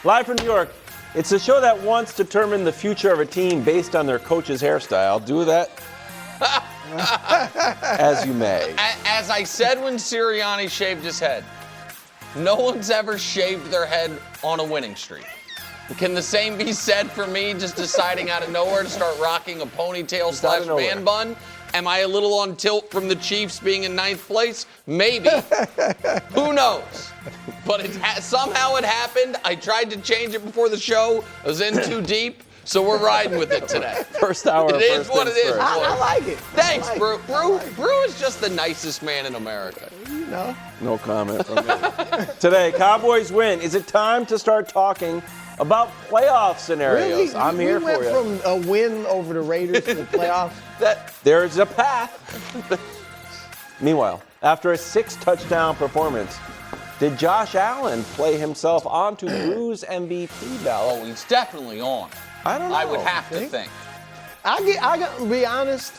Live from New York, it's a show that wants to determine the future of a team based on their coach's hairstyle. Do that as you may. As I said when Sirianni shaved his head, no one's ever shaved their head on a winning streak. Can the same be said for me just deciding out of nowhere to start rocking a ponytail / man bun? Am I a little on tilt from the Chiefs being in 9th place? Maybe. Who knows? But somehow it happened. I tried to change it before the show. I was in too deep. So we're riding with it today. First hour. It is what it is. I like it. Thanks, Brou. Brou is just the nicest man in America. You know. No comment from me. Today, Cowboys win. Is it time to start talking about playoff scenarios? Really? I'm here for you. We went from a win over the Raiders to the playoffs. There's a path. Meanwhile, after a 6-touchdown performance, did Josh Allen play himself onto Brou's MVP ballot? Oh, he's definitely on. I don't know. I would have to think. I got to be honest,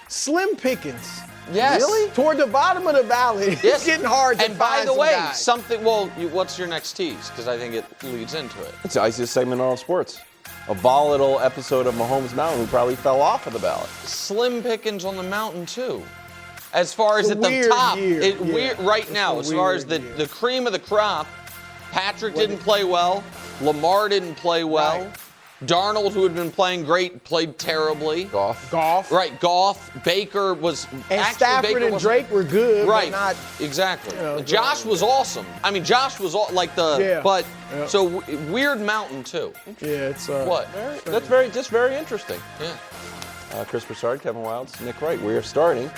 slim pickings. Yes. Really? Toward the bottom of the valley, it's getting hard to and find by the way, some guys. What's your next tease? Because I think it leads into it. It's the iciest segment in all of sports. A volatile episode of Mahomes Mountain who probably fell off of the ballot. Slim pickings on the mountain, too. As far as It's at a the weird top, year. weird right now, as far as the cream of the crop, Patrick didn't play well. Lamar didn't play well. Right. Darnold, who had been playing great, played terribly. Goff. Right, Goff. Baker was. And Stafford and Drake were good, right, but not. Exactly. You know, Josh was awesome. I mean, Josh was like the. Yeah. But Yeah. so weird mountain too. Yeah, it's What? That's very interesting. Yeah. Chris Broussard, Kevin Wildes, Nick Wright. We are starting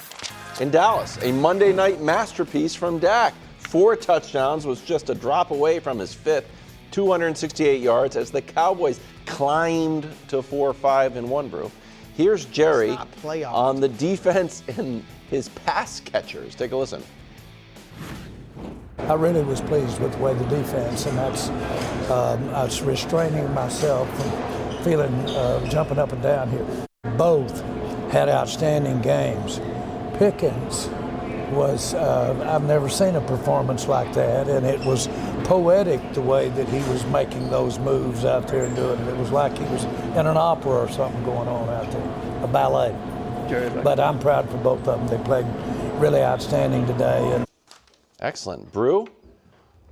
in Dallas. A Monday night masterpiece from Dak. 4 touchdowns, was just a drop away from his 5th. 268 yards as the Cowboys climbed to 4-5-1, Brou. Here's Jerry on the defense and his pass catchers. Take a listen. I really was pleased with the way the defense, and that's I was restraining myself from feeling jumping up and down here. Both had outstanding games. Pickens was, I've never seen a performance like that, and it was poetic the way that he was making those moves out there and doing it. It was like he was in an opera or something going on out there, a ballet. But I'm proud for both of them. They played really outstanding today. And Excellent. Brou,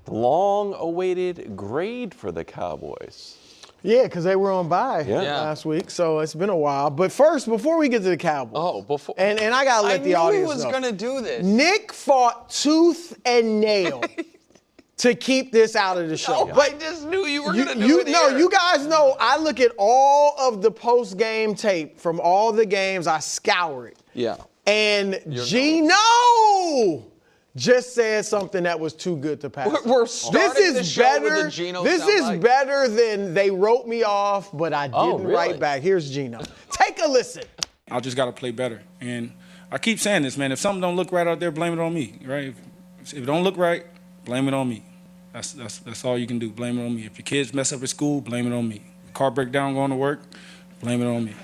the long-awaited grade for the Cowboys. Yeah, because they were on bye Yeah. last week, so it's been a while. But first, before we get to the Cowboys, and I got to let the audience know. I knew he was going to do this. Nick fought tooth and nail to keep this out of the show. No, I just knew you were going to do it No, here. you guys know I look at all of the post-game tape from all the games. I scour it. Yeah. And Gino just said something that was too good to pass. We're starting the show with a Gino This is soundbite. better than they wrote me off, but I didn't write back. Here's Gino. Take a listen. I just got to play better. And I keep saying this, man. If something don't look right out there, blame it on me, right? If it don't look right, blame it on me. That's all you can do. Blame it on me. If your kids mess up at school, blame it on me. If car break down going to work, blame it on me.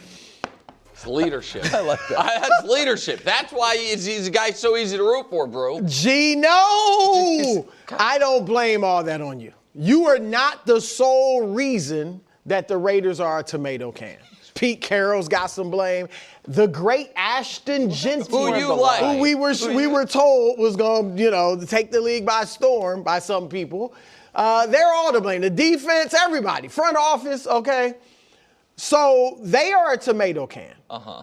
It's leadership. I like that. That's leadership. That's why he's a guy so easy to root for, Brou. Gino! I don't blame all that on you. You are not the sole reason that the Raiders are a tomato can. Pete Carroll's got some blame. The great Ashton Genty, who we were told was going to, take the league by storm by some people. They're all to blame. The defense, everybody, front office, okay? So they are a tomato can.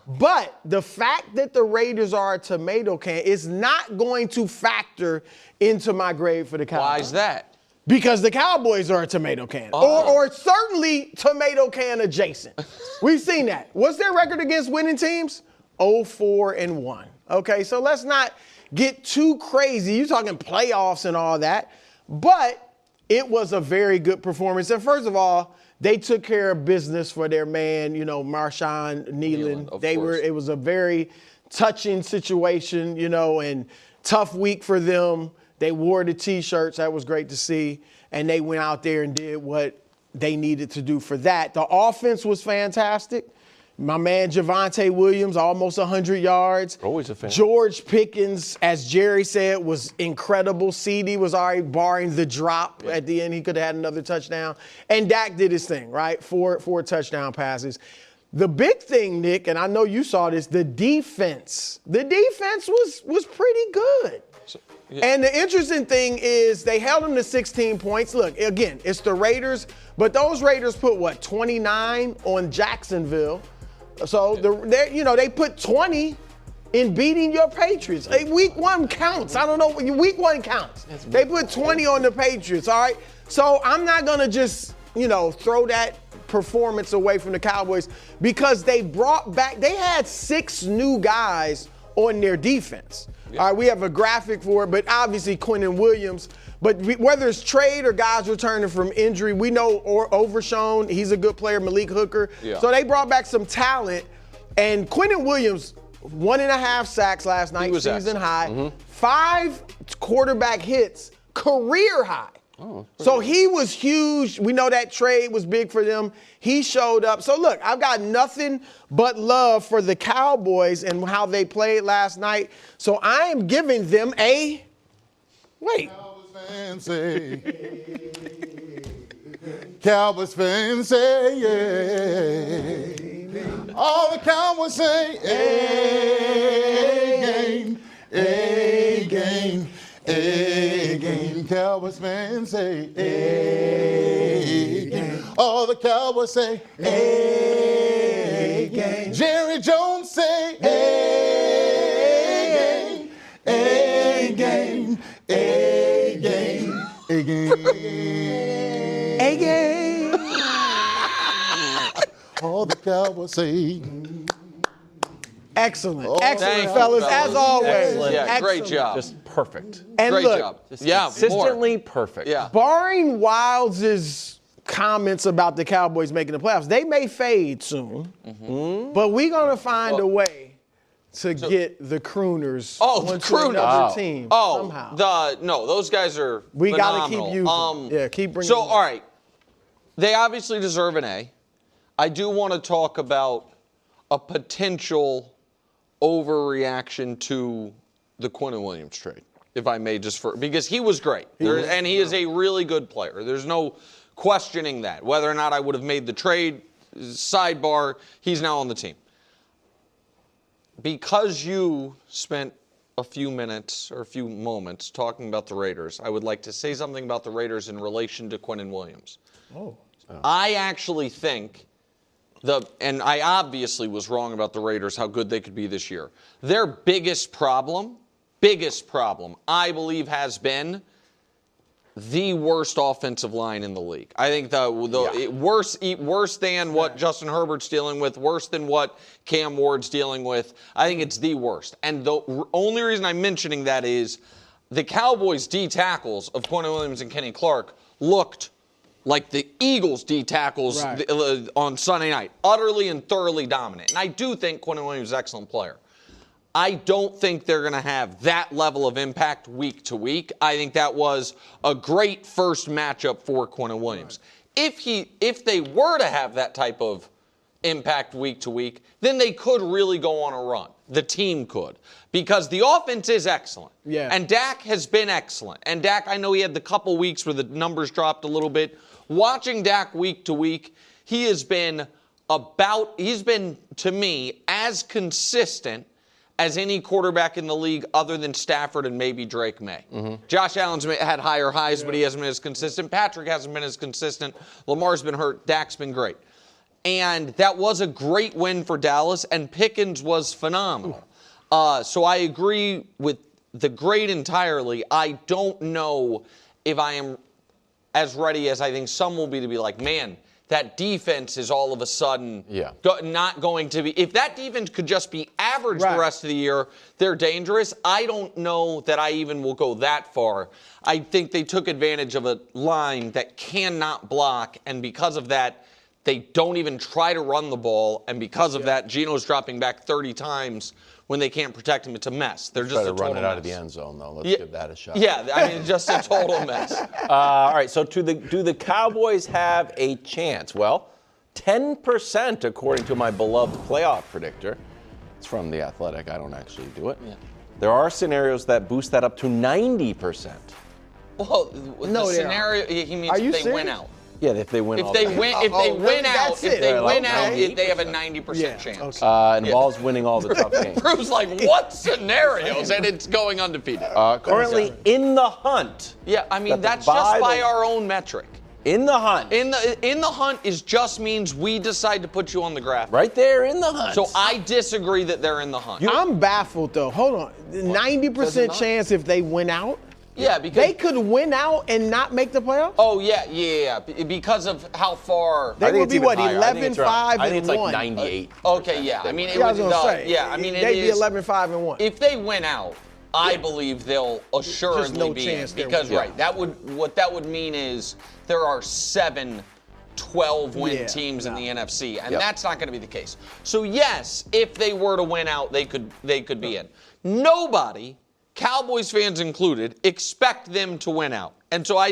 But the fact that the Raiders are a tomato can is not going to factor into my grade for the Cowboys. Why is that? Because the Cowboys are a tomato can. Or certainly tomato can adjacent. We've seen that. What's their record against winning teams? 0-4-1. Okay, so let's not get too crazy. You're talking playoffs and all that. But it was a very good performance. And first of all, they took care of business for their man, Marshawn Nealon. It was a very touching situation, and tough week for them. They wore the T-shirts. That was great to see. And they went out there and did what they needed to do for that. The offense was fantastic. My man Javonte Williams, almost 100 yards. Always a fan. George Pickens, as Jerry said, was incredible. CD was already barring the drop at the end. He could have had another touchdown. And Dak did his thing, right? Four touchdown passes. The big thing, Nick, and I know you saw this, the defense. The defense was pretty good. And the interesting thing is they held them to 16 points. Look, again, it's the Raiders, but those Raiders put, 29 on Jacksonville. So, they put 20 in beating your Patriots. Hey, week 1 counts. I don't know. Week 1 counts. They put 20 on the Patriots, all right? So I'm not going to just, throw that performance away from the Cowboys because they brought back, they had 6 new guys on their defense. All right, we have a graphic for it, but obviously Quinnen Williams. But whether it's trade or guys returning from injury, we know Overshown, he's a good player, Malik Hooker. Yeah. So they brought back some talent. And Quinnen Williams, 1.5 sacks last night, season high. Mm-hmm. 5 quarterback hits, career high. Oh, so he was huge. We know that trade was big for them. He showed up. So, look, I've got nothing but love for the Cowboys and how they played last night. So I am giving them a – wait. Cowboys fans say, Cowboys fans say, yeah. All the Cowboys say, A-game, A-game. A-game, Cowboys fans say, A-game. All the Cowboys say, A-game. Jerry Jones say, A-game, A-game, A-game, A-game. A-game. All the Cowboys say. Excellent. Oh, excellent, fellas, as always. Excellent. Yeah, Excellent. great job. Just perfect. And great look, job. Consistently perfect. Yeah. Barring Wilds' comments about the Cowboys making the playoffs, they may fade soon, but we're going to find a way to get the Crooners onto another team somehow. Those guys are We got to phenomenal. keep using them. Keep bringing So, them. all right, they obviously deserve an A. I do want to talk about a potential overreaction to the Quinnen Williams trade, if I may, because he was great. And he is a really good player. There's no questioning that. Whether or not I would have made the trade, sidebar, he's now on the team. Because you spent a few minutes or a few moments talking about the Raiders, I would like to say something about the Raiders in relation to Quinnen Williams. I actually think and I obviously was wrong about the Raiders, how good they could be this year. Their biggest problem, I believe, has been the worst offensive line in the league. I think worse than what Justin Herbert's dealing with, worse than what Cam Ward's dealing with. I think it's the worst. And the only reason I'm mentioning that is the Cowboys' D tackles of Quinnen Williams and Kenny Clark looked like the Eagles' D tackles on Sunday night, utterly and thoroughly dominant. And I do think Quinnen Williams is an excellent player. I don't think they're going to have that level of impact week to week. I think that was a great first matchup for Quinnen Williams. If they were to have that type of impact week to week, then they could really go on a run. The team could. Because the offense is excellent. Yeah. And Dak has been excellent. And Dak, I know he had the couple weeks where the numbers dropped a little bit. Watching Dak week to week, he's been, to me, as consistent as any quarterback in the league other than Stafford and maybe Drake May. Mm-hmm. Josh Allen's had higher highs, but he hasn't been as consistent. Patrick hasn't been as consistent. Lamar's been hurt. Dak's been great. And that was a great win for Dallas, and Pickens was phenomenal. So I agree with the grade entirely. I don't know if I am as ready as I think some will be to be like, man, that defense is all of a sudden not going to be. If that defense could just be average the rest of the year, they're dangerous. I don't know that I even will go that far. I think they took advantage of a line that cannot block, and because of that, they don't even try to run the ball, and because of that, Geno's dropping back 30 times when they can't protect him. It's a mess. They're just a total mess. Try to run it out of the end zone, though. Let's give that a shot. Yeah, I mean, just a total mess. All right, so do the Cowboys have a chance? Well, 10%, according to my beloved playoff predictor. It's from The Athletic. I don't actually do it. Yeah. There are scenarios that boost that up to 90%. Well, No, the they scenario he means Are if you they win serious? out. Yeah, if they win If all they that. win, if Oh, they really? win out, That's if it. they Yeah, win okay. out, they have a 90% chance. Okay. Involves winning all the tough games. Bru's like, what scenarios? And it's going undefeated. Currently in the hunt. Yeah, I mean, That's that's just by Bible. our own metric. In the hunt. In the hunt is just means we decide to put you on the graph. Right there in the hunt. So I disagree that they're in the hunt. I'm baffled though. Hold on. 90% chance if they win out. Yeah, because They could win out and not make the playoffs? Oh yeah. Because of how far. They I think would it's be even what, higher. 11, 5, I think and it's like 1. 98. Okay, yeah. I mean, it Yeah, I would. was gonna say. Yeah, I mean, they'd it be is. 11, 5, and 1. If they win out, I believe they'll assuredly no be chance in. they're Because winning. what that would mean is there are 7 12-win Yeah, teams in the NFC, and Yep. that's not going to be the case. So yes, if they were to win out, they could be in. Nobody, Cowboys fans included, expect them to win out. And so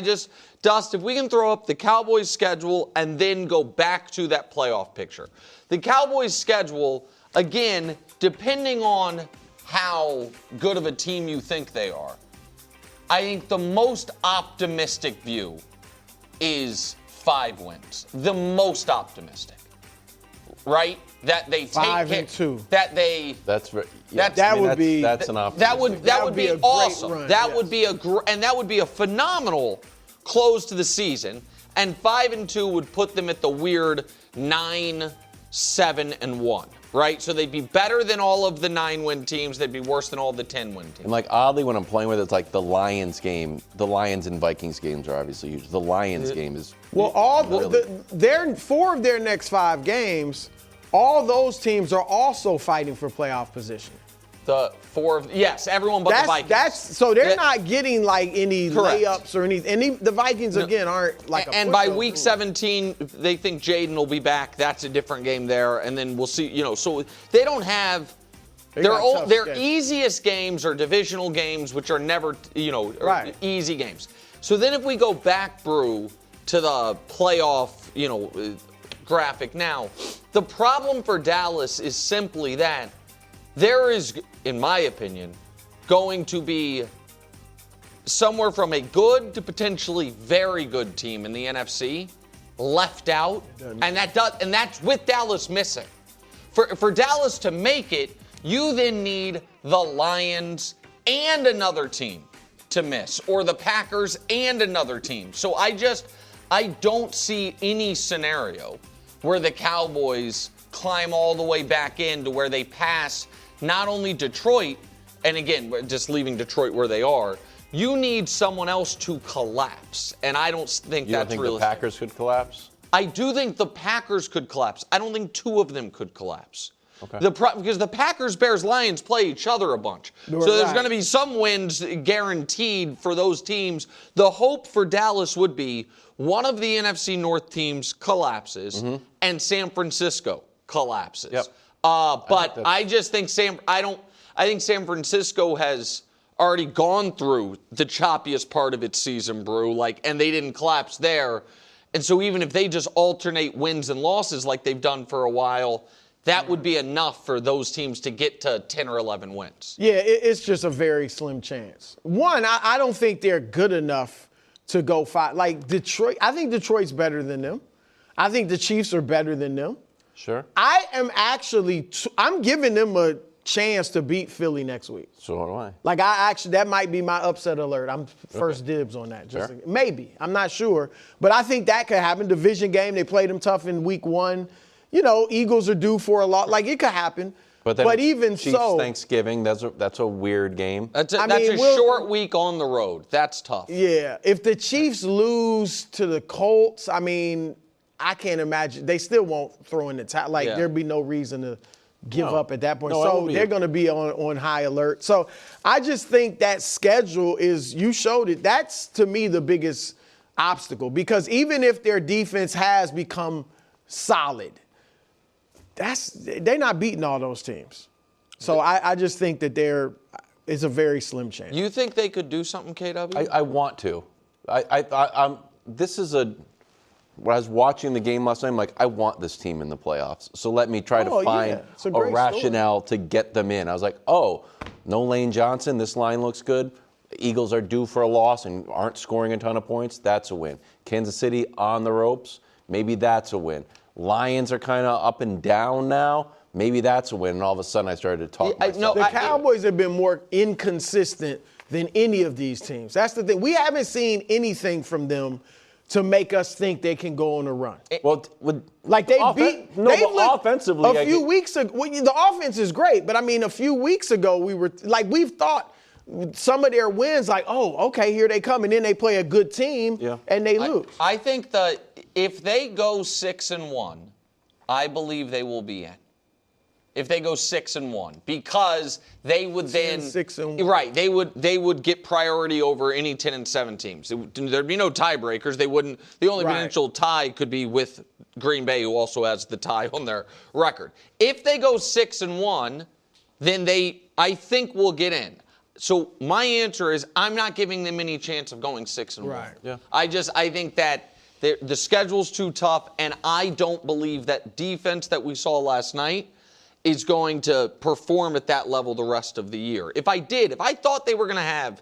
Dust, if we can throw up the Cowboys schedule and then go back to that playoff picture. The Cowboys schedule, again, depending on how good of a team you think they are, I think the most optimistic view is 5 wins. The most optimistic. Right? That they take 5 and it, 2. that they That's very. Yeah, That I mean, would be- That's an option. that would be a great awesome. run, That yes. would be and that would be a phenomenal close to the season. And 5 and 2 would put them at the weird 9, 7 and 1. Right? So they'd be better than all of the 9-win teams. They'd be worse than all the 10-win teams. And like oddly, when I'm playing with it, it's like the Lions game. The Lions and Vikings games are obviously huge. The Lions game is. Well, their 4 of their next 5 games, all those teams are also fighting for playoff position. The 4 of yes, everyone but the Vikings. So they're Yeah. not getting like any Correct. layups or anything. The Vikings again aren't like. And by week 17, they think Jaden will be back. That's a different game there, and then we'll see. So they don't have. got tough Their schedules. easiest games are divisional games, which are never Right. easy games. So then if we go back, Brou, to the playoff graphic now, the problem for Dallas is simply that there is, in my opinion, going to be somewhere from a good to potentially very good team in the NFC left out, and that's with Dallas missing. For Dallas to make it, you then need the Lions and another team to miss, or the Packers and another team. So I don't see any scenario where the Cowboys climb all the way back in to where they pass not only Detroit, and again, we're just leaving Detroit where they are, you need someone else to collapse. And I don't think You don't that's think realistic. the Packers could collapse? I do think the Packers could collapse. I don't think 2 of them could collapse. Okay. Because the Packers, Bears, Lions play each other a bunch. So there's going to be some wins guaranteed for those teams. The hope for Dallas would be one of the NFC North teams collapses and San Francisco collapses. Yep. But I just think I think San Francisco has already gone through the choppiest part of its season, Brou, and they didn't collapse there. And so even if they just alternate wins and losses like they've done for a while, that would be enough for those teams to get to 10 or 11 wins. Yeah, it's just a very slim chance. One, I don't think they're good enough to go fight. Like Detroit, I think Detroit's better than them. I think the Chiefs are better than them. Sure. I am actually, I'm giving them a chance to beat Philly next week. So do I. Like that might be my upset alert. I'm first dibs on that. Sure. Maybe. I'm not sure. But I think that could happen. Division game, they played them tough in week 1. Eagles are due for a lot. Like it could happen. But then even Chiefs so, Thanksgiving, that's a weird game. That's a short week on the road. That's tough. Yeah. If the Chiefs lose to the Colts, I mean, I can't imagine. They still won't throw in the towel. Like, there'd be no reason to give up at that point. So they're going to be on high alert. So I just think that schedule you showed it. That's, to me, the biggest obstacle. Because even if their defense has become solid, they're not beating all those teams. So I just think that it's a very slim chance. You think they could do something, KW? I want to. when I was watching the game last night, I'm like, I want this team in the playoffs. So let me try to find It's a a great rationale to get them in. I was like, oh, no Lane Johnson. This line looks good. The Eagles are due for a loss and aren't scoring a ton of points. That's a win. Kansas City on the ropes. Maybe that's a win. Lions are kind of up and down now. Maybe that's a win. And all of a sudden I started to talk myself. The Cowboys have been more inconsistent than any of these teams. That's the thing. We haven't seen anything from them to make us think they can go on a run. Well, Like they beat. No, they but offensively, a few weeks ago. Well, the offense is great, but I mean, a few weeks ago we were like we've thought some of their wins, like, oh, okay, here they come, and then they play a good team and they lose. I think that if they go 6-1, I believe they will be in. If they go 6-1, because they would then 6-1. Right, they would get priority over any 10-7 teams. There'd be no tiebreakers. They wouldn't. The only potential tie could be with Green Bay, who also has the tie on their record. If they go 6-1, then I think will get in. So my answer is I'm not giving them any chance of going 6-1. Right. Yeah. I think that the schedule's too tough, and I don't believe that defense that we saw last night is going to perform at that level the rest of the year. If I thought they were going to have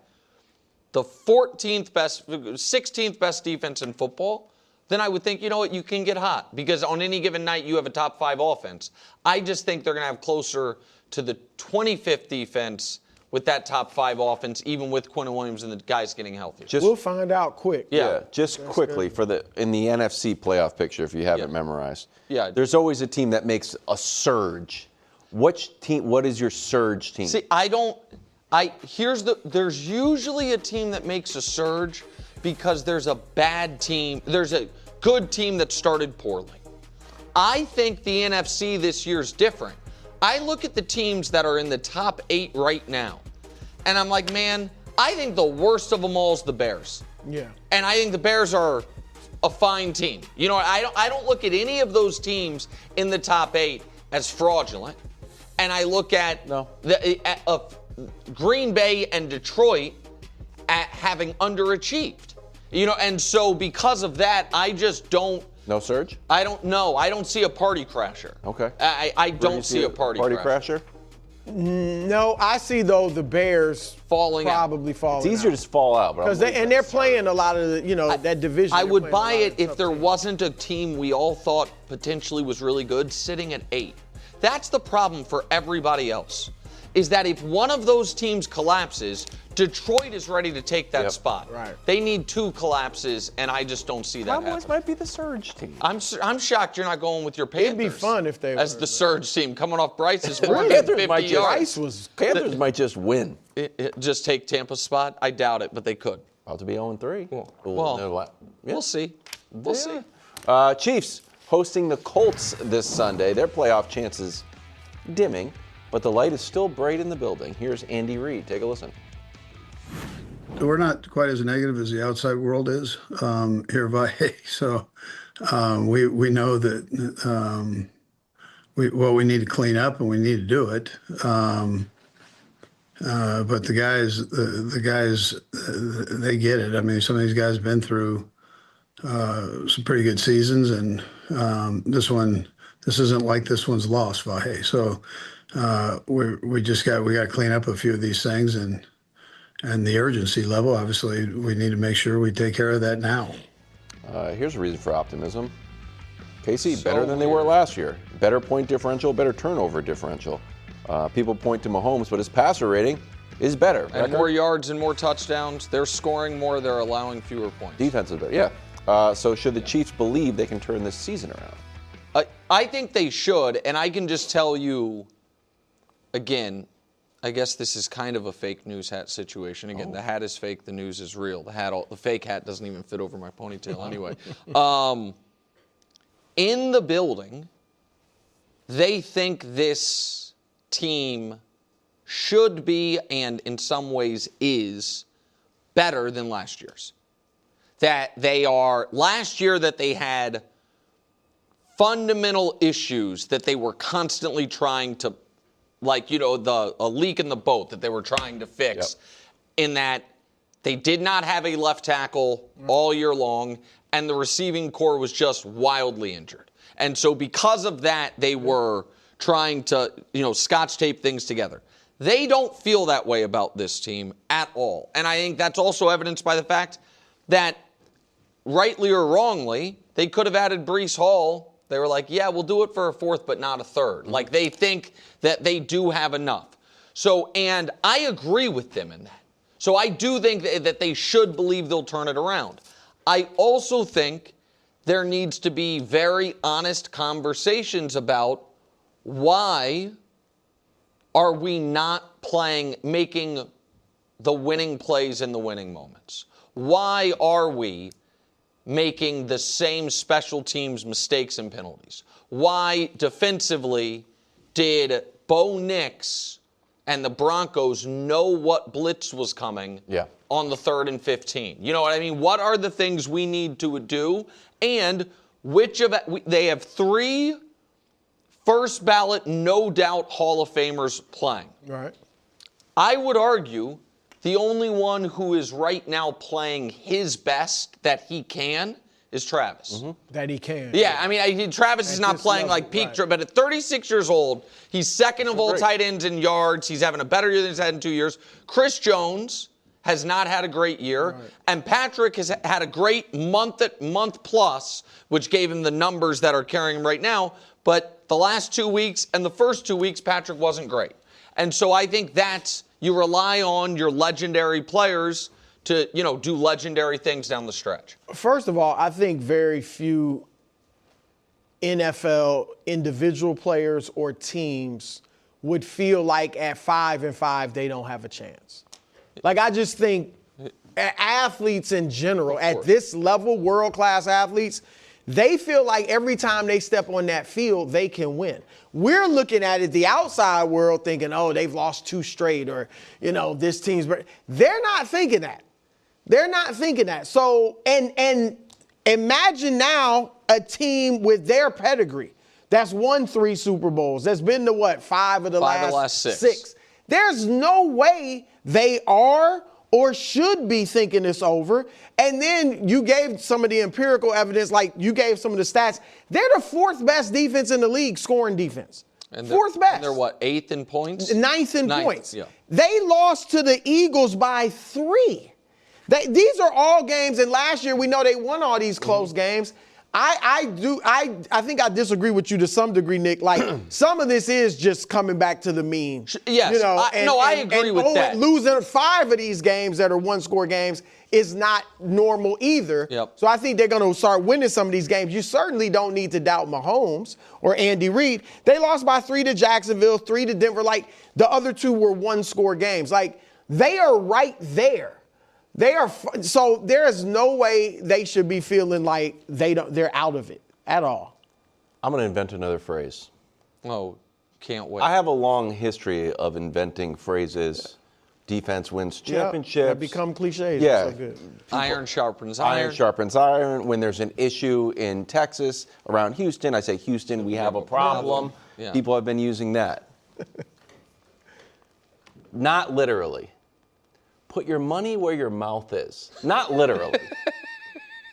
the 16th best defense in football, then I would think, you know what, you can get hot because on any given night you have a top 5 offense. I just think they're going to have closer to the 25th defense with that top 5 offense, even with Quinn Williams and the guys getting healthy. We'll find out quick. Yeah, just quickly in the NFC playoff picture, if you haven't memorized. Yeah. There's always a team that makes a surge. What is your surge team? See, there's usually a team that makes a surge because there's a bad team. There's a good team that started poorly. I think the NFC this year is different. I look at the teams that are in the top 8 right now, and I'm like, man, I think the worst of them all is the Bears. Yeah. And I think the Bears are a fine team. You know, I don't look at any of those teams in the top 8 as fraudulent. And I look at Green Bay and Detroit at having underachieved. You know, and so because of that, I just don't. No surge? I don't know. I don't see a party crasher. Okay. I don't see a party crasher. No, I see though the Bears probably falling. It's easier to fall out, because they're playing a lot of that division. I would buy it if there wasn't a team we all thought potentially was really good sitting at 8. That's the problem for everybody else. Is that if one of those teams collapses, Detroit is ready to take that spot. Right. They need 2 collapses, and I just don't see that Cowboys happening. might be the surge team. I'm shocked you're not going with your Panthers. It'd be fun if they as were. the surge team coming off Bryce's Panthers 450 yards. Panthers might just win. Just take Tampa's spot? I doubt it, but they could. About to be 0-3. We'll see. We'll see. Chiefs hosting the Colts this Sunday. Their playoff chances dimming, but the light is still bright in the building. Here's Andy Reid. Take a listen. We're not quite as negative as the outside world is here by so we know that we need to clean up and we need to do it. But the guys, they get it. I mean, some of these guys have been through some pretty good seasons, and this isn't like this one's lost, Vahe. So we got to clean up a few of these things, and the urgency level, obviously, we need to make sure we take care of that now. Here's a reason for optimism. KC, better than they were last year. Better point differential, better turnover differential. People point to Mahomes, but his passer rating is better. And more yards and more touchdowns. They're scoring more. They're allowing fewer points. Defense is better, yeah. So should the Chiefs believe they can turn this season around? I think they should, and I can just tell you, again, I guess this is kind of a fake news hat situation. Again, the hat is fake, the news is real. The fake hat doesn't even fit over my ponytail anyway. In the building, they think this team should be, and in some ways is, better than last year's. That they are, last year that they had fundamental issues that they were constantly trying to, like, a leak in the boat that they were trying to fix, in that They did not have a left tackle all year long, and the receiving core was just wildly injured. And so because of that, they were trying to, scotch tape things together. They don't feel that way about this team at all. And I think that's also evidenced by the fact that, rightly or wrongly, they could have added Breece Hall. They were like, yeah, we'll do it for a fourth, but not a third. Like, they think that they do have enough. So, and I agree with them in that. So I do think that they should believe they'll turn it around. I also think there needs to be very honest conversations about why are we not making the winning plays in the winning moments? Why are we making the same special teams mistakes and penalties? Why defensively did Bo Nix and the Broncos know what blitz was coming on the 3rd and 15? You know what I mean? What are the things we need to do? And they have 3 first ballot, no doubt Hall of Famers playing. Right. I would argue the only one who is right now playing his best that he can is Travis. That he can. Yeah, I mean, Travis is not playing like peak, but at 36 years old, he's second of all tight ends in yards. He's having a better year than he's had in 2 years. Chris Jones has not had a great year, and Patrick has had a great month plus, which gave him the numbers that are carrying him right now. But the last 2 weeks and the first 2 weeks, Patrick wasn't great. And so I think you rely on your legendary players to, do legendary things down the stretch. First of all, I think very few NFL individual players or teams would feel like at 5-5 they don't have a chance. Like, I just think athletes in general, at this level, world-class athletes, they feel like every time they step on that field, they can win. We're looking at it, the outside world, thinking, oh, they've lost 2 straight, or, this team's. They're not thinking that. They're not thinking that. So, and imagine now a team with their pedigree that's won 3 Super Bowls, that's been to 5 of the last 6. There's no way they are or should be thinking this over. And then you gave some of the empirical evidence, like you gave some of the stats. They're the 4th best defense in the league, scoring defense. And 4th best. And they're 8th in points? 9th in points. Yeah. They lost to the Eagles by 3. These are all games, and last year we know they won all these close games. I think I disagree with you to some degree, Nick. Like, some of this is just coming back to the mean. Yes. I agree with that. Losing 5 of these games that are 1-score games is not normal either. Yep. So I think they're going to start winning some of these games. You certainly don't need to doubt Mahomes or Andy Reid. They lost by 3 to Jacksonville, 3 to Denver. Like, the other 2 were 1-score games. Like, they are right there. So there is no way they should be feeling like they're out of it at all. I'm going to invent another phrase. Oh, can't wait. I have a long history of inventing phrases. Defense wins championships. Yeah, they become cliches. Yeah. So good. Iron sharpens iron. Iron sharpens iron. When there's an issue in Texas around Houston, I say, Houston, we have a problem. Yeah. People have been using that. Not literally. Put your money where your mouth is. Not literally.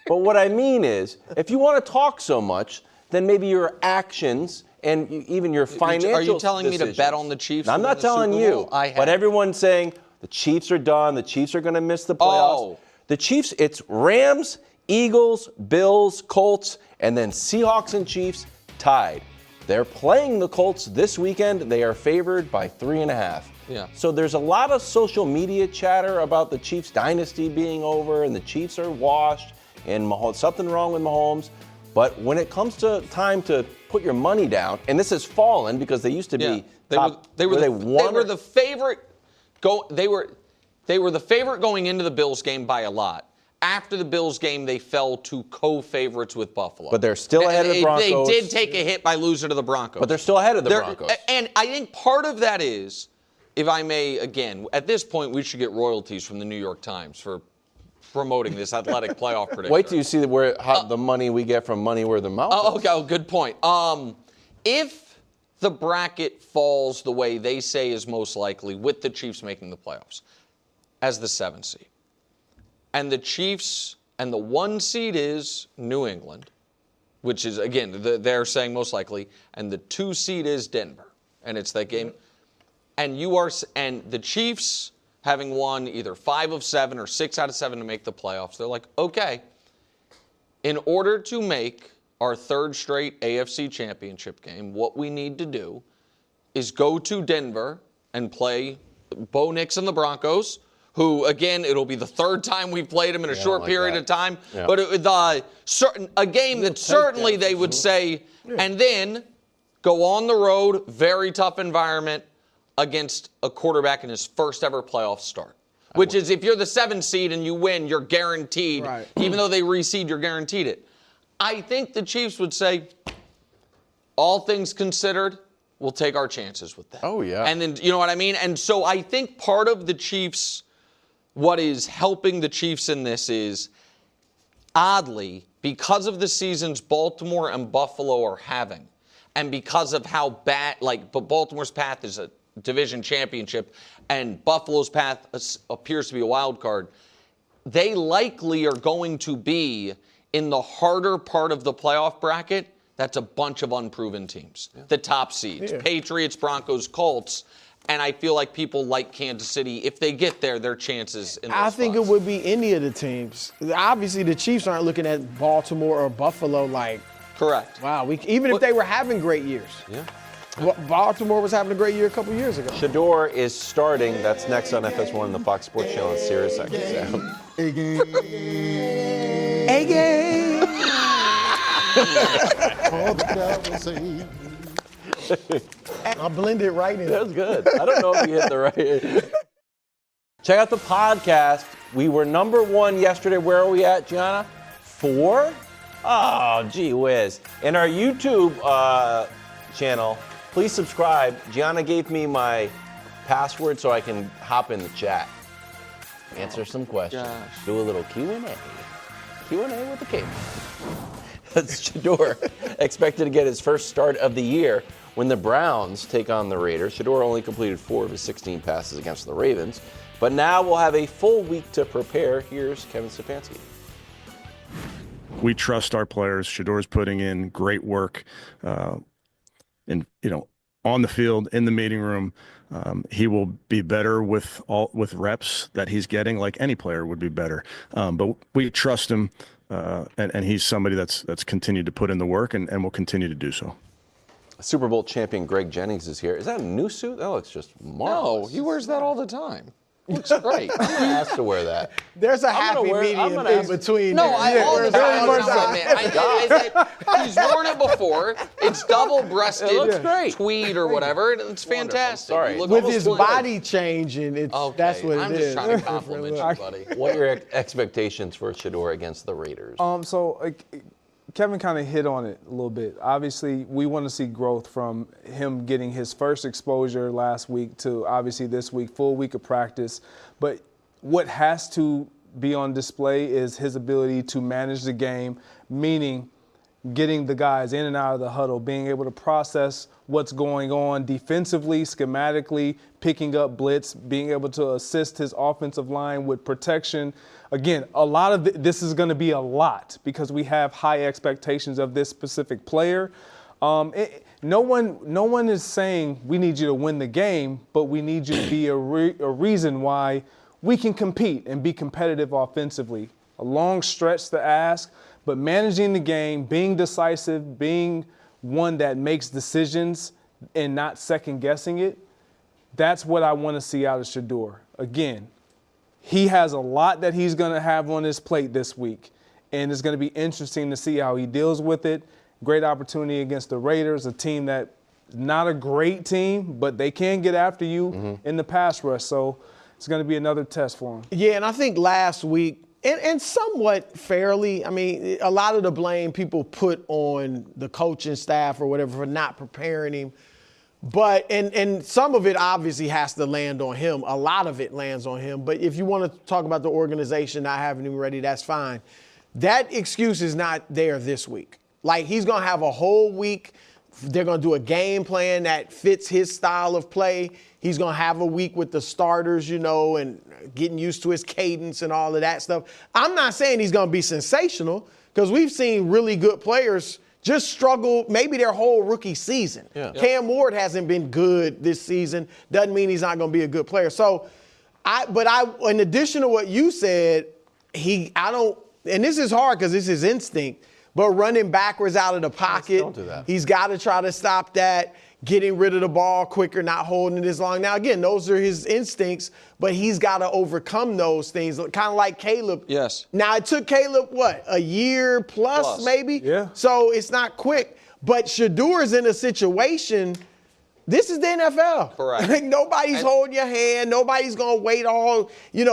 But what I mean is, if you want to talk so much, then maybe your actions and even your financial Are you telling decisions. me to bet on the Chiefs? Now, I'm not telling you, but everyone's saying the Chiefs are done. The Chiefs are going to miss the playoffs. Oh. The Chiefs, it's Rams, Eagles, Bills, Colts, and then Seahawks and Chiefs tied. They're playing the Colts this weekend. They are favored by 3.5. Yeah. So there's a lot of social media chatter about the Chiefs dynasty being over and the Chiefs are washed and something wrong with Mahomes. But when it comes to time to put your money down, and this has fallen because they used to be top. They were the favorite. They were the favorite going into the Bills game by a lot. After the Bills game, they fell to co-favorites with Buffalo. But they're still ahead of the Broncos. They did take a hit by losing to the Broncos. But they're still ahead of the Broncos. And I think part of that is, if I may, again, at this point, we should get royalties from the New York Times for promoting this athletic playoff prediction. Wait till you see how the money we get from money where the mouth is. Okay, good point. If the bracket falls the way they say is most likely, with the Chiefs making the playoffs as the 7th seed, and the Chiefs, and the 1 seed is New England, which is, again, they're saying most likely, and the 2 seed is Denver, and it's that game. And the Chiefs, having won either 5 of 7 or 6 out of 7 to make the playoffs, they're like, okay, in order to make our 3rd straight AFC championship game, what we need to do is go to Denver and play Bo Nix and the Broncos, who, again, it'll be the 3rd time we've played them in a short period of time. Yeah. But a game that certainly they would say, and then go on the road, very tough environment, against a quarterback in his first ever playoff start. Which is, if you're the 7th seed and you win, you're guaranteed. Right. Even though they reseed, you're guaranteed it. I think the Chiefs would say, all things considered, we'll take our chances with that. Oh, yeah. And then, you know what I mean? And so I think part of the Chiefs, what is helping the Chiefs in this is, oddly, because of the seasons Baltimore and Buffalo are having, and because of how bad, but Baltimore's path is a division championship, and Buffalo's path appears to be a wild card, they likely are going to be in the harder part of the playoff bracket. That's a bunch of unproven teams. Yeah. The top seeds, Patriots, Broncos, Colts, and I feel like people like Kansas City. If they get there, their chances in those I think spots. It would be any of the teams. Obviously, the Chiefs aren't looking at Baltimore or Buffalo like, correct. Wow, even if they were having great years. Yeah. Baltimore was having a great year a couple years ago. Shedeur is starting. That's next on FS1 and the Fox Sports Channel on Sirius XM. A-game. All the Cowboys say. I blended right in. That was good. I don't know if you hit the right. Check out the podcast. We were number 1 yesterday. Where are we at, Gianna? 4? Oh, gee whiz. In our YouTube channel, please subscribe. Gianna gave me my password so I can hop in the chat, answer some questions, do a little Q&A. Q&A with the King. That's Shedeur, expected to get his first start of the year when the Browns take on the Raiders. Shedeur only completed 4 of his 16 passes against the Ravens, but now we'll have a full week to prepare. Here's Kevin Stefanski. We trust our players. Shedeur's putting in great work. On the field, in the meeting room, he will be better with reps that he's getting, like any player would be better. But we trust him, and he's somebody that's continued to put in the work and will continue to do so. Super Bowl champion Greg Jennings is here. Is that a new suit? That looks just marvelous. No, he wears that all Looks great. I'm going to ask to wear that. There's a happy medium in between. No, all the time. He's worn it before. It's double-breasted tweed or whatever. It's fantastic. Sorry. With his body changing, that's what it is. I'm just trying to compliment you, buddy. What are your expectations for Shedeur against the Raiders? Kevin kind of hit on it a little bit. Obviously, we want to see growth from him getting his first exposure last week to obviously this week, full week of practice. But what has to be on display is his ability to manage the game, meaning getting the guys in and out of the huddle, being able to process what's going on defensively, schematically, picking up blitz, being able to assist his offensive line with protection. Again, a lot of this is going to be a lot because we have high expectations of this specific player. No one is saying we need you to win the game, but we need you to be a reason why we can compete and be competitive offensively. A long stretch to ask, but managing the game, being decisive, being one that makes decisions and not second-guessing it, that's what I want to see out of Shedeur. Again, he has a lot that he's going to have on his plate this week, and it's going to be interesting to see how he deals with it. Great opportunity against the Raiders, a team that not a great team, but they can get after you in the pass rush. So it's going to be another test for him. Yeah, and I think last week, and somewhat fairly, I mean, a lot of the blame people put on the coaching staff or whatever for not preparing him. But, and some of it obviously has to land on him. A lot of it lands on him. But if you want to talk about the organization not having him ready, that's fine. That excuse is not there this week. Like, he's going to have a whole week They're going to do a game plan that fits his style of play. He's going to have a week with the starters, and getting used to his cadence and all of that stuff. I'm not saying he's going to be sensational because we've seen really good players just struggle maybe their whole rookie season. Yeah. Cam Ward hasn't been good this season. Doesn't mean he's not going to be a good player. So, in addition to what you said, and this is hard because this is instinct, but running backwards out of the pocket, don't do that. He's got to try to stop that, getting rid of the ball quicker, not holding it as long. Now, again, those are his instincts, but he's got to overcome those things, kind of like Caleb. Yes. Now, it took Caleb, a year plus maybe? Yeah. So it's not quick. But Shedeur's in a situation. This is the NFL. Correct. Nobody's holding your hand. Nobody's going to wait all,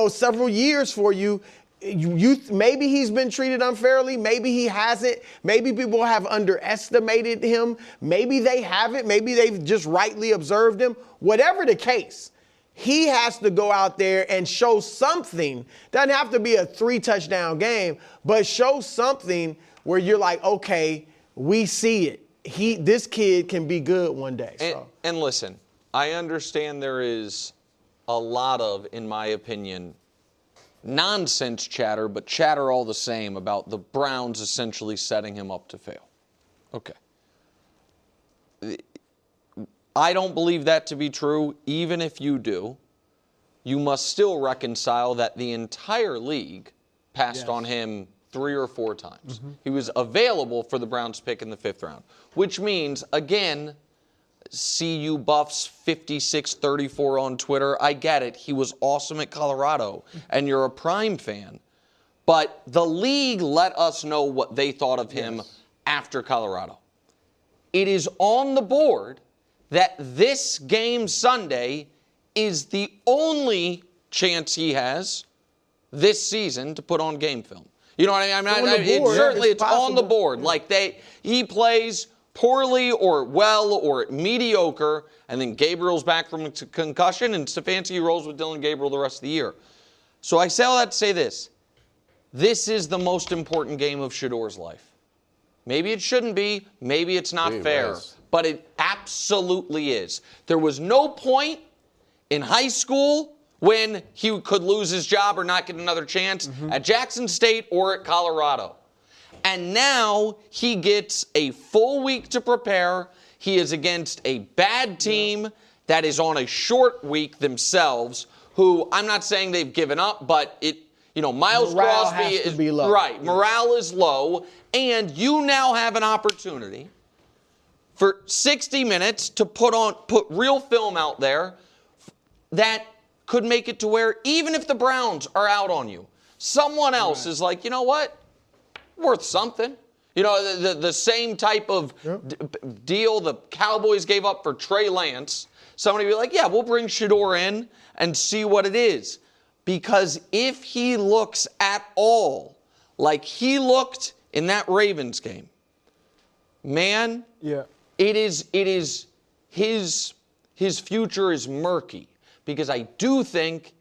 several years for you. Maybe he's been treated unfairly. Maybe he hasn't. Maybe people have underestimated him. Maybe they haven't. Maybe they've just rightly observed him. Whatever the case, he has to go out there and show something. Doesn't have to be a 3-touchdown game, but show something where you're like, okay, we see it. This kid can be good one day. And listen, I understand there is a lot of, in my opinion, nonsense chatter, but chatter all the same about the Browns essentially setting him up to fail. Okay. I don't believe that to be true. Even if you do, you must still reconcile that the entire league passed on him 3 or 4 times. Mm-hmm. He was available for the Browns pick in the 5th round, which means, again, CU Buffs 5634 on Twitter. I get it. He was awesome at Colorado, and you're a Prime fan. But the league let us know what they thought of him after Colorado. It is on the board that this game Sunday is the only chance he has this season to put on game film. You know what I mean? It's on the board. Like he plays poorly or well or mediocre, and then Gabriel's back from a concussion, and Stefanski rolls with Dylan Gabriel the rest of the year. So I say all that to say this. This is the most important game of Shedeur's life. Maybe it shouldn't be. Maybe it's not fair. But it absolutely is. There was no point in high school when he could lose his job or not get another chance at Jackson State or at Colorado. And now he gets a full week to prepare. He is against a bad team that is on a short week themselves, who I'm not saying they've given up, but Miles morale Crosby has to be low. Right, morale is low, and you now have an opportunity for 60 minutes to put real film out there that could make it to where even if the Browns are out on you, someone else is like, you know what? Worth something. The same type of deal the Cowboys gave up for Trey Lance. Somebody be like, yeah, we'll bring Shedeur in and see what it is. Because if he looks at all like he looked in that Ravens game, man, it is his future is murky. Because I do think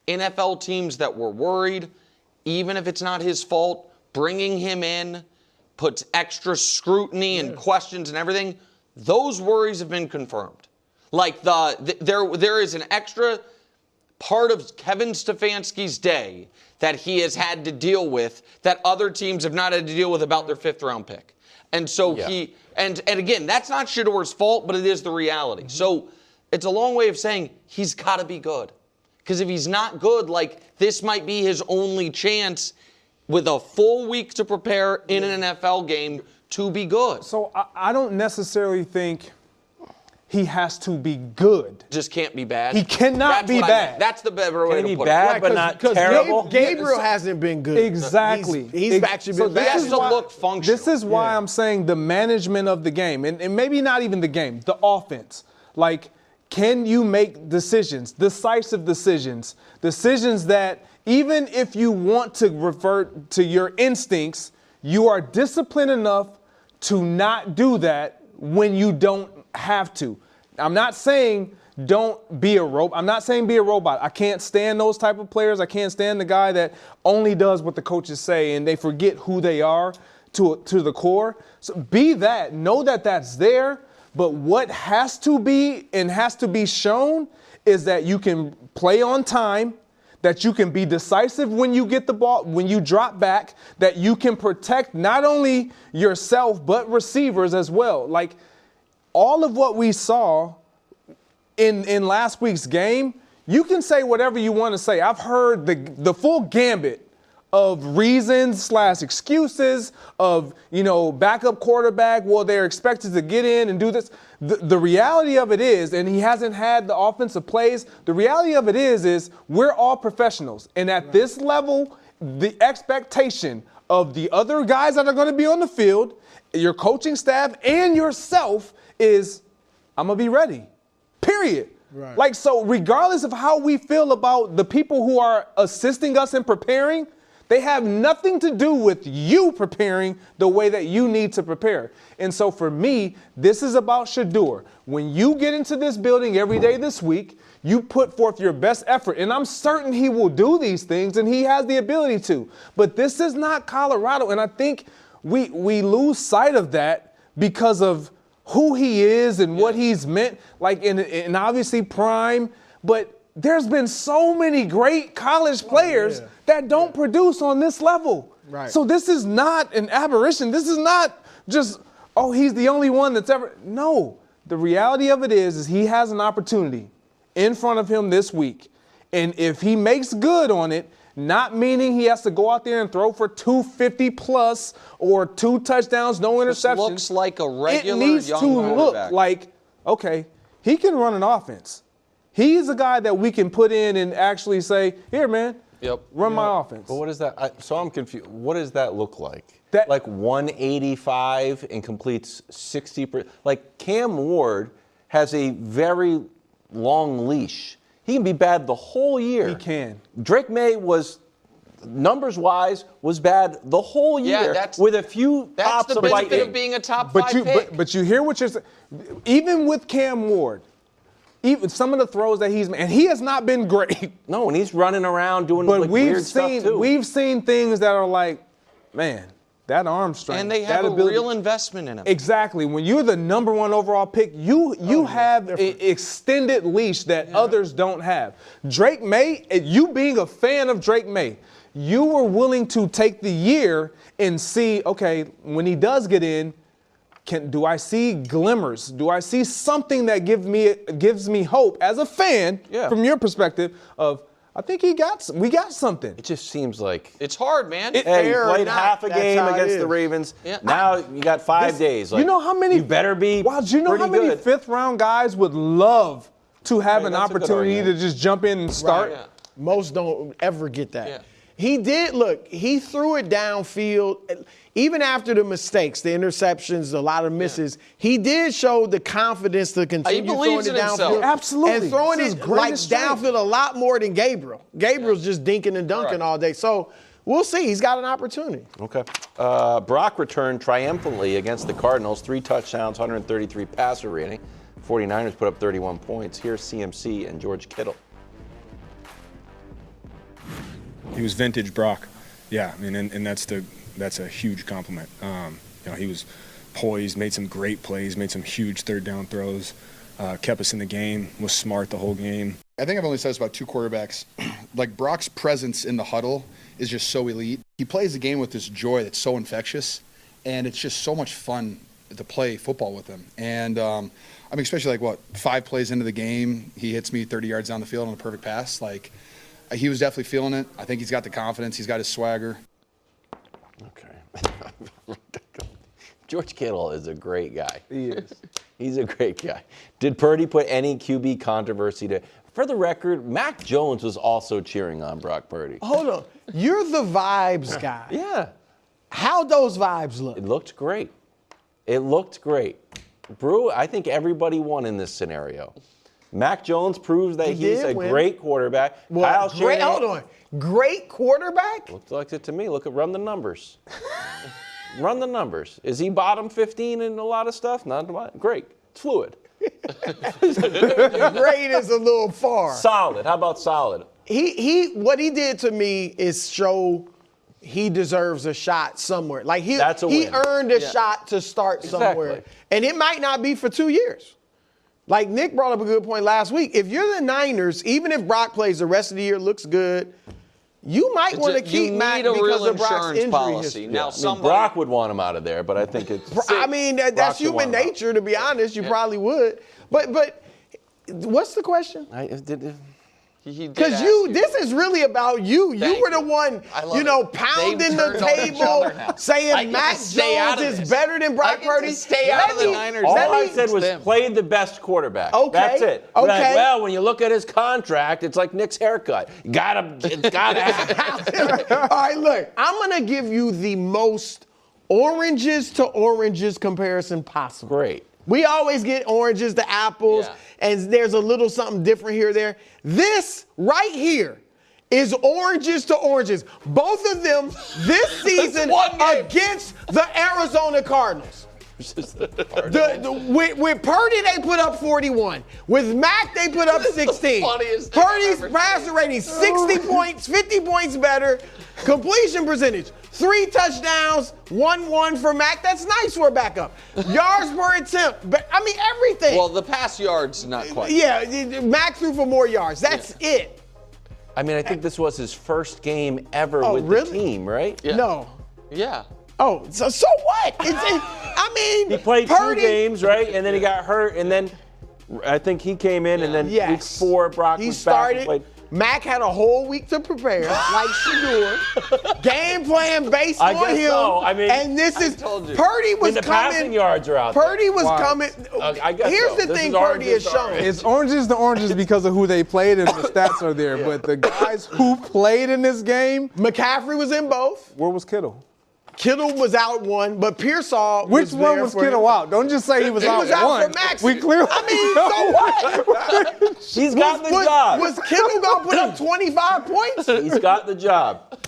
NFL teams that were worried, even if it's not his fault, bringing him in puts extra scrutiny and questions and everything. Those worries have been confirmed. Like there is an extra part of Kevin Stefanski's day that he has had to deal with that other teams have not had to deal with about their 5th round pick. And so and again, that's not Shedeur's fault, but it is the reality. So it's a long way of saying he's got to be good. Because if he's not good, this might be his only chance with a full week to prepare in an NFL game to be good. So I don't necessarily think he has to be good. Just can't be bad. He cannot be bad. That's the better way to put it. Bad, but not terrible. Gabriel hasn't been good. Exactly. He's actually been bad. He has to look functional. This is why I'm saying the management of the game, and maybe not even the game, the offense. Can you make decisions, decisive decisions that even if you want to revert to your instincts, you are disciplined enough to not do that when you don't have to. I'm not saying don't be a robot. I'm not saying be a robot. I can't stand those type of players. I can't stand the guy that only does what the coaches say and they forget who they are to the core. So be that. Know that that's there. But what has to be and has to be shown is that you can play on time, that you can be decisive when you get the ball, when you drop back, that you can protect not only yourself but receivers as well. Like all of what we saw in last week's game, you can say whatever you want to say. I've heard the full gambit of reasons / excuses of, backup quarterback. Well, they're expected to get in and do this. The reality of it is, and he hasn't had the offensive plays, the reality of it is we're all professionals. And at this level, the expectation of the other guys that are going to be on the field, your coaching staff and yourself is, I'm going to be ready, period. Right. Like, so regardless of how we feel about the people who are assisting us in preparing, they have nothing to do with you preparing the way that you need to prepare. And so for me, this is about Shedeur. When you get into this building every day this week, you put forth your best effort. And I'm certain he will do these things, and he has the ability to. But this is not Colorado. And I think we lose sight of that because of who he is and what he's meant, like in obviously prime. But there's been so many great college players that don't produce on this level. Right. So this is not an aberration. This is not just, he's the only one that's ever. No. The reality of it is he has an opportunity in front of him this week. And if he makes good on it, not meaning he has to go out there and throw for 250 plus or 2 touchdowns, no interceptions. This looks like a regular young quarterback. It needs to look like, okay, he can run an offense. He's a guy that we can put in and actually say, here, man, run my offense. But what is that? So I'm confused. What does that look like? That, like 185 and completes 60%. Like Cam Ward has a very long leash. He can be bad the whole year. He can. Drake May was, numbers-wise, was bad the whole year with a few pops of lightning. That's the benefit of being a top 5 pick. But you hear what you're saying. Even with Cam Ward, even some of the throws that he's made, and he has not been great. No, and he's running around doing weird stuff too. But we've seen things that are like, man, that arm strength. And they have a real investment in him. Exactly. When you're the number 1 overall pick, you have an extended leash that others don't have. Drake May, you being a fan of Drake May, you were willing to take the year and see, okay, when he does get in, do I see glimmers? Do I see something that gives me hope as a fan, from your perspective, of I think we got something. It just seems like it's hard, man. He played half a game against the Ravens. Yeah. Now you got 5 days. Like, you know how many? You better be. Wow, do you know how many 5th-round guys would love to have an opportunity to just jump in and start? Right. Most don't ever get that. Yeah. He did, look, he threw it downfield. Even after the mistakes, the interceptions, a lot of misses, he did show the confidence to continue throwing it downfield. Absolutely. And throwing it like downfield a lot more than Gabriel. Gabriel's just dinking and dunking all day. So we'll see. He's got an opportunity. Okay. Brock returned triumphantly against the Cardinals. 3 touchdowns, 133 passer rating. 49ers put up 31 points. Here's CMC and George Kittle. He was vintage Brock. Yeah, I mean, and that's a huge compliment. He was poised, made some great plays, made some huge 3rd down throws, kept us in the game, was smart the whole game. I think I've only said this about 2 quarterbacks. Like, Brock's presence in the huddle is just so elite. He plays the game with this joy that's so infectious, and it's just so much fun to play football with him. And, especially 5 plays into the game, he hits me 30 yards down the field on a perfect pass. Like, he was definitely feeling it. I think he's got the confidence. He's got his swagger. Okay. George Kittle is a great guy. He is. He's a great guy. Did Purdy put any QB controversy to? For the record, Mac Jones was also cheering on Brock Purdy. Hold on. You're the vibes guy. Yeah. How'd those vibes look? It looked great. It looked great. Brou, I think everybody won in this scenario. Mac Jones proves that he's a great quarterback. Well, hold on. Great quarterback? Looks like it to me. Run the numbers. Run the numbers. Is he bottom 15 in a lot of stuff? Not great. It's fluid. Great is a little far. Solid. How about solid? What he did to me is show he deserves a shot somewhere. Like he win. earned a shot to start somewhere. And it might not be for 2 years. Like Nick brought up a good point last week. If you're the Niners, even if Brock plays the rest of the year, looks good, you might want to keep Mac because of Brock's injury history. Now, Brock would want him out of there, but I think it's. I mean, that's human nature, to be honest. You probably would. But what's the question? Because this is really about you. You were the one, pounding the table, saying Mac Jones is better than Brock Purdy. Stay out of the Niners. All I said was played the best quarterback. Okay. That's it. Okay. Like, well, when you look at his contract, it's like Nick's haircut. It's gotta happen. All right, look, I'm going to give you the most oranges to oranges comparison possible. Great. We always get oranges to apples, and there's a little something different here or there. This right here is oranges to oranges. Both of them this season against the Arizona Cardinals. With Purdy, they put up 41. With Mac, they put up 16. Purdy's passer rating, 60 points, 50 points better. Completion percentage, 3 touchdowns, 1-1 for Mac. That's nice for a backup. Yards per attempt. But, I mean, everything. Well, the pass yards, not quite. Yeah, Mac threw for more yards. That's it. I mean, I think this was his first game ever with the team, right? Yeah. No. Yeah. Oh, so what? I mean, he played Purdy, 2 games, right? And then he got hurt, and then I think he came in, and then week 4, Brock was back and played. Mac had a whole week to prepare, like Shedeur. Game plan based on him. So. I mean, and this is Purdy was the coming. Passing yards are out Purdy was coming. I guess Here's the thing Purdy has shown. It's oranges to oranges because of who they played and the stats are there. But the guys who played in this game, McCaffrey was in both. Where was Kittle? Kittle was out one, but Pearsall Which one was Kittle out? Don't just say he was out one. He was out for Max. We clearly so what? He's got the job. Was Kittle going to put up 25 points? He's got the job.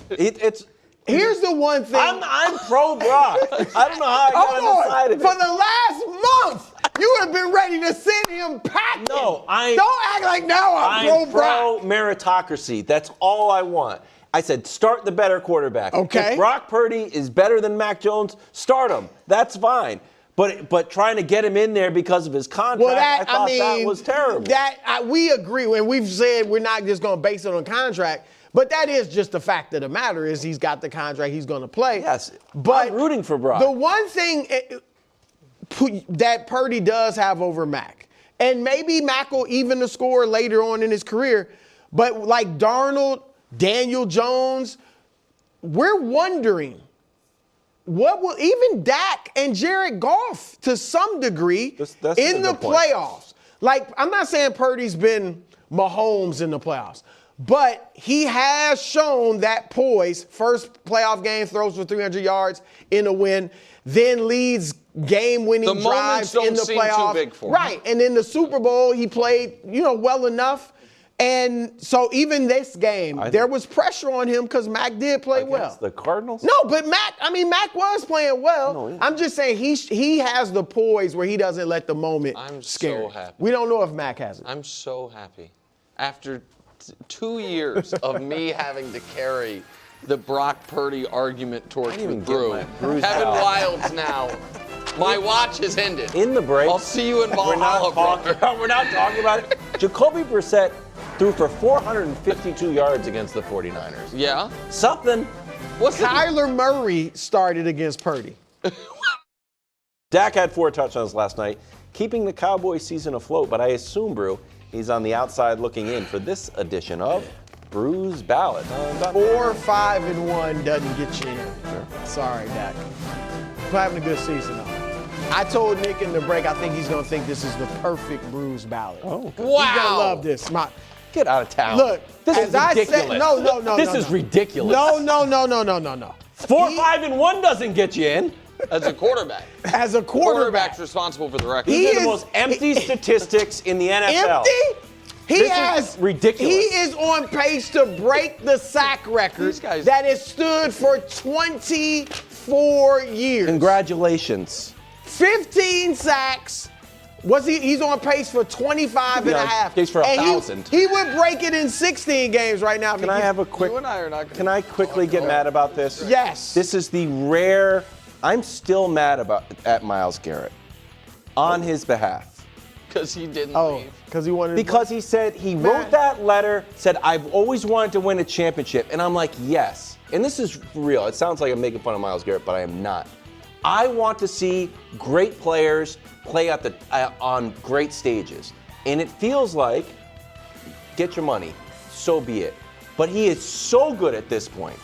Here's the one thing. I'm pro Brock. I don't know how I got on the side of it. For the last month, you have been ready to send him packing. No, don't act like now I'm pro meritocracy. That's all I want. I said, start the better quarterback. Okay. If Brock Purdy is better than Mac Jones, start him. That's fine. But trying to get him in there because of his contract, I thought that was terrible. We agree, and we've said we're not just going to base it on contract. But that is just the fact of the matter is he's got the contract, he's going to play. Yes, but I'm rooting for Brock. The one thing that Purdy does have over Mac, and maybe Mac will even the score later on in his career, but like Darnold, Daniel Jones, we're wondering what will even Dak and Jared Goff to some degree in the playoffs. Like, I'm not saying Purdy's been Mahomes in the playoffs, but he has shown that poise. First playoff game, throws for 300 yards in a win, then leads game-winning drives in the playoffs. Too big for him. Right, and in the Super Bowl, he played, well enough. And so even this game, there was pressure on him because Mac did play well. The Cardinals? No, but Mac was playing well. No, yeah. I'm just saying he has the poise where he doesn't let the moment scare him. So happy. We don't know if Mac has it. I'm so happy. After 2 years of me having to carry the Brock Purdy argument torch with Brou, Kevin Wilde's now. My watch has ended. In the break. I'll see you in Valhalla, brother. We're not talking about it. Jacoby Brissett threw for 452 yards against the 49ers. Yeah? Something. Kyler Murray started against Purdy. Dak had 4 touchdowns last night, keeping the Cowboys season afloat, but I assume, Brou, he's on the outside looking in for this edition of Brou's Ballot. 4-5-1 doesn't get you in. Sure. Sorry, Dak. We're having a good season, though. I told Nick in the break, I think he's going to think this is the perfect Brou's Ballot. Oh, okay. Wow. He's going to love this. Get out of town. Look, this is ridiculous. No. This is ridiculous. No. 4-5-1 doesn't get you in. As a quarterback. As a quarterback. Quarterback's responsible for the record. These are the most empty statistics in the NFL. Empty? This is ridiculous. He is on pace to break the sack record that has stood for 24 years. Congratulations. 15 sacks, He's on pace for 25 and a half. Pace for 1,000. He would break it in 16 games right now. Can I have a quick? You and I are not. Can I quickly get mad about this? Yes. This is the rare. I'm still mad at Myles Garrett on his behalf. Because he didn't leave. Because he wanted. Because he said he wrote that letter, said I've always wanted to win a championship, and I'm like, yes. And this is real. It sounds like I'm making fun of Myles Garrett, but I am not. I want to see great players play on great stages, and it feels like, get your money, so be it. But he is so good at this point.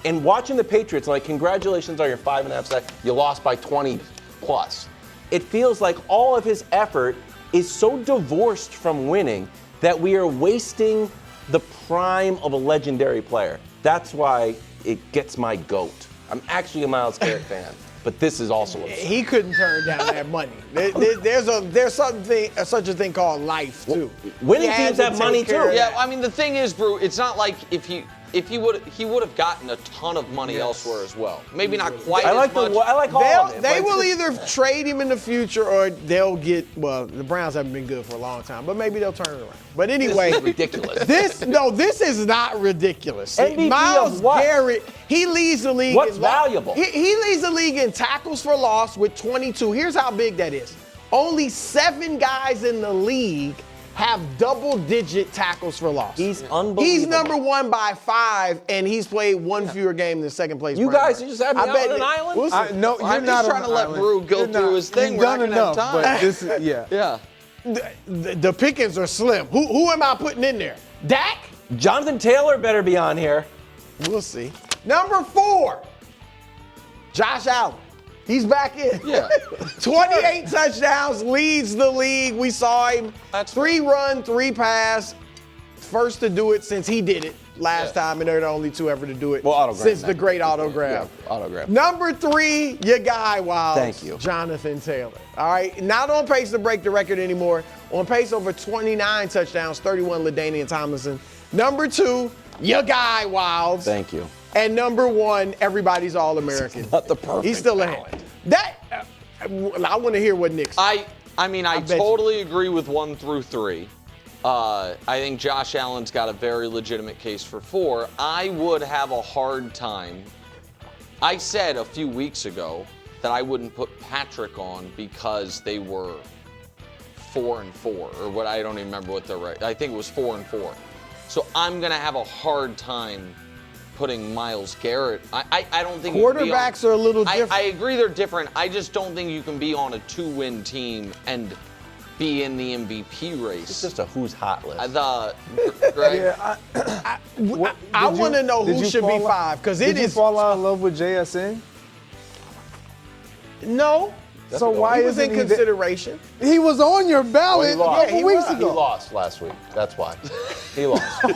And watching the Patriots, like, congratulations on your 5.5 sacks. You lost by 20 plus. It feels like all of his effort is so divorced from winning that we are wasting the prime of a legendary player. That's why it gets my goat. I'm actually a Myles Garrett fan, but this is also absurd. He couldn't turn down that money. There's such a thing called life too. Winning teams have money too. Yeah, I mean the thing is, Brou, it's not like he would have gotten a ton of money elsewhere as well. Maybe not quite as much. I like all of it. They will either trade him in the future or they'll get. Well, the Browns haven't been good for a long time, but maybe they'll turn it around. But anyway, this is ridiculous. This is not ridiculous. MVP Myles of what? Garrett, he leads the league. What's valuable? He leads the league in tackles for loss with 22. Here's how big that is. Only 7 guys in the league have double-digit tackles for loss. He's unbelievable. He's number 1 by 5, and he's played one fewer game than second place. You guys, you just have me out on an island? No, you're I'm not just trying to let Brou go through his thing. You've We're done not gonna enough, have time. but this is, yeah. The pickings are slim. Who am I putting in there? Dak? Jonathan Taylor better be on here. We'll see. Number 4, Josh Allen. He's back in. Yeah. 28 touchdowns, leads the league. We saw him. That's 3 run, 3 pass. First to do it since he did it last time, and they're the only 2 ever to do it since the great autograph. Yeah, autograph. Number 3, your guy, Wild. Thank you. Jonathan Taylor. All right, not on pace to break the record anymore. On pace over 29 touchdowns, 31 LaDainian Tomlinson. Number 2, your guy, Wild. Thank you. And number 1, everybody's All-American. Not the perfect He's still balance. ahead. I want to hear what Nick said. I mean, I totally agree with 1 through 3. I think Josh Allen's got a very legitimate case for 4. I would have a hard time. I said a few weeks ago that I wouldn't put Patrick on because they were 4-4, or what, I don't even remember what they're right. I think it was 4-4. So I'm going to have a hard time putting Myles Garrett. I don't think quarterbacks are a little different. I agree they're different. I just don't think you can be on a 2-win team and be in the MVP race. It's just a who's hot list. Greg? I want to know who should be 5 because it is. Did you fall out of love with JSN? No. So why he was isn't in consideration? He was on your ballot a couple weeks ago. He lost last week. That's why. He lost. He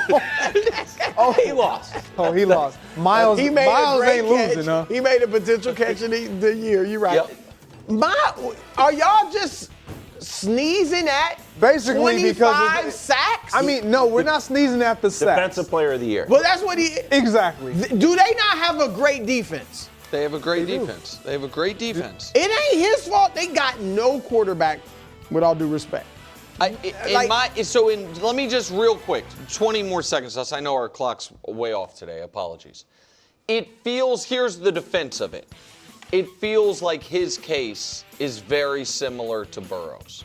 lost. Oh, he lost. Miles he made Miles a great ain't catch. losing, huh? He made a potential catch in the year. You're right. Yep. Are y'all just sneezing at basically because 25 sacks? I mean, no, we're not sneezing at the sacks. Defensive player of the year. Well, that's what he. Exactly. Do they not have a great defense? They have a great defense. They have a great defense. It ain't his fault. They got no quarterback, with all due respect. Let me just real quick, 20 more seconds, thus I know our clock's way off today. Apologies. Here's the defense of it. It feels like his case is very similar to Burrow's.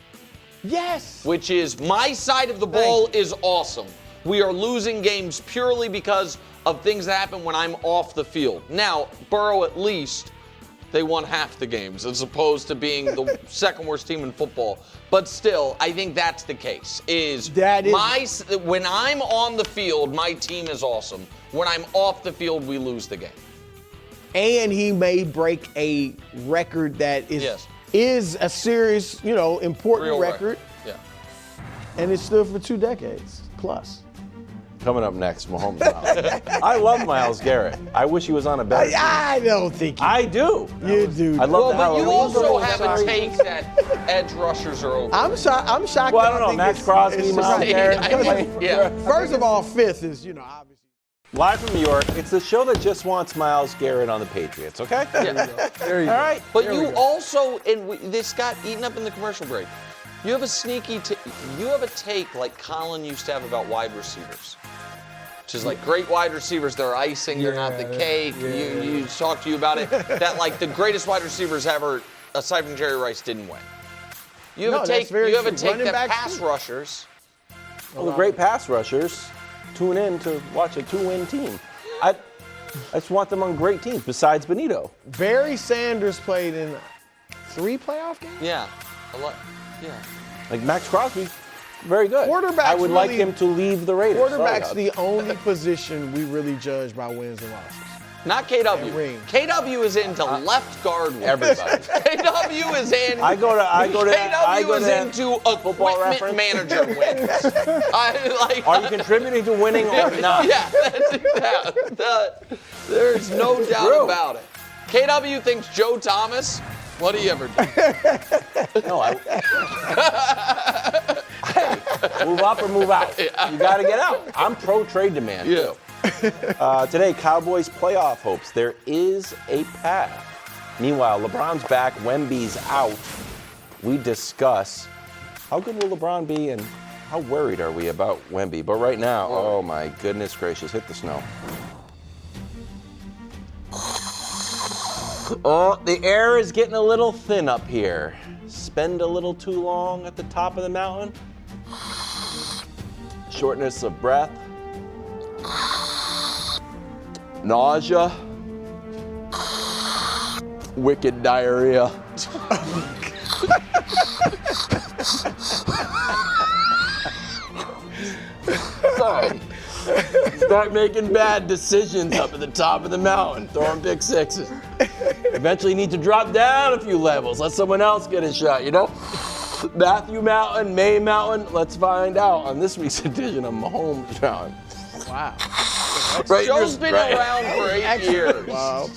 Yes. Which is, my side of the ball is awesome. We are losing games purely because of things that happen when I'm off the field. Now, Burrow, at least, they won half the games as opposed to being the second worst team in football. But still, I think that's the case. When I'm on the field, my team is awesome. When I'm off the field, we lose the game. And he may break a record that is a serious, important Real record. Yeah. And it stood for 2 decades plus. Coming up next, Mahomes Mountain. I love Myles Garrett. I wish he was on a better team. I don't think I do. You do. I love but you also have a take that edge rushers are over. I'm shocked. Well, I don't know. Max Crosby, Myles Garrett. First of all, 5th is, obviously. Live from New York, it's the show that just wants Myles Garrett on the Patriots, okay? Yeah. There you go. All right. But you also, this got eaten up in the commercial break. You have a you have a take like Colin used to have about wide receivers. Which is like great wide receivers, they're icing, they're not the cake. You talk to you about it. That like the greatest wide receivers ever, aside from Jerry Rice, didn't win. You have a take that pass rushers. Well, the great pass rushers tune in to watch a 2-win team. I just want them on great teams besides Benito. Barry Sanders played in 3 playoff games? Yeah. A lot. Yeah. Like Max Crosby, very good. Quarterback's I would like him to leave the Raiders. Quarterback's the only position we really judge by wins and losses. Not KW. KW is into left guard wins. Everybody. KW is in. KW is into equipment manager wins. Are you contributing to winning or not? Yeah, there's no doubt about it. KW thinks Joe Thomas. What do you ever do? No, hey, move up or move out. You got to get out. I'm pro trade demand too. Today, Cowboys playoff hopes. There is a path. Meanwhile, LeBron's back, Wemby's out. We discuss how good will LeBron be and how worried are we about Wemby. But right now, oh my goodness gracious, hit the snow. Oh, the air is getting a little thin up here. Spend a little too long at the top of the mountain. Shortness of breath. Nausea. Wicked diarrhea. Sorry. Start making bad decisions up at the top of the mountain, throwing pick sixes. Eventually need to drop down a few levels, let someone else get a shot, you know? Matthew Mountain, May Mountain, let's find out on this week's edition of Mahomes Mountain. Wow. Show's been around for 8 years. Wow.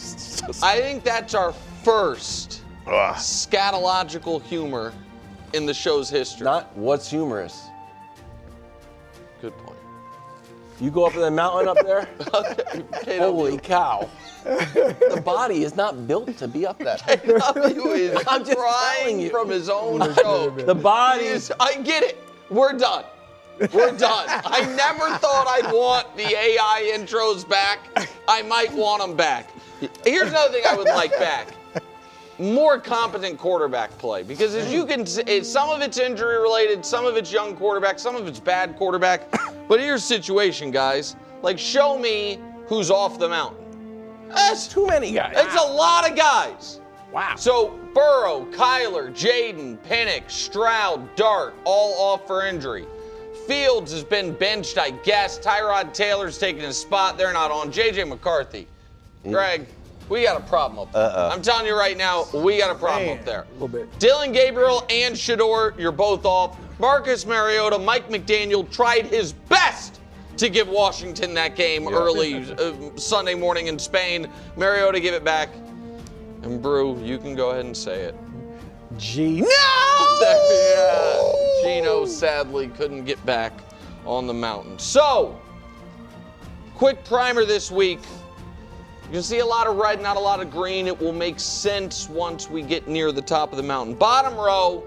I think that's our first scatological humor in the show's history. Not what's humorous. Good point. You go up to the mountain up there? Holy cow. The body is not built to be up that high. KW is I'm just telling crying you. from his own joke. The body is. I get it. We're done. We're done. I never thought I'd want the AI intros back. I might want them back. Here's another thing I would like back. More competent quarterback play. Because as you can see, some of it's injury related, some of it's young quarterback, some of it's bad quarterback. But here's the situation, guys. Like, show me who's off the mountain. That's too many guys. It's a lot of guys. Wow. So Burrow, Kyler, Jaden, Pinnock, Stroud, Dart, all off for injury. Fields has been benched, I guess. Tyrod Taylor's taking his spot. They're not on. J.J. McCarthy. Greg, we got a problem up there. I'm telling you right now, we got a problem up there. A little bit. Dylan Gabriel and Shedeur, you're both off. Marcus Mariota, Mike McDaniel tried his best to give Washington that game early Sunday morning in Spain. Mariota give it back. And Brou, you can go ahead and say it. Gino! Yeah. Gino sadly couldn't get back on the mountain. So, quick primer this week. You can see a lot of red, not a lot of green. It will make sense once we get near the top of the mountain. Bottom row,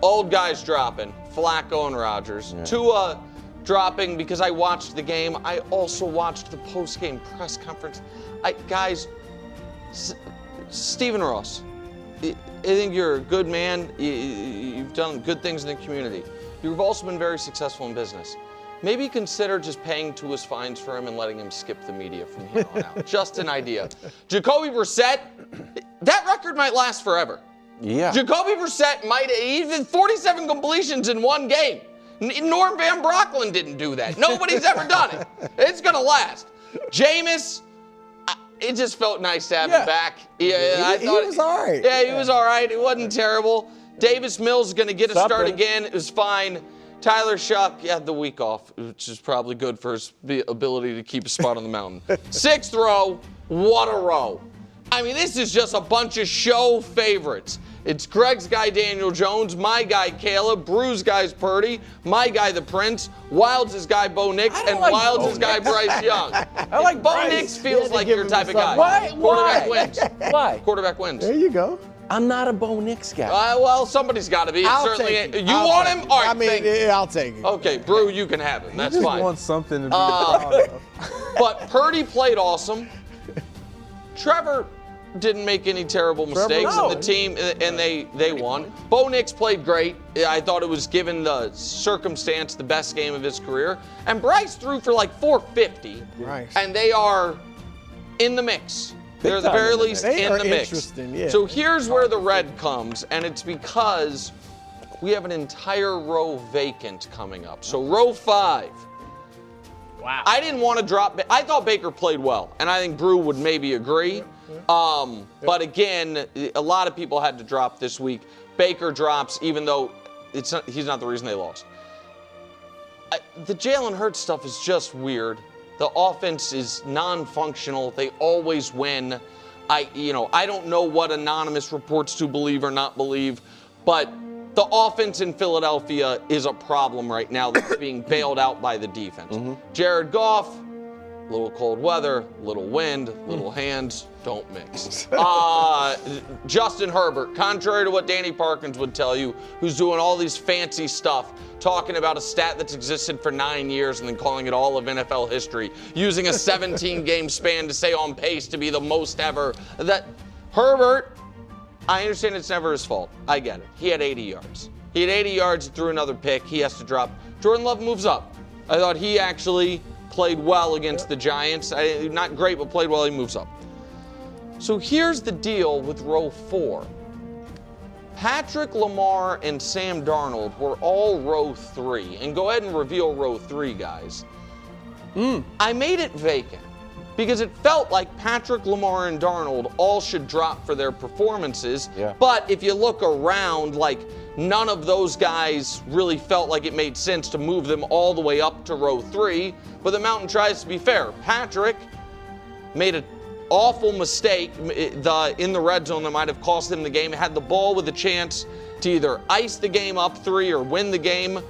old guys dropping. Flacco and Rodgers. Yeah. Tua dropping because I watched the game. I also watched the post-game press conference. Guys, Stephen Ross, I think you're a good man. You've done good things in the community. You've also been very successful in business. Maybe consider just paying Tua's fines for him and letting him skip the media from here on out. Just an idea. Jacoby Brissett, that record might last forever. Yeah. Jacoby Brissett might even 47 completions in one game. Norm Van Brocklin didn't do that. Nobody's ever done it. It's going to last. Jameis, it just felt nice to have him back. I thought he was all right. Yeah, he was all right. It wasn't terrible. Davis Mills is going to get a start again. It was fine. Tyler Shuck had the week off, which is probably good for his ability to keep a spot on the mountain. Sixth row, what a row. I mean, this is just a bunch of show favorites. It's Greg's guy, Daniel Jones, my guy, Caleb, Bru's guy's Purdy, my guy, the Prince, Wilds' guy, Bo Nix, and Wilds' guy, Bryce Young. I like Bo Nix feels like your type of guy. Why? Quarterback wins. Why? Quarterback wins. There you go. I'm not a Bo Nix guy. Well, somebody's got to be. I'll take it. You want him? All right, I mean, thank you. I'll take it. Okay, Brou, you can have him. That's He just fine. wants something to be proud of. But Purdy played awesome. Trevor didn't make any terrible mistakes in the team, and they won. Bo Nix played great. I thought it was, given the circumstance, the best game of his career. And Bryce threw for like 450. Right. And they are in the mix. They're at the very least They in are the mix. interesting, yeah. So here's where the red comes, and it's because we have an entire row vacant coming up. So row 5. Wow. I didn't want to drop. I thought Baker played well, and I think Brou would maybe agree. But again, a lot of people had to drop this week. Baker drops, even though he's not the reason they lost. The Jalen Hurts stuff is just weird. The offense is non-functional. They always win. I don't know what anonymous reports to believe or not believe, but the offense in Philadelphia is a problem right now that's being bailed out by the defense. Jared Goff, little cold weather, little wind, little hands, don't mix. Justin Herbert, contrary to what Danny Parkins would tell you, who's doing all these fancy stuff, talking about a stat that's existed for 9 years and then calling it all of NFL history, using a 17-game span to say on pace to be the most ever. That Herbert, I understand it's never his fault. I get it. He had 80 yards. He had 80 yards, threw another pick. He has to drop. Jordan Love moves up. I thought he actually played well against the Giants. Not great, but played well. He moves up. So here's the deal with row 4. Patrick, Lamar, and Sam Darnold were all row 3. And go ahead and reveal row 3, guys. I made it vacant because it felt like Patrick, Lamar, and Darnold all should drop for their performances. Yeah. But if you look around, like, none of those guys really felt like it made sense to move them all the way up to row 3. But the Mountain tries to be fair. Patrick made an awful mistake in the red zone that might have cost him the game. Had the ball with a chance to either ice the game up 3 or win the game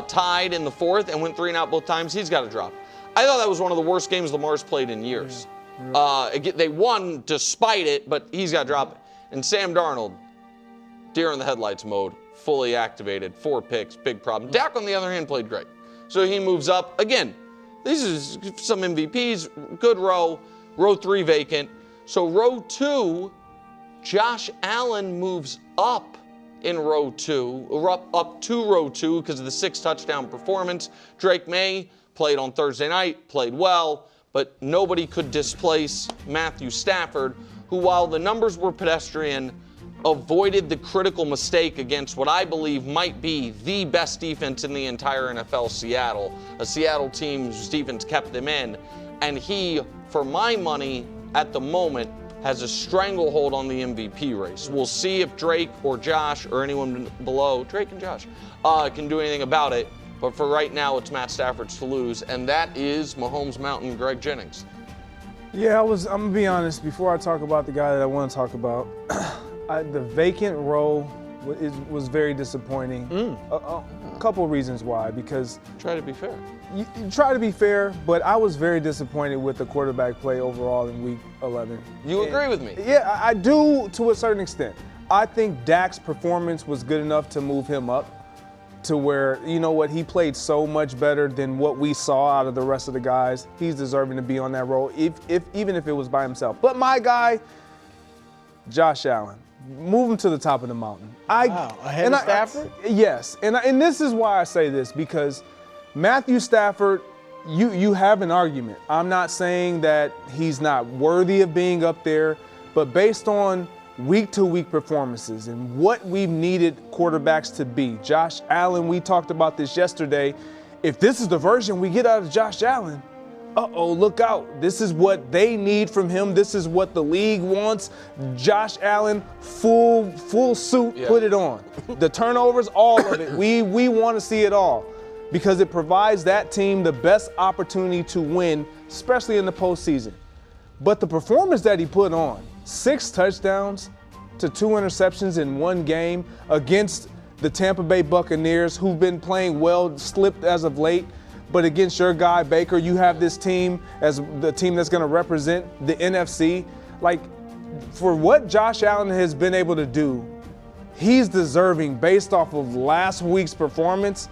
tied in the 4th and went 3 and out both times. He's got to drop. I thought that was one of the worst games Lamar's played in years. They won despite it, but he's got to drop it. And Sam Darnold, deer in the headlights mode, fully activated, 4 picks, big problem. Dak, on the other hand, played great. So he moves up. Again, these are some MVPs, good row. Row 3 vacant. So row 2, Josh Allen moves up in row 2, or up to row 2 because of the 6 touchdown performance. Drake May played on Thursday night, played well, but nobody could displace Matthew Stafford, who, while the numbers were pedestrian, avoided the critical mistake against what I believe might be the best defense in the entire NFL, Seattle. A Seattle team whose defense kept them in. And he, for my money, at the moment, has a stranglehold on the MVP race. We'll see if Drake or Josh or anyone below, Drake and Josh, can do anything about it. But for right now, it's Matt Stafford's to lose, and that is Mahomes Mountain, Greg Jennings. Yeah, I'm going to be honest. Before I talk about the guy that I want to talk about, the vacant row was very disappointing. A couple of reasons why. Because try to be fair. You try to be fair, but I was very disappointed with the quarterback play overall in Week 11. You agree with me? Yeah, I do to a certain extent. I think Dak's performance was good enough to move him up to where, you know what, he played so much better than what we saw out of the rest of the guys. He's deserving to be on that role, even if it was by himself. But my guy, Josh Allen, move him to the top of the mountain. Ahead of Stafford? Yes, and this is why I say this, because Matthew Stafford, you have an argument. I'm not saying that he's not worthy of being up there, but based on week-to-week performances and what we've needed quarterbacks to be. Josh Allen, we talked about this yesterday. If this is the version we get out of Josh Allen, look out. This is what they need from him. This is what the league wants. Josh Allen, full suit, put it on. The turnovers, all of it. We want to see it all because it provides that team the best opportunity to win, especially in the postseason. But the performance that he put on, 6 touchdowns to 2 interceptions in one game against the Tampa Bay Buccaneers, who've been playing well, slipped as of late. But against your guy, Baker, you have this team as the team that's going to represent the NFC. Like, for what Josh Allen has been able to do, he's deserving, based off of last week's performance,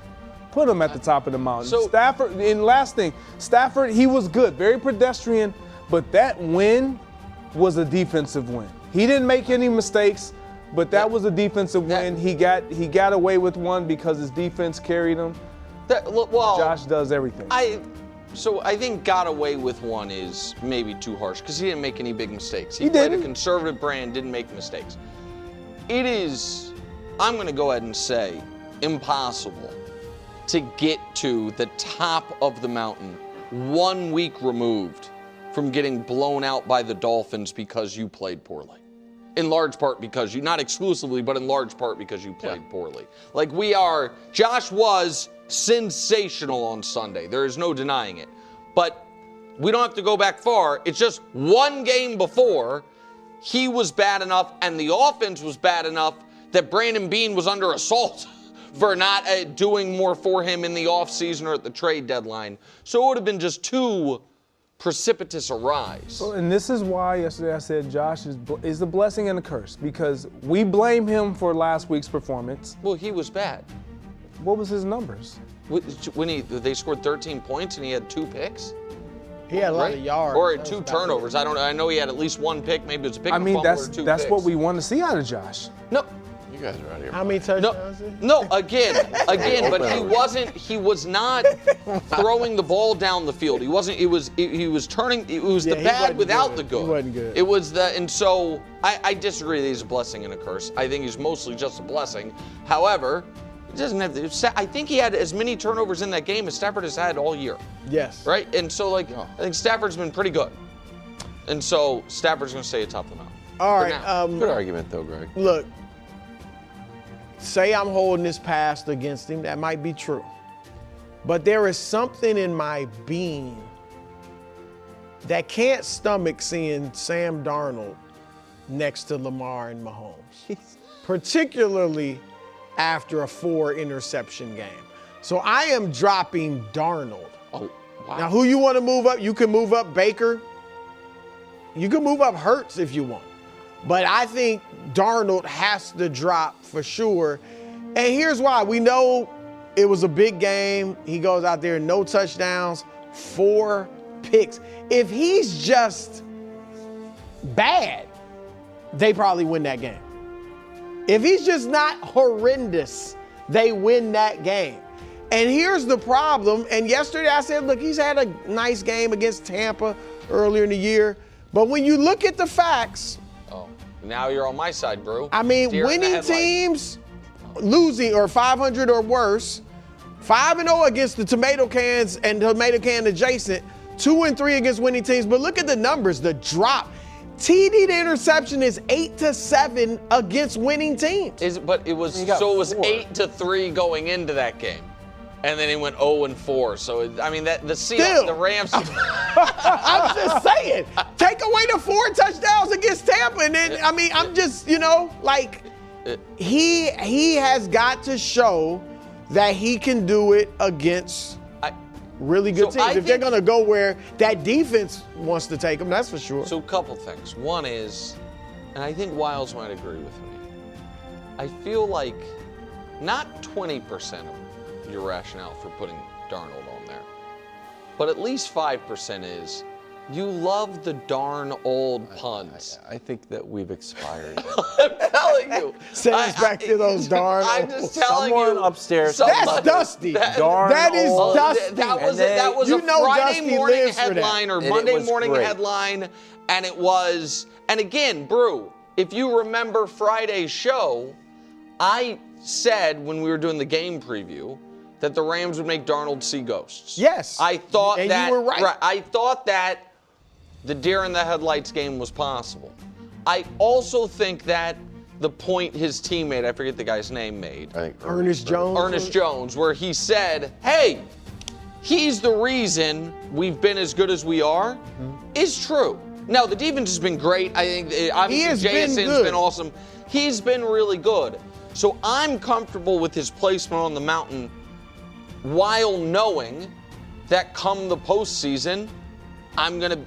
put him at the top of the mountain. So- Stafford, and last thing, Stafford, he was good, very pedestrian, but that win was a defensive win. He didn't make any mistakes, but that was a defensive win. He got away with one because his defense carried him. Josh does everything. So I think got away with one is maybe too harsh because he didn't make any big mistakes. He played didn't. a conservative brand, didn't make mistakes. It is, I'm going to go ahead and say, impossible to get to the top of the mountain 1 week removed from getting blown out by the Dolphins because you played poorly. In large part because you, not exclusively, but in large part because you played poorly. Like Josh was sensational on Sunday. There is no denying it. But we don't have to go back far. It's just one game before he was bad enough and the offense was bad enough that Brandon Beane was under assault for not doing more for him in the offseason or at the trade deadline. So it would have been just too precipitous a rise. Well, and this is why yesterday I said Josh is a blessing and a curse, because we blame him for last week's performance. Well, he was bad. What was his numbers? When they scored 13 points and he had 2 picks? He had a lot of yards. Or 2 turnovers. I don't know. I know he had at least 1 pick. Maybe it was a pick. I mean, or 2 that's picks. what we want to see out of Josh. No. You guys are out of here. How many touchdowns? No, again, but he was not throwing the ball down the field. He wasn't, he was turning, it was the bad without the good. He wasn't good. It was and so I disagree that he's a blessing and a curse. I think he's mostly just a blessing. However, he doesn't have I think he had as many turnovers in that game as Stafford has had all year. Yes. Right? And so, I think Stafford's been pretty good. And so Stafford's going to stay atop the mountain. All right. Good argument, though, Greg. Look, say I'm holding this past against him. That might be true. But there is something in my being that can't stomach seeing Sam Darnold next to Lamar and Mahomes, particularly after a 4-interception game. So I am dropping Darnold. Oh, wow. Now, who you want to move up? You can move up Baker. You can move up Hurts if you want. But I think Darnold has to drop for sure. And here's why. We know it was a big game. He goes out there, no touchdowns, 4 picks. If he's just bad, they probably win that game. If he's just not horrendous, they win that game. And here's the problem. And yesterday I said, look, he's had a nice game against Tampa earlier in the year. But when you look at the facts, now you're on my side, Brou. I mean, winning teams losing or 500 or worse, 5-0 against the tomato cans and tomato can adjacent, 2-3 against winning teams. But look at the numbers, the drop. TD to interception is 8-7 against winning teams. But it was 8-3 going into that game. And then he went 0-4. So, the Rams. I'm just saying, take away the 4 touchdowns against Tampa. And then, I'm just, he has got to show that he can do it against really good teams. If they're going to go where that defense wants to take them, that's for sure. So, a couple things. One is, and I think Wiles might agree with me, I feel like not 20% of your rationale for putting Darnold on there, but at least 5% is you love the darn old puns. I think that we've expired. I'm telling you. Send us back to those darn I'm just telling Someone you. upstairs. That's Dusty. Darn that is old. Dusty. That was a Friday Dusty morning lives for headline that. or And Monday it was morning great. headline, and it was, and again, Brou, if you remember Friday's show, I said when we were doing the game preview that the Rams would make Darnold see ghosts. Yes. I thought and that. You were right. I thought that the deer in the headlights game was possible. I also think that the point his teammate, I forget the guy's name, made. I think Ernest Jones. Ernest Jones, where he said, hey, he's the reason we've been as good as we are, is true. Now, the defense has been great. I think obviously JSN's been awesome. He's been really good. So I'm comfortable with his placement on the mountain while knowing that come the postseason, I'm going to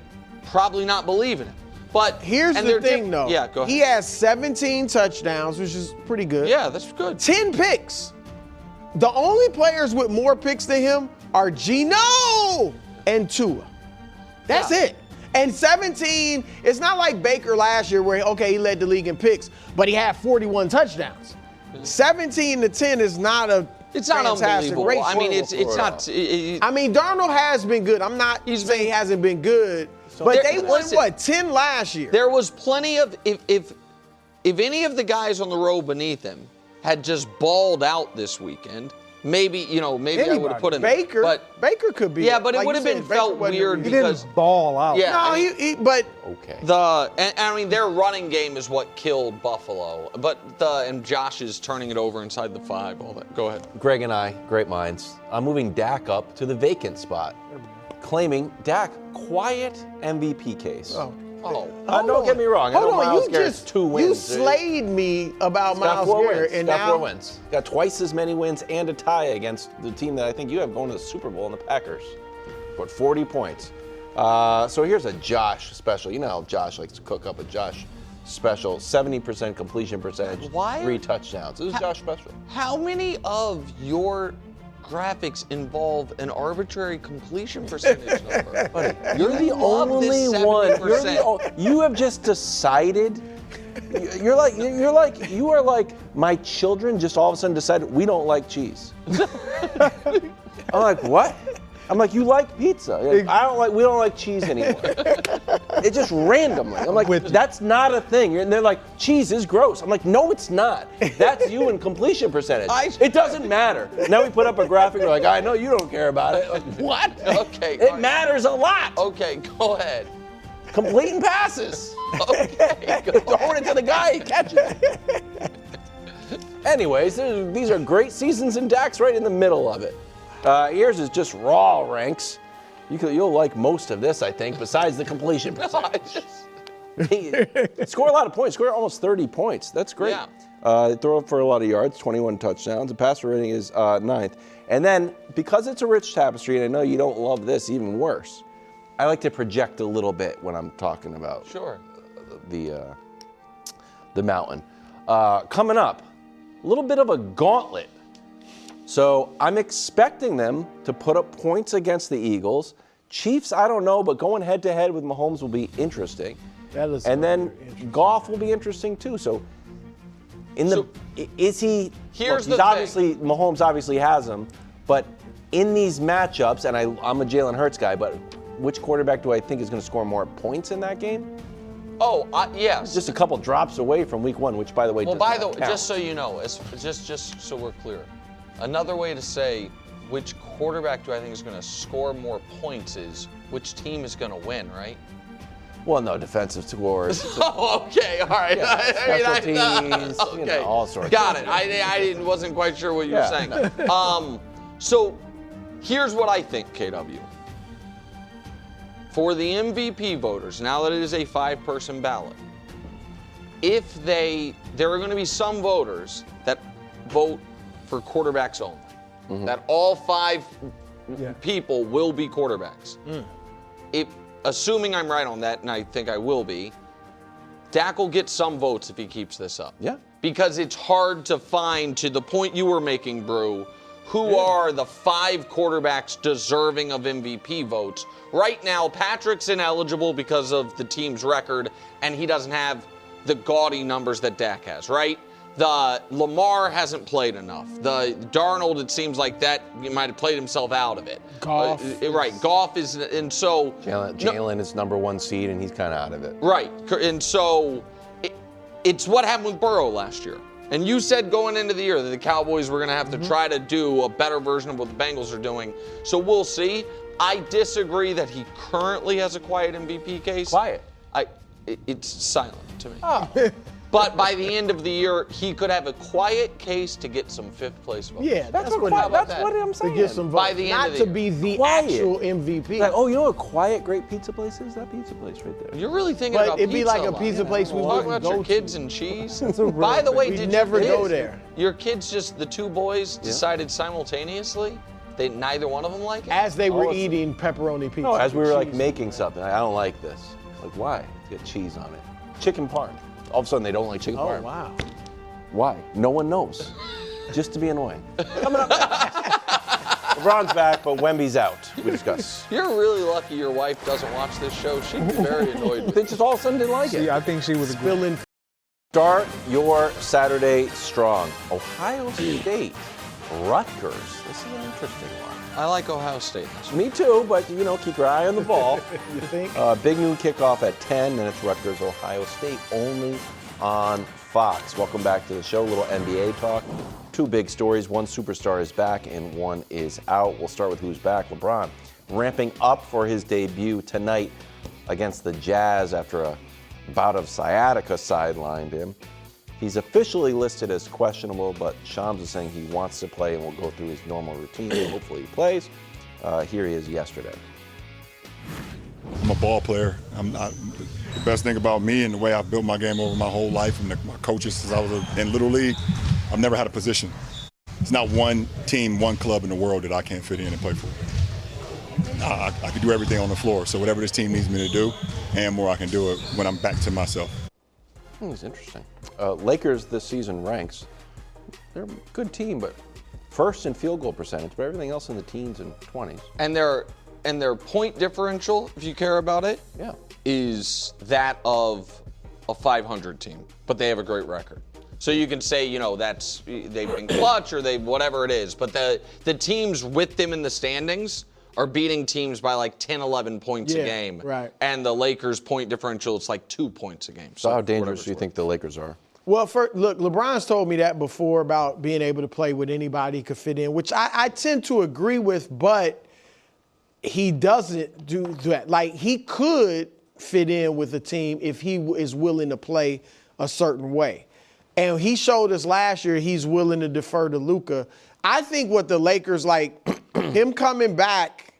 probably not believe in it. But Here's the thing, though. Yeah, go ahead. He has 17 touchdowns, which is pretty good. Yeah, that's good. 10 picks. The only players with more picks than him are Geno and Tua. That's it. And 17, it's not like Baker last year where, okay, he led the league in picks, but he had 41 touchdowns. 17 to 10 is not a fantastic ratio. I mean, it's not. I mean, Darnold has been good. I'm not saying he hasn't been good, but they won, 10 last year? There was plenty of, if any of the guys on the row beneath him had just balled out this weekend, maybe I would have put him. Baker, but Baker could be. Yeah, but it like would have been Baker felt wasn't weird really- because He didn't ball out. Yeah, No, I mean, but okay. I mean, their running game is what killed Buffalo. And Josh is turning it over inside the 5. All that. Go ahead. Greg and I, great minds. I'm moving Dak up to the vacant spot, claiming Dak quiet MVP case. Don't get me wrong. I know Myles Garrett's 2 wins. You slayed me about Myles Garrett, and got now 4 wins. Got twice as many wins and a tie against the team that I think you have going to the Super Bowl in the Packers. Scored 40 points. So here's a Josh special. You know how Josh likes to cook up a Josh special. 70% completion percentage. Why? 3 touchdowns. This is Josh special. How many of your graphics involve an arbitrary completion percentage number? Buddy, you're the only one. You have just decided. You are like my children. Just all of a sudden decided we don't like cheese. I'm like, what? I'm like, you like pizza? We don't like cheese anymore. It's just randomly. I'm like, that's not a thing. And they're like, cheese is gross. I'm like, no, it's not. That's you in completion percentage. It doesn't matter. Now we put up a graphic. We're like, I know you don't care about it. Like, what? Okay. It matters a lot. Okay, go ahead. Completing passes. Okay. Throwing it to the guy, he catches it. Anyways, these are great seasons, and Dak's right in the middle of it. Yours is just raw ranks. You'll like most of this, I think, besides the completion percentage. Score a lot of points. Score almost 30 points. That's great. Yeah. Throw up for a lot of yards, 21 touchdowns. The passer rating is 9th. And then, because it's a rich tapestry, and I know you don't love this even worse, I like to project a little bit when I'm talking about the mountain. Coming up, a little bit of a gauntlet. So I'm expecting them to put up points against the Eagles. Chiefs, I don't know, but going head-to-head with Mahomes will be interesting. And then Goff will be interesting too. So, is he? Mahomes obviously has him, but in these matchups, and I'm a Jalen Hurts guy, but which quarterback do I think is going to score more points in that game? Yes. Just a couple drops away from Week 1, which, by the way, just so you know, just so we're clear. Another way to say which quarterback do I think is going to score more points is which team is going to win, right? Well, no, defensive scores. Okay, all right. Yeah, special teams, okay. All sorts. Got it. I wasn't quite sure what you were saying. So here's what I think, KW. For the MVP voters, now that it is a 5-person ballot, there are going to be some voters that vote for quarterbacks only. Mm-hmm. That all 5 people will be quarterbacks. Assuming I'm right on that, and I think I will be, Dak will get some votes if he keeps this up. Yeah. Because it's hard to find, to the point you were making, Brou, who are the 5 quarterbacks deserving of MVP votes. Right now, Patrick's ineligible because of the team's record, and he doesn't have the gaudy numbers that Dak has, right? The Lamar hasn't played enough. The Darnold, it seems like that he might have played himself out of it. Goff. Right. Goff is, and so Jalen is number 1 seed, and he's kind of out of it. Right. And so it's what happened with Burrow last year. And you said going into the year that the Cowboys were going to have to try to do a better version of what the Bengals are doing. So we'll see. I disagree that he currently has a quiet MVP case. Quiet. It's silent to me. Oh. But by the end of the year, he could have a quiet case to get some 5th place votes. Yeah, that's what I'm saying. To get some votes, By the end not of the to year. be the Quiet. actual MVP. Like, oh, you know what a quiet, great pizza place is? That pizza place right there. You're really thinking But about it'd be pizza like a lot. pizza place we Talking wouldn't about your go kids to. and cheese. By the way, We'd did never your go kids, there. Your kids, just the 2 boys, decided simultaneously? Neither one of them like it? As they were eating pepperoni pizza. No, as we were like making something. I don't like this. Like, why? It's got cheese on it. Chicken parm. All of a sudden, they don't like chicken parm. Oh, wow. Why? No one knows. Just to be annoying. Coming up next. LeBron's back, but Wemby's out. We discuss. You're really lucky your wife doesn't watch this show. She'd be very annoyed with They just all of a sudden didn't like it. I think she was Spilling. Start your Saturday strong. Ohio State, Rutgers. This is an interesting one. I like Ohio State. Me too, but keep your eye on the ball. You think? Big noon kickoff at 10, and it's Rutgers, Ohio State, only on Fox. Welcome back to the show. A little NBA talk. Two big stories. One superstar is back and one is out. We'll start with who's back. LeBron ramping up for his debut tonight against the Jazz after a bout of sciatica sidelined him. He's officially listed as questionable, but Shams is saying he wants to play and will go through his normal routine. Hopefully he plays. Here he is yesterday. I'm a ball player. The best thing about me and the way I've built my game over my whole life and my coaches since I was in Little League, I've never had a position. It's not one team, one club in the world that I can't fit in and play for. I can do everything on the floor, so whatever this team needs me to do and more, I can do it when I'm back to myself. It's interesting. Lakers this season ranks. They're a good team, but first in field goal percentage, but everything else in the teens and 20s. And their point differential, if you care about it, is that of a 500 team. But they have a great record. So you can say, that's they've been clutch or they whatever it is. But the teams with them in the standings are beating teams by like 10, 11 points a game. Right. And the Lakers' point differential, it's like 2 points a game. So how dangerous do you think the Lakers are? Well, look, LeBron's told me that before about being able to play with anybody he could fit in, which I tend to agree with, but he doesn't do that. Like, he could fit in with a team if he is willing to play a certain way. And he showed us last year he's willing to defer to Luka. I think what the Lakers, like, him coming back,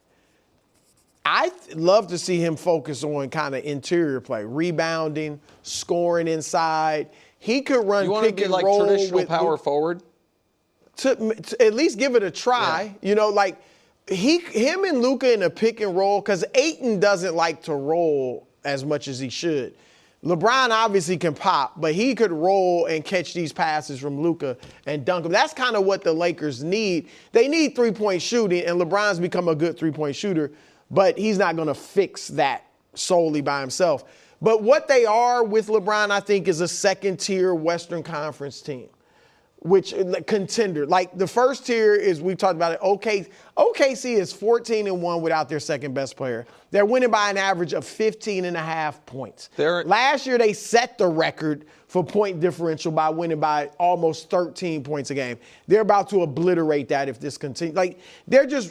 I'd love to see him focus on kind of interior play, rebounding, scoring inside. He could run pick and roll. You want to be like traditional power forward? To at least give it a try. Yeah. Him and Luka in a pick and roll, because Ayton doesn't like to roll as much as he should. LeBron obviously can pop, but he could roll and catch these passes from Luka and dunk them. That's kind of what the Lakers need. They need three-point shooting, and LeBron's become a good three-point shooter, but he's not going to fix that solely by himself. But what they are with LeBron, I think, is a second-tier Western Conference team, which contender. Like, the first tier is, we talked about it, OKC is 14-1 without their second-best player. They're winning by an average of 15.5 points. Last year, they set the record for point differential by winning by almost 13 points a game. They're about to obliterate that if this continues. Like,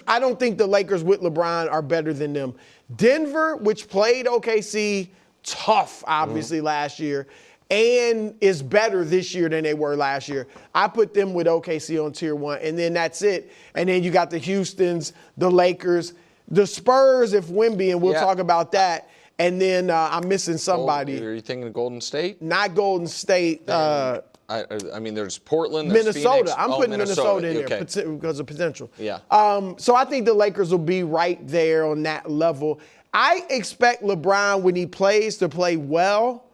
I don't think the Lakers with LeBron are better than them. Denver, which played OKC tough, obviously, last year, and is better this year than they were last year. I put them with OKC on tier 1, and then that's it. And then you got the Houstons, the Lakers, the Spurs if Wemby, and we'll talk about that. And then I'm missing somebody. Are you thinking of Golden State? Not Golden State. I mean, there's Portland, there's Minnesota. Phoenix. I'm putting Minnesota in there because of potential. Yeah. So I think the Lakers will be right there on that level. I expect LeBron, when he plays, to play well.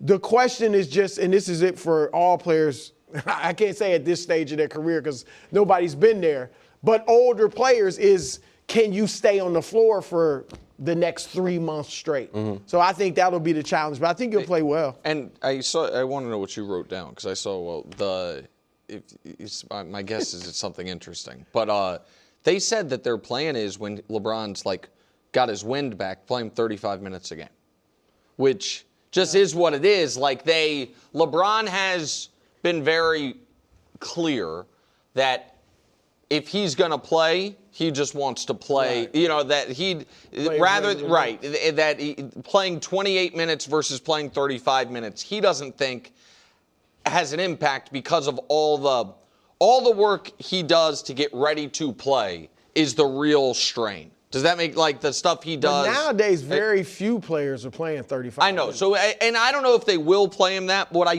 The question is just, and this is it for all players, I can't say at this stage of their career because nobody's been there, but older players is, can you stay on the floor for the next 3 months straight? Mm-hmm. So I think that'll be the challenge, but I think he'll play well. And I want to know what you wrote down, because I saw, my guess is it's something interesting. But they said that their plan is, when LeBron's got his wind back, play him 35 minutes a game, which just is what it is. LeBron has been very clear that if he's going to play, he just wants to play. Right. Playing 28 minutes versus playing 35 minutes, he doesn't think has an impact because of all the work he does to get ready to play is the real strain. Does that make, the stuff he does? But nowadays, very few players are playing 35 I know. minutes. So, and I don't know if they will play him that. What I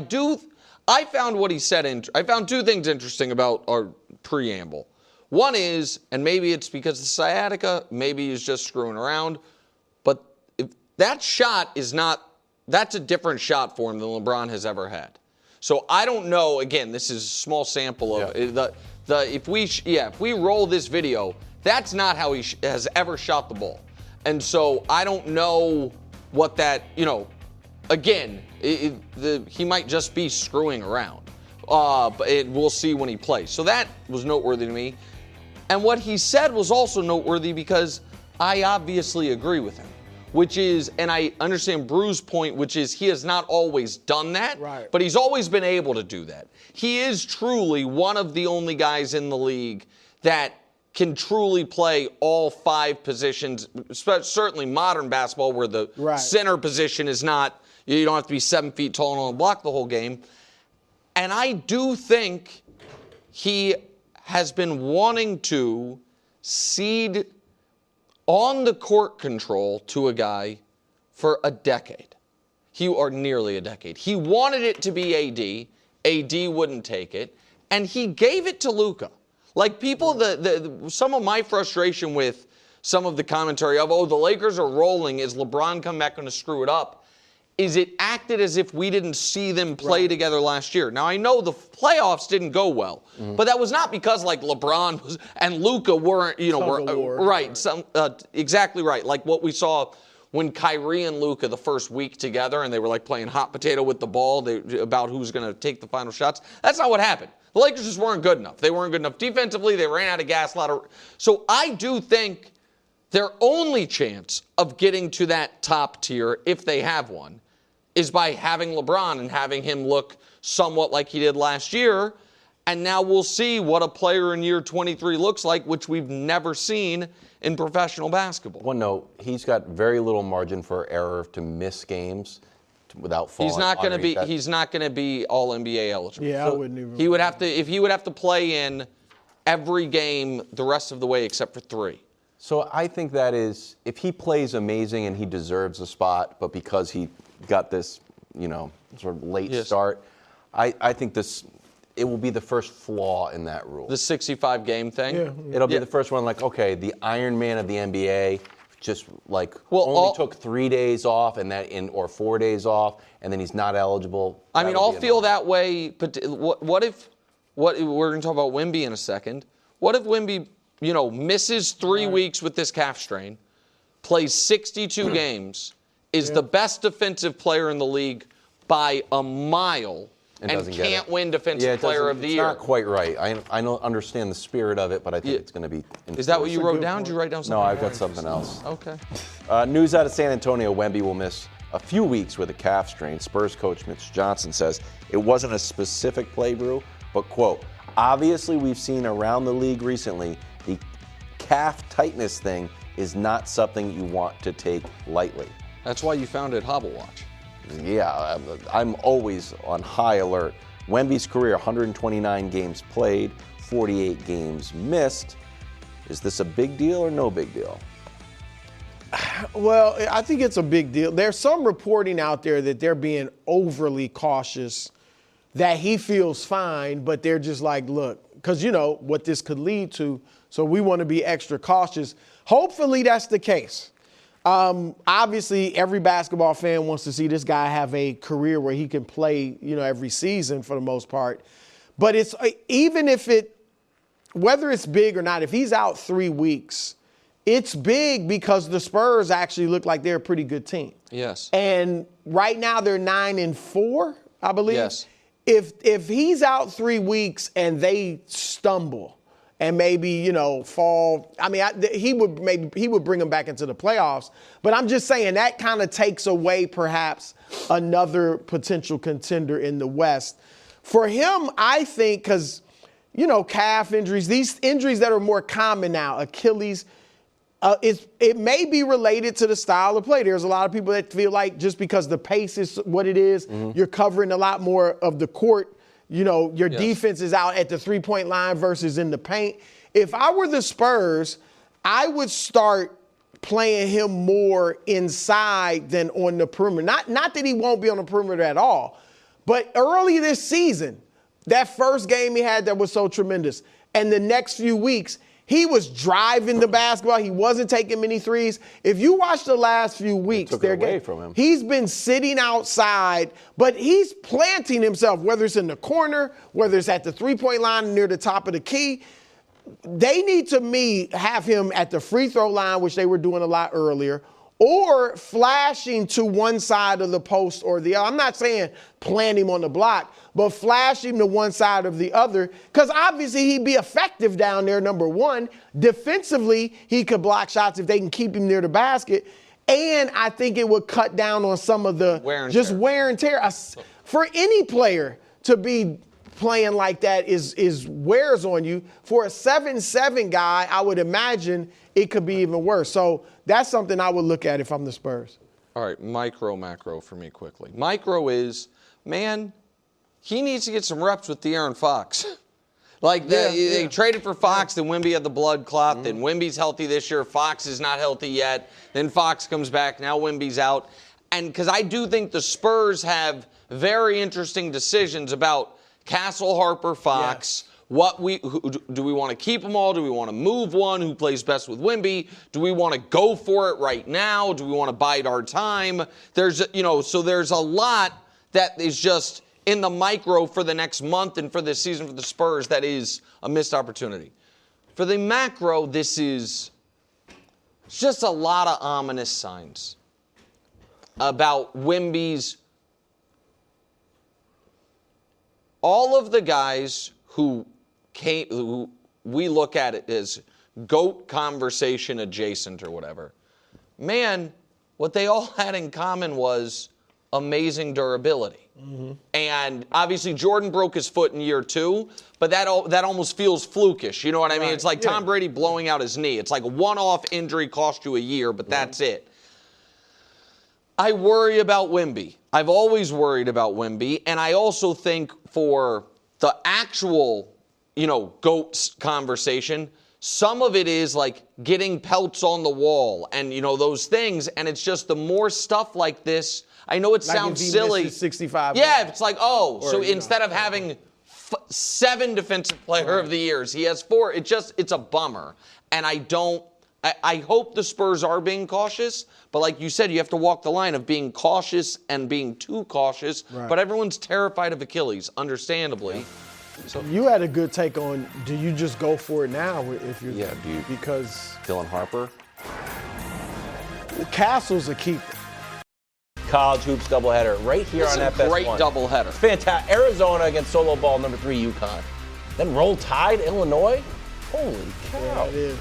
found what he said, I found two things interesting about our preamble. One is, and maybe it's because of sciatica, maybe he's just screwing around, but that shot is not, that's a different shot for him than LeBron has ever had. So I don't know, again, this is a small sample of if we roll this video, that's not how he has ever shot the ball. And so I don't know what that, again, he might just be screwing around. But we'll see when he plays. So that was noteworthy to me. And what he said was also noteworthy because I obviously agree with him, which is, and I understand Brou's point, which is he has not always done that, but he's always been able to do that. He is truly one of the only guys in the league that can truly play all 5 positions, certainly modern basketball where the center position is not, you don't have to be 7 feet tall and on the block the whole game. And I do think he has been wanting to cede on the court control to a guy for a decade. Or nearly a decade. He wanted it to be AD. AD wouldn't take it. And he gave it to Luka. Like people, some of my frustration with some of the commentary of, the Lakers are rolling, is LeBron come back going to screw it up? Is it acted as if we didn't see them play together last year. Now, I know the playoffs didn't go well, but that was not because, like, LeBron and Luka weren't, exactly right. Like what we saw when Kyrie and Luka the first week together and they were, like, playing hot potato with the ball about who's going to take the final shots. That's not what happened. The Lakers just weren't good enough. They weren't good enough defensively. They ran out of gas. So I do think their only chance of getting to that top tier, if they have one, is by having LeBron and having him look somewhat like he did last year. And now we'll see what a player in year 23 looks like, which we've never seen in professional basketball. One note, he's got very little margin for error to miss games without falling. He's not going to be all NBA eligible. Yeah, I wouldn't even. He would have to play in every game the rest of the way except for 3. So I think that is, if he plays amazing and he deserves a spot, but because he got this, sort of late start, I think it will be the first flaw in that rule. The 65-game thing? Yeah. It'll be the first one, like, okay, the Iron Man of the NBA just, like, only took 3 days off or 4 days off, and then he's not eligible. I mean, I'll feel that way, but what if we're going to talk about Wemby in a second. What if Wemby, misses 3 weeks with this calf strain, plays 62 games, is the best defensive player in the league by a mile, and can't win Defensive Player of the Year? It's not quite right. I don't understand the spirit of it, but I think it's going to be. Is that what you wrote down? Did you write down something? No, I've got something else. Okay. News out of San Antonio, Wemby will miss a few weeks with a calf strain. Spurs coach Mitch Johnson says it wasn't a specific play, Brou, but, quote, obviously we've seen around the league recently the calf tightness thing is not something you want to take lightly. That's why you founded Hobble Watch. Yeah, I'm always on high alert. Wemby's career, 129 games played, 48 games missed. Is this a big deal or no big deal? Well, I think it's a big deal. There's some reporting out there that they're being overly cautious, that he feels fine, but they're just like, look, because what this could lead to, so we want to be extra cautious. Hopefully that's the case. Obviously, every basketball fan wants to see this guy have a career where he can play, every season for the most part. But it's even if whether it's big or not, if he's out 3 weeks, it's big because the Spurs actually look like they're a pretty good team. Yes. And right now they're 9-4, I believe. Yes. If he's out 3 weeks and they stumble and maybe, fall, I mean, he would bring them back into the playoffs. But I'm just saying that kind of takes away perhaps another potential contender in the West. For him, I think, because, calf injuries, these injuries that are more common now, Achilles, it may be related to the style of play. There's a lot of people that feel like just because the pace is what it is, you're covering a lot more of the court. Your defense is out at the three-point line versus in the paint. If I were the Spurs, I would start playing him more inside than on the perimeter. Not that he won't be on the perimeter at all, but early this season, that first game he had that was so tremendous, and the next few weeks, he was driving the basketball. He wasn't taking many threes. If you watch the last few weeks, took it away from him. He's been sitting outside, but he's planting himself, whether it's in the corner, whether it's at the three-point line near the top of the key. They need to have him at the free throw line, which they were doing a lot earlier, or flashing to one side of the post or the other. I'm not saying plant him on the block, but flash him to one side or the other, because obviously he'd be effective down there, number one. Defensively, he could block shots if they can keep him near the basket. And I think it would cut down on some of the wear and tear. For any player to be playing like that is wears on you. For a 7-7 guy, I would imagine it could be even worse. So that's something I would look at if I'm the Spurs. All right, micro, macro for me quickly. Micro is, man, he needs to get some reps with De'Aaron Fox. They traded for Fox, then Wemby had the blood clot, then Wemby's healthy this year, Fox is not healthy yet, then Fox comes back, now Wemby's out. And because I do think the Spurs have very interesting decisions about Castle, Harper, Fox. Yes. Do we want to keep them all? Do we want to move one? Who plays best with Wemby? Do we want to go for it right now? Do we want to bide our time? So there's a lot that is just in the micro for the next month and for this season for the Spurs that is a missed opportunity. For the macro, this is just a lot of ominous signs about Wemby's. All of the guys who we look at it as GOAT conversation adjacent or whatever, man, what they all had in common was amazing durability. Mm-hmm. And obviously Jordan broke his foot in year 2, but that almost feels flukish. You know what I mean? It's like Tom Brady blowing out his knee. It's like a one-off injury cost you a year, but that's it. I worry about Wemby. I've always worried about Wemby, and I also think for the actual, GOATs conversation, some of it is like getting pelts on the wall and, those things, and it's just the more stuff like this. I know it sounds silly. 65. Yeah, it's like, instead of having 7 defensive player of the years, he has 4. It's a bummer. And I hope the Spurs are being cautious, but like you said, you have to walk the line of being cautious and being too cautious. Right. But everyone's terrified of Achilles, understandably. Yeah. So you had a good take on, do you just go for it now if you're because Dylan Harper? Castle's a keeper. College hoops doubleheader right here on FS1. Great doubleheader. Fantastic. Arizona against solo ball number 3 UConn. Then Roll Tide, Illinois. Holy cow. Yeah, it is.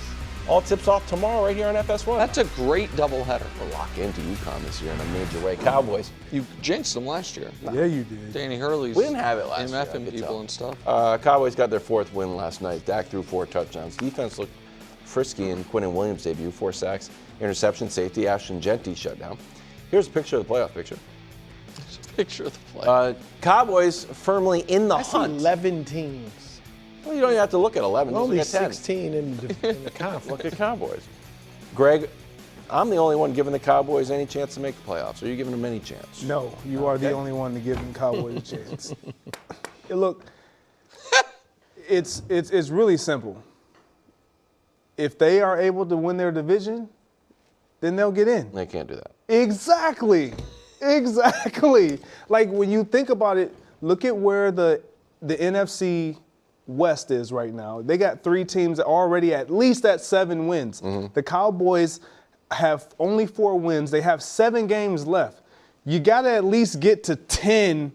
All tips off tomorrow right here on FS1. That's a great doubleheader. We'll lock into UConn this year in a major way. Cowboys. You jinxed them last year. Yeah, you did. Danny Hurley's. We didn't have it last year. MFing people and stuff. Cowboys got their 4th win last night. Dak threw 4 touchdowns. Defense looked frisky in Quinnen Williams' debut. 4 sacks, interception, safety. Ashton Genty shut down. Here's a picture of the playoff picture. There's a picture of the playoff. Cowboys firmly in the hunt. 11 teams. Well, you don't even have to look at 11. Only look at 16 in the conference. Look at Cowboys. Greg, I'm the only one giving the Cowboys any chance to make the playoffs. Are you giving them any chance? No, you are the only one to give the Cowboys a chance. Look, it's really simple. If they are able to win their division, then they'll get in. They can't do that. Exactly. Like when you think about it, look at where the NFC West is right now. They got 3 teams that are already at least at 7 wins. Mm-hmm. The Cowboys have only 4 wins. They have 7 games left. You got to at least get to 10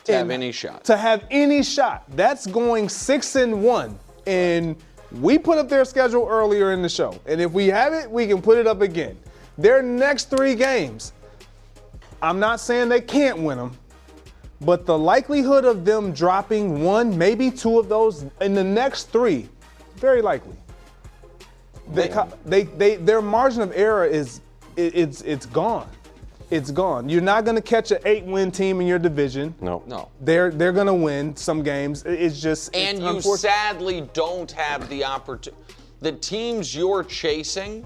to have any shot. To have any shot. That's going 6-1. And we put up their schedule earlier in the show. And if we have it, we can put it up again. Their next 3 games, I'm not saying they can't win them, but the likelihood of them dropping 1, maybe 2 of those in the next 3, very likely. Their margin of error it's gone. It's gone. You're not going to catch an 8-win team in your division. No. They're going to win some games. It's just and you sadly don't have the opportunity. The teams you're chasing,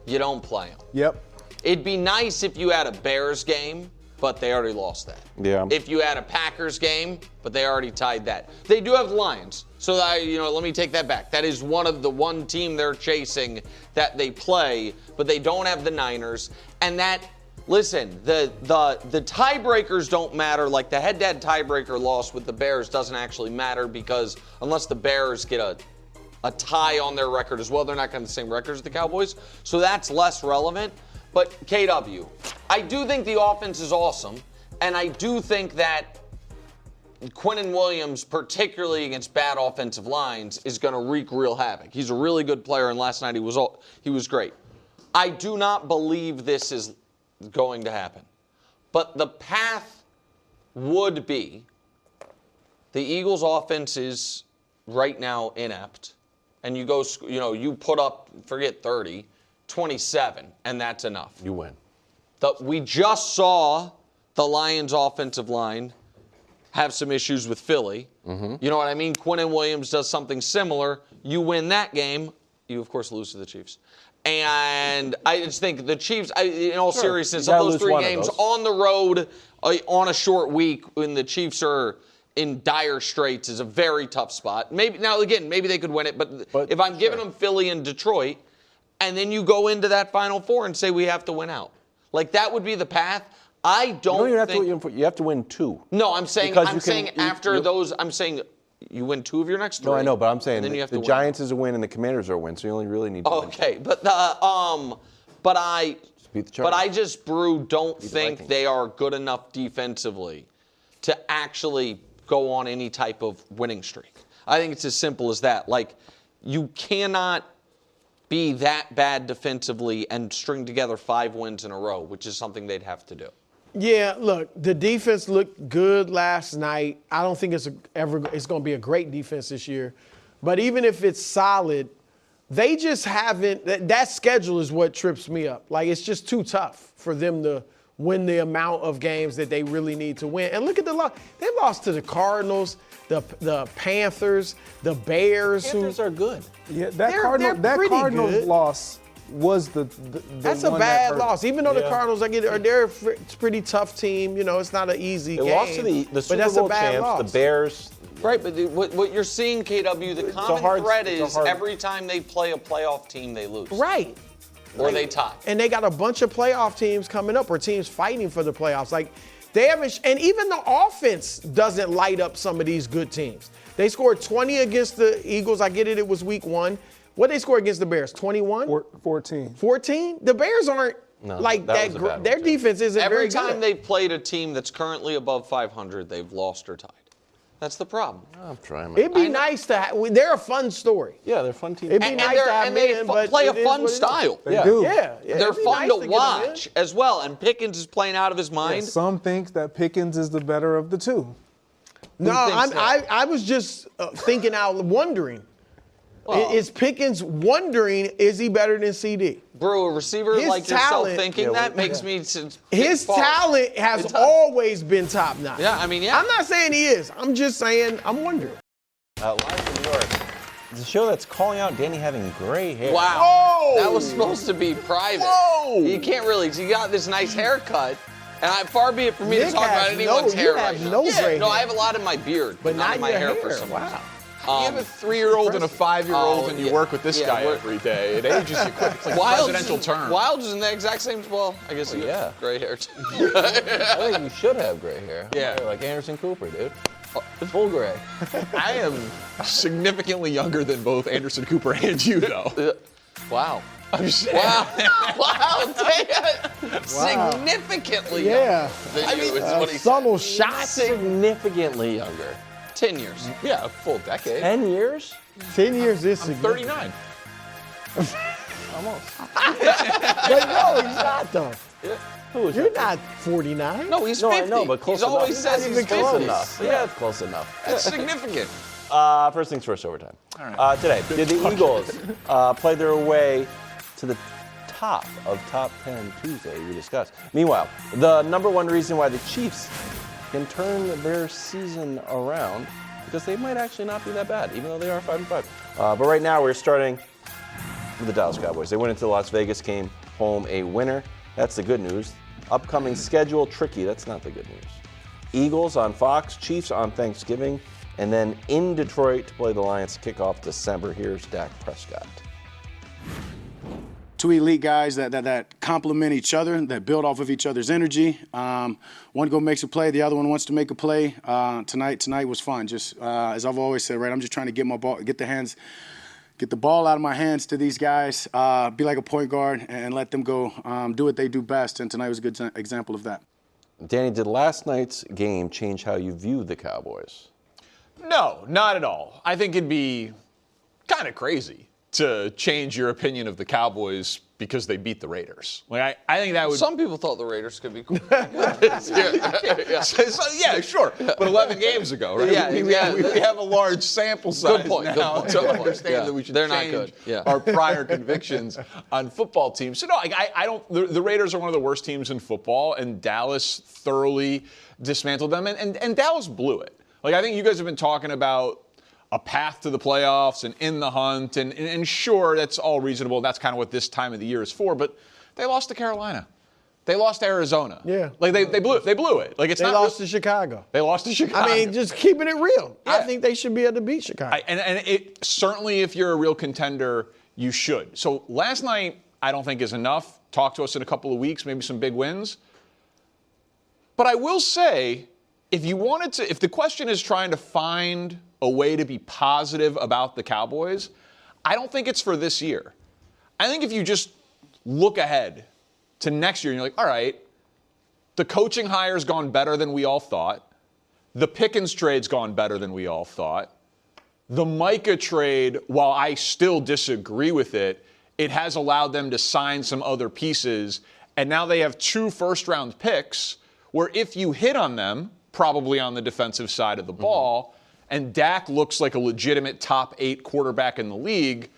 you don't play them. Yep. It'd be nice if you had a Bears game but they already lost that. Yeah. If you had a Packers game, but they already tied that. They do have the Lions. So let me take that back. That is one team they're chasing that they play, but they don't have the Niners. And listen, the tiebreakers don't matter. Like the head-to-head tiebreaker loss with the Bears doesn't actually matter because unless the Bears get a tie on their record as well, they're not going to have the same record as the Cowboys. So that's less relevant. But KW, I do think the offense is awesome, and I do think that Quinnen Williams, particularly against bad offensive lines, is going to wreak real havoc. He's a really good player, and last night he was great. I do not believe this is going to happen. But the path would be the Eagles' offense is right now inept, and you put up, forget 30, 27, and that's enough. You win. We just saw the Lions' offensive line have some issues with Philly. Mm-hmm. You know what I mean? Quinnen Williams does something similar. You win that game. You, of course, lose to the Chiefs. And I just think the Chiefs, in all seriousness, of those three games on the road on a short week when the Chiefs are in dire straits is a very tough spot. Maybe they could win it, but if I'm giving them Philly and Detroit, and then you go into that Final Four and say we have to win out. Like, that would be the path. I don't think... You have to win 2. No, I'm saying after those, I'm saying you win 2 of your next 3. No, I know, but I'm saying then you have the to Giants is a win and the Commanders are a win, so you only really need to win. Okay, but I just, Brou, don't think they are good enough defensively to actually go on any type of winning streak. I think it's as simple as that. Like, you cannot be that bad defensively and string together 5 wins in a row, which is something they'd have to do. Yeah, look, the defense looked good last night. I don't think it's going to be a great defense this year. But even if it's solid, they just haven't. That schedule is what trips me up. Like, it's just too tough for them to win the amount of games that they really need to win. And look at the loss. They lost to the Cardinals, the Panthers, the Bears. Panthers are good. Yeah, that Cardinals loss was the that's a bad loss. Even though the Cardinals, they're a pretty tough team. You know, it's not an easy game. They lost to the Super Bowl champs, the Bears. Right, but what you're seeing, KW, the common thread is every time they play a playoff team, they lose. Right. Or they tie. And they got a bunch of playoff teams coming up, or teams fighting for the playoffs. Like, they haven't, and even the offense doesn't light up some of these good teams. They scored 20 against the Eagles. I get it was week 1. What did they score against the Bears? 21? 14. 14? The Bears aren't that their defense isn't very good. Every time they've played a team that's currently above 500, they've lost or tied. That's the problem. I'm trying. It'd be nice to have. They're a fun story. Yeah, they're a fun team. It'd be nice to have them, but play a fun style. They do. Yeah. They're fun to watch as well. And Pickens is playing out of his mind. Yeah, some think that Pickens is the better of the two. No, I was just thinking out, wondering. Is Pickens wondering, is he better than CD? Bro, a receiver like yourself thinking that makes me... His talent has always been top-notch. Yeah, I mean, I'm not saying he is. I'm just saying, I'm wondering. Live from New York. It's a show that's calling out Danny having gray hair. Wow. Whoa! That was supposed to be private. Whoa! You can't really... You got this nice haircut. And far be it for me to talk about anyone's hair right now. Gray hair. I have a lot in my beard, but not in my hair for some reason. Wow. You have a 3-year-old and a 5-year-old, and you work with this guy every day. It ages you quick. It's like a presidential term. Wilds is in the exact same. Well, I guess he has gray hair too. I think you should have gray hair. Yeah, like Anderson Cooper, dude. It's full gray. I am significantly younger than both Anderson Cooper and you, though. Wow. I'm just saying. Wow, significantly younger than you is what he subtle said. shot. Significantly younger. 10 years. Yeah, a full decade. 10 years? 10 years is I'm 39. Almost. But no, he's not, though. Yeah. Who is You're not 49. No, he's 50. I know, but close he's enough. always says he's close 50. enough. Yeah, it's close enough. That's significant. First things first, overtime. All right. Today, did the Eagles play their way to the top of Top 10 Tuesday? We discussed. Meanwhile, the number one reason why the Chiefs can turn their season around, because they might actually not be that bad, even though they are 5-5. But right now, we're starting with the Dallas Cowboys. They went into the Las Vegas game home a winner. That's the good news. Upcoming schedule, tricky. That's not the good news. Eagles on Fox, Chiefs on Thanksgiving, and then in Detroit to play the Lions to kick off December. Here's Dak Prescott. Two elite guys that complement each other, that build off of each other's energy. One makes a play, the other one wants to make a play. Tonight was fun. Just as I've always said, right? I'm just trying to get the ball out of my hands to these guys, be like a point guard, and let them go do what they do best. And tonight was a good example of that. Danny, did last night's game change how you view the Cowboys? No, not at all. I think it'd be kind of crazy to change your opinion of the Cowboys because they beat the Raiders. Like I think that would. Some people thought the Raiders could be cool. Yeah, sure. But 11 games ago, right? Yeah, we have a large sample size now to understand that we should change our prior convictions on football teams. So no, I don't. The Raiders are one of the worst teams in football, and Dallas thoroughly dismantled them, and Dallas blew it. Like I think you guys have been talking about a path to the playoffs and in the hunt, and sure, that's all reasonable. That's kind of what this time of the year is for. But they lost to Carolina. They lost to Arizona. Yeah. Like they blew it. Like they lost to Chicago. They lost to Chicago. I mean, just keeping it real. Yeah. I think they should be able to beat Chicago. And it certainly, if you're a real contender, you should. So last night, I don't think is enough. Talk to us in a couple of weeks, maybe some big wins. But I will say, if the question is trying to find a way to be positive about the Cowboys, I don't think it's for this year. I think if you just look ahead to next year and you're like, all right, the coaching hire's gone better than we all thought. The Pickens trade's gone better than we all thought. The Micah trade, while I still disagree with it, it has allowed them to sign some other pieces. And now they have 2 first-round picks where if you hit on them, probably on the defensive side of the ball, and Dak looks like a legitimate top 8 quarterback in the league,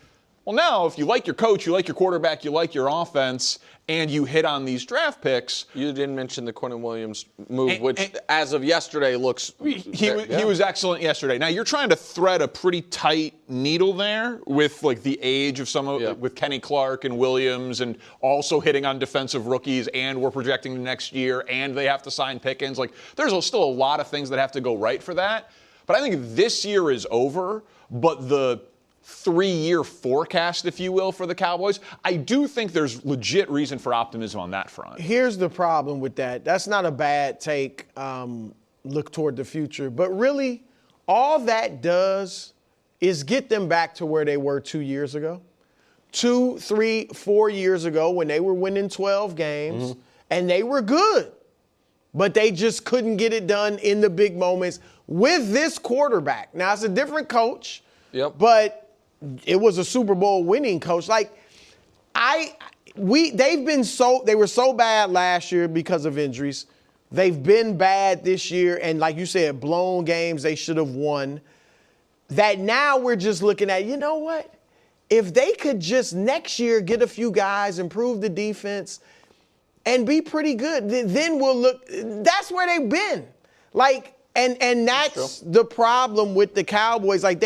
well, now, if you like your coach, you like your quarterback, you like your offense, and you hit on these draft picks. You didn't mention the Quinnen Williams move, which, as of yesterday, looks... He was excellent yesterday. Now, you're trying to thread a pretty tight needle there with, like, the age of with Kenny Clark and Williams, and also hitting on defensive rookies, and we're projecting the next year, and they have to sign Pickens. Like, there's still a lot of things that have to go right for that. But I think this year is over, but the 3-year forecast, if you will, for the Cowboys, I do think there's legit reason for optimism on that front. Here's the problem with that. That's not a bad take, look toward the future. But really, all that does is get them back to where they were 2 years ago. 2, 3, 4 years ago when they were winning 12 games, and they were good. But they just couldn't get it done in the big moments with this quarterback. Now, it's a different coach, but it was a Super Bowl winning coach. Like, they were so bad last year because of injuries. They've been bad this year, and like you said, blown games they should have won. That now we're just looking at, you know what? If they could just next year get a few guys, improve the defense, and be pretty good, then we'll look. That's where they've been. Like, and that's the problem with the Cowboys. Like,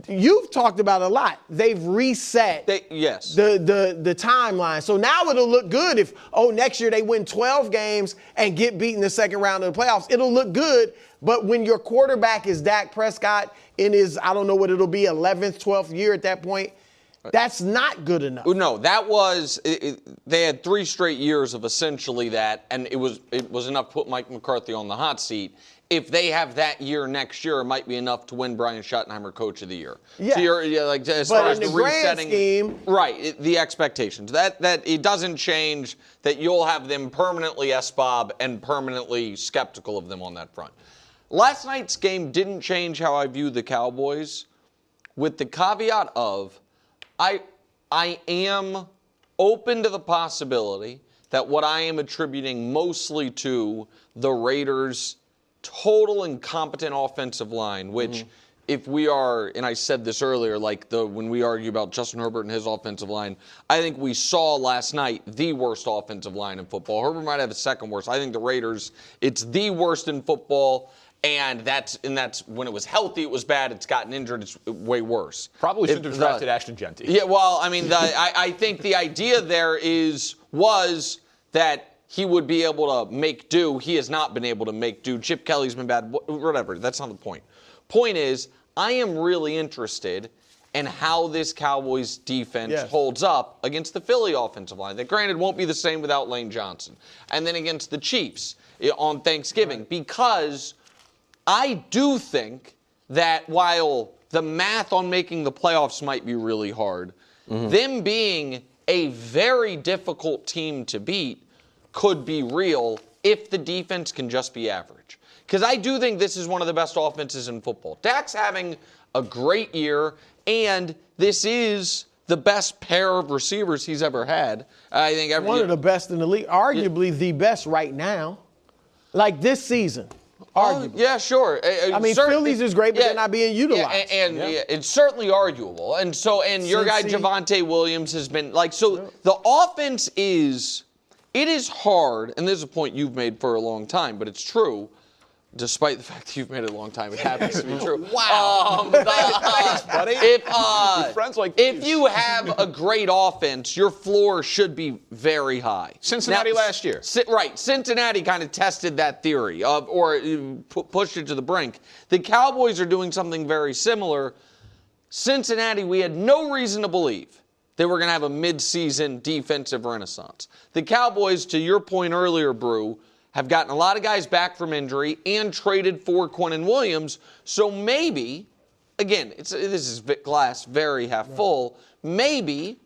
you've talked about a lot. They've reset the timeline. So now it'll look good if, next year they win 12 games and get beat in the second round of the playoffs. It'll look good. But when your quarterback is Dak Prescott in his, I don't know what it'll be, 11th, 12th year at that point, that's not good enough. No, that was they had 3 straight years of essentially that, and it was enough to put Mike McCarthy on the hot seat. If they have that year next year, it might be enough to win Brian Schottenheimer Coach of the Year. Yeah. So as but far as in the resetting, grand scheme, right? The expectations that it doesn't change that you'll have them permanently SBOB and permanently skeptical of them on that front. Last night's game didn't change how I view the Cowboys, with the caveat of I am open to the possibility that what I am attributing mostly to the Raiders' total incompetent offensive line, which if we are, and I said this earlier, when we argue about Justin Herbert and his offensive line, I think we saw last night the worst offensive line in football. Herbert might have the second worst. I think the Raiders, it's the worst in football. And that's when it was healthy, it was bad. It's gotten injured, it's way worse. Probably shouldn't have drafted Ashton Genty. Yeah, well, I mean, I think the idea there was that he would be able to make do. He has not been able to make do. Chip Kelly's been bad. Whatever. That's not the point. Point is, I am really interested in how this Cowboys defense holds up against the Philly offensive line. That, granted, won't be the same without Lane Johnson. And then against the Chiefs on Thanksgiving. Because I do think that while the math on making the playoffs might be really hard, them being a very difficult team to beat could be real if the defense can just be average. Because I do think this is one of the best offenses in football. Dak's having a great year, and this is the best pair of receivers he's ever had. I think one of the best in the league, arguably the best right now, like this season. Arguably. Yeah, sure. I mean, Phillies is great, but they're not being utilized. It's certainly arguable. And your guy Javonte Williams has been the offense is. It is hard, and this is a point you've made for a long time, but it's true, despite the fact that you've made it a long time. It happens to be true. Wow. Thanks, buddy. If you have a great offense, your floor should be very high. Cincinnati last year. Right. Cincinnati kind of tested that theory or pushed it to the brink. The Cowboys are doing something very similar. Cincinnati, we had no reason to believe they were going to have a midseason defensive renaissance. The Cowboys, to your point earlier, Brou, have gotten a lot of guys back from injury and traded for Quinnen Williams. So maybe, again, this is glass very half full, maybe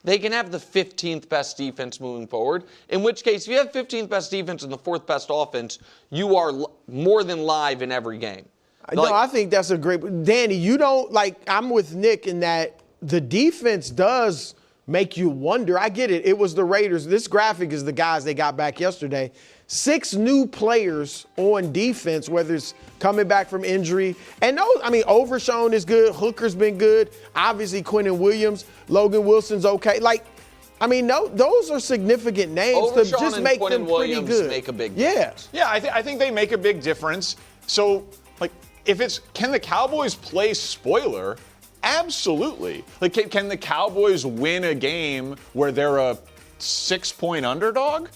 they can have the 15th best defense moving forward, in which case, if you have 15th best defense and the 4th best offense, you are more than live in every game. No, I think that's a great – Danny, you don't – I'm with Nick in that the defense does make you wonder. I get it. It was the Raiders. This graphic is the guys they got back yesterday. 6 new players on defense, whether it's coming back from injury. And Overshown is good. Hooker's been good. Obviously, Quinnen Williams. Logan Wilson's okay. Those are significant names Overshown to just make them pretty good. Make a big difference. Yeah, I think they make a big difference. So, can the Cowboys play spoiler? Absolutely. Can the Cowboys win a game where they're a 6-point underdog?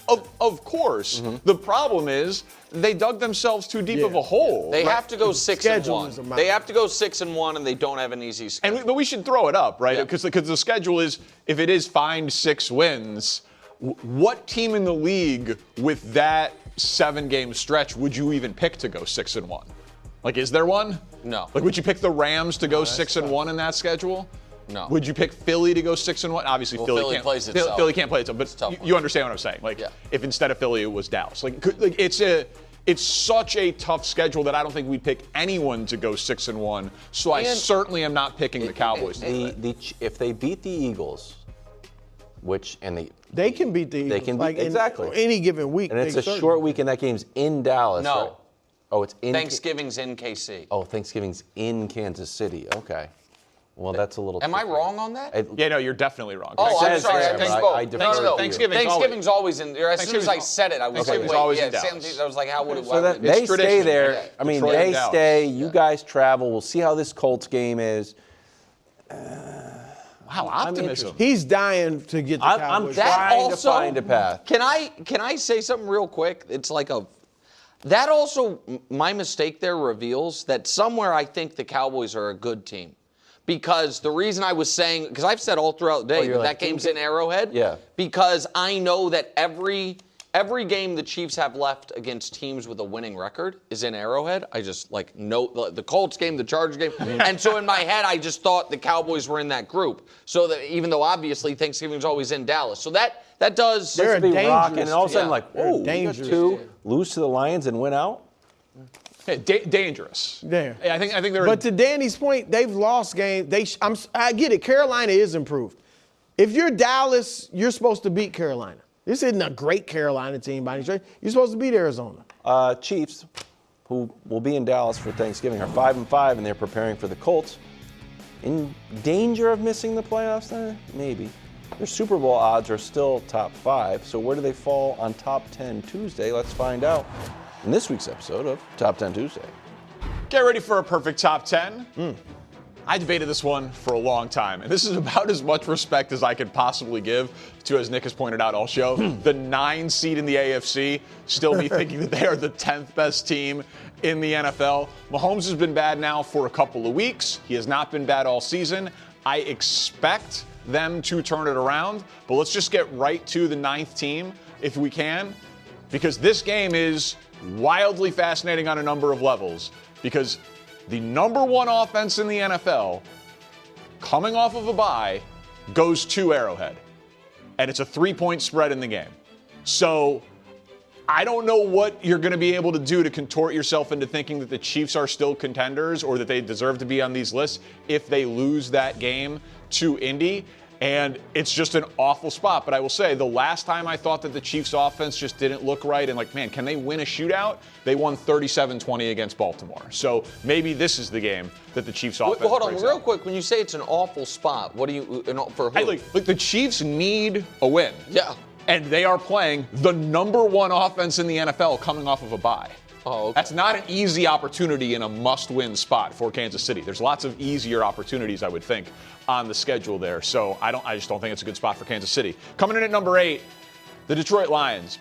Of course. The problem is they dug themselves too deep of a hole. They have to go 6-1. They have to go 6-1, and they don't have an easy schedule. But we should throw it up, right? Because the schedule is, if it is find 6 wins, what team in the league with that 7-game stretch would you even pick to go 6-1? Is there one? No. Would you pick the Rams to go 6-1 in that schedule? No. Would you pick Philly to go 6-1? Obviously, Philly can't plays itself. Philly can't play itself, but you understand what I'm saying. If instead of Philly it was Dallas, it's such a tough schedule that I don't think we'd pick anyone to go 6-1. So I certainly am not picking the Cowboys. If they beat the Eagles, they can beat the Eagles. They can beat exactly any given week. And it's a short week, and that game's in Dallas. No. Right? Oh, it's in Thanksgiving's in KC. Oh, Thanksgiving's in Kansas City. Okay. Well, that's a little. Am I wrong on that? Yeah, no, you're definitely wrong. Oh, I'm sorry. I misspoke. No. Thanksgiving's always in. As soon as I said it, I was Thanksgiving's always in Dallas. I was like, how would it? So they stay there. Yeah. I mean, Detroit they and Dallas. stay. You guys travel. We'll see how this Colts game is. Wow, optimism. He's dying to get the Cowboys. I'm trying to find a path. Can I say something real quick? It's that also, my mistake there reveals that somewhere I think the Cowboys are a good team. Because the reason I was saying, because I've said all throughout the day that game's in Arrowhead. Yeah. Because I know that every game the Chiefs have left against teams with a winning record is in Arrowhead. I just know the Colts game, the Chargers game. And so in my head, I just thought the Cowboys were in that group. So that even though obviously Thanksgiving's always in Dallas. So that does. They're be rocking, and all of a sudden They're dangerous. 2 lose to the Lions and win out. Yeah, dangerous. There. I think they're. But to Danny's point, they've lost games. I get it. Carolina is improved. If you're Dallas, you're supposed to beat Carolina. This isn't a great Carolina team by any stretch. You're supposed to beat Arizona. Chiefs, who will be in Dallas for Thanksgiving, are 5-5, and they're preparing for the Colts. In danger of missing the playoffs? Maybe. Their Super Bowl odds are still top 5. So where do they fall on Top 10 Tuesday? Let's find out in this week's episode of Top 10 Tuesday. Get ready for a perfect top 10. I debated this one for a long time, and this is about as much respect as I could possibly give to, as Nick has pointed out all show, the 9 seed in the AFC. Still me thinking that they are the 10th best team in the NFL. Mahomes has been bad now for a couple of weeks. He has not been bad all season. I expect them to turn it around, but let's just get right to the 9th team if we can, because this game is wildly fascinating on a number of levels, because the number 1 offense in the NFL, coming off of a bye, goes to Arrowhead. And it's a 3-point spread in the game. So I don't know what you're going to be able to do to contort yourself into thinking that the Chiefs are still contenders or that they deserve to be on these lists if they lose that game to Indy. And it's just an awful spot. But I will say, the last time I thought that the Chiefs offense just didn't look right and like, man, can they win a shootout? They won 37-20 against Baltimore. So maybe this is the game that the Chiefs offense Hold on, breaks real out. quick. When you say it's an awful spot, what do you, for who? Like the Chiefs need a win. Yeah. And they are playing the number 1 offense in the NFL coming off of a bye. Oh, okay. That's not an easy opportunity in a must-win spot for Kansas City. There's lots of easier opportunities, I would think, on the schedule there. So I just don't think it's a good spot for Kansas City. Coming in at number 8, the Detroit Lions.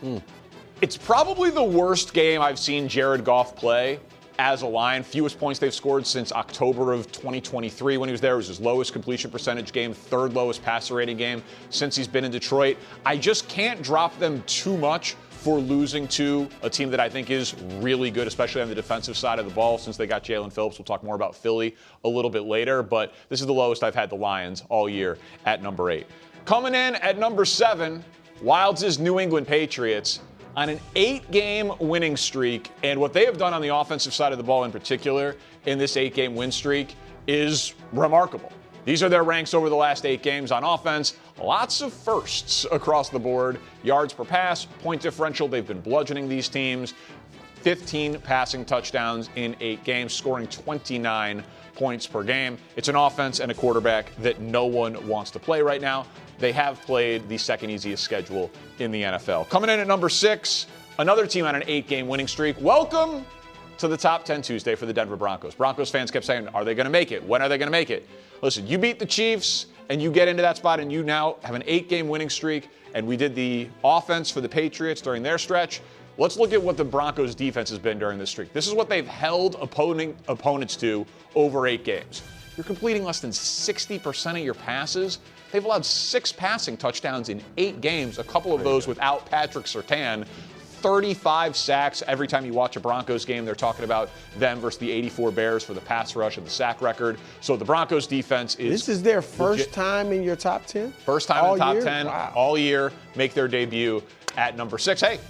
It's probably the worst game I've seen Jared Goff play as a Lion. Fewest points they've scored since October of 2023 when he was there. It was his lowest completion percentage game, 3rd lowest passer rating game since he's been in Detroit. I just can't drop them too much for losing to a team that I think is really good, especially on the defensive side of the ball since they got Jalen Phillips. We'll talk more about Philly a little bit later, but this is the lowest I've had the Lions all year at number 8. Coming in at number 7, Wilds' New England Patriots on an 8-game winning streak, and what they have done on the offensive side of the ball in particular in this 8-game win streak is remarkable. These are their ranks over the last 8 games on offense. Lots of firsts across the board. Yards per pass, point differential, they've been bludgeoning these teams. 15 passing touchdowns in 8 games, scoring 29 points per game. It's an offense and a quarterback that no one wants to play right now. They have played the 2nd easiest schedule in the NFL. Coming in at number 6, another team on an 8-game winning streak. Welcome to the Top 10 Tuesday for the Denver Broncos. Broncos fans kept saying, are they going to make it? When are they going to make it? Listen, you beat the Chiefs and you get into that spot and you now have an 8-game winning streak, and we did the offense for the Patriots during their stretch. Let's look at what the Broncos defense has been during this streak. This is what they've held opponents to over 8 games. You're completing less than 60% of your passes. They've allowed 6 passing touchdowns in 8 games, a couple of those without Patrick Surtain. 35 sacks every time you watch a Broncos game. They're talking about them versus the 84 Bears for the pass rush and the sack record. So the Broncos defense is... This is their first time in your top 10? First time in the top 10 Wow. all year. Make their debut at number 6. Hey,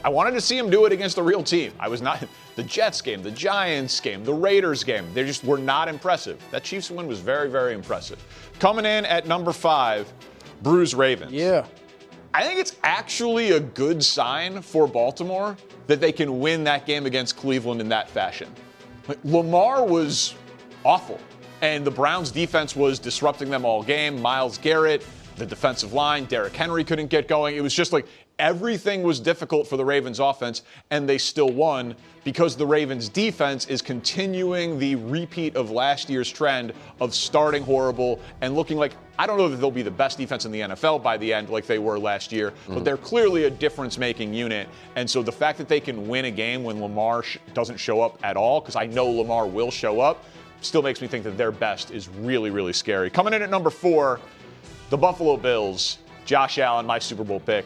I wanted to see them do it against a real team. I was not... The Jets game, the Giants game, the Raiders game, they just were not impressive. That Chiefs win was very, very impressive. Coming in at number 5, Bru's Ravens. Yeah. I think it's actually a good sign for Baltimore that they can win that game against Cleveland in that fashion. Like, Lamar was awful, and the Browns' defense was disrupting them all game. Myles Garrett, the defensive line, Derrick Henry couldn't get going. It was just like everything was difficult for the Ravens' offense, and they still won because the Ravens' defense is continuing the repeat of last year's trend of starting horrible and looking like, I don't know that they'll be the best defense in the NFL by the end like they were last year, but they're clearly a difference-making unit. And so the fact that they can win a game when Lamar doesn't show up at all, because I know Lamar will show up, still makes me think that their best is really, really scary. Coming in at number 4, the Buffalo Bills, Josh Allen, my Super Bowl pick.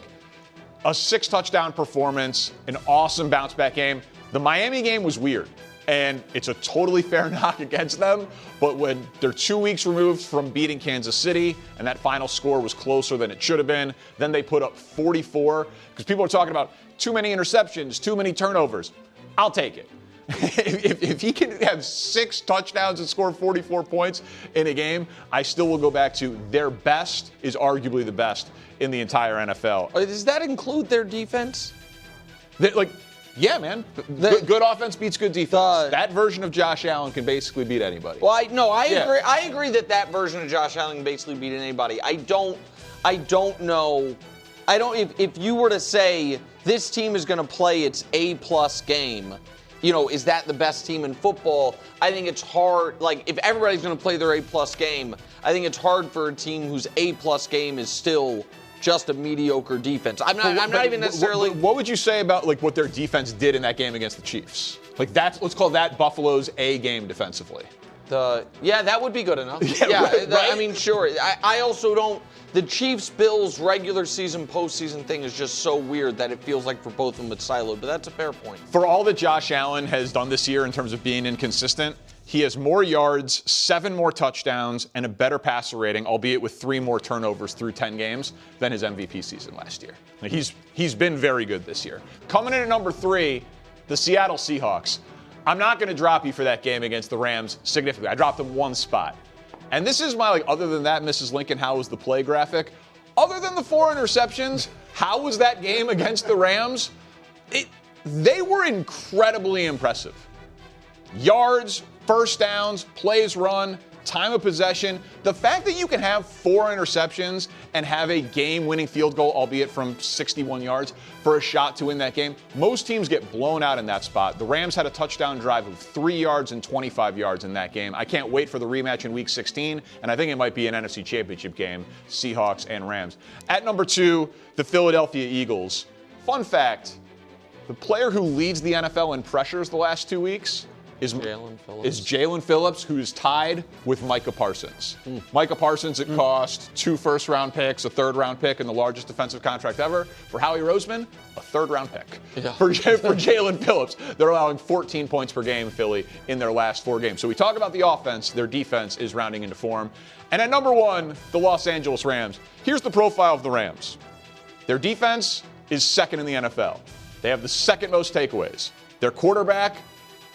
A 6-touchdown performance, an awesome bounce-back game. The Miami game was weird, and it's a totally fair knock against them, but when they're 2 weeks removed from beating Kansas City, and that final score was closer than it should have been, then they put up 44, because people are talking about too many interceptions, too many turnovers. I'll take it. If he can have 6 touchdowns and score 44 points in a game, I still will go back to their best is arguably the best in the entire NFL. Does that include their defense? Yeah, man. Good offense beats good defense. That version of Josh Allen can basically beat anybody. Well, I agree. I agree that version of Josh Allen can basically beat anybody. I don't know. If you were to say this team is going to play its A+ game, is that the best team in football? I think it's hard. Like, if everybody's going to play their A-plus game, I think it's hard for a team whose A-plus game is still just a mediocre defense. I'm not even necessarily. What would you say about like what their defense did in that game against the Chiefs? Like let's call that Buffalo's A game defensively. That would be good enough. Right? I mean, sure. I also don't. The Chiefs-Bills regular season, postseason thing is just so weird that it feels like for both of them it's siloed, but that's a fair point. For all that Josh Allen has done this year in terms of being inconsistent, he has more yards, 7 more touchdowns, and a better passer rating, albeit with 3 more turnovers through 10 games than his MVP season last year. Like he's been very good this year. Coming in at number 3, the Seattle Seahawks. I'm not going to drop you for that game against the Rams significantly. I dropped them 1 spot. And this is my, other than that, Mrs. Lincoln, how was the play graphic? Other than the 4 interceptions, how was that game against the Rams? They were incredibly impressive. Yards, first downs, plays run, time of possession. The fact that you can have 4 interceptions and have a game-winning field goal, albeit from 61 yards, for a shot to win that game, most teams get blown out in that spot. The Rams had a touchdown drive of 3 yards and 25 yards in that game. I can't wait for the rematch in Week 16, and I think it might be an NFC Championship game, Seahawks and Rams. At number 2, the Philadelphia Eagles. Fun fact, the player who leads the NFL in pressures the last 2 weeks is Jalen Phillips, who's tied with Micah Parsons. Micah Parsons, it cost 2 first-round picks, a third-round pick, and the largest defensive contract ever. For Howie Roseman, a third-round pick. Yeah. For Jalen Phillips, they're allowing 14 points per game, Philly, in their last 4 games. So we talk about the offense. Their defense is rounding into form. And at number 1, the Los Angeles Rams. Here's the profile of the Rams. Their defense is second in the NFL. They have the second most takeaways. Their quarterback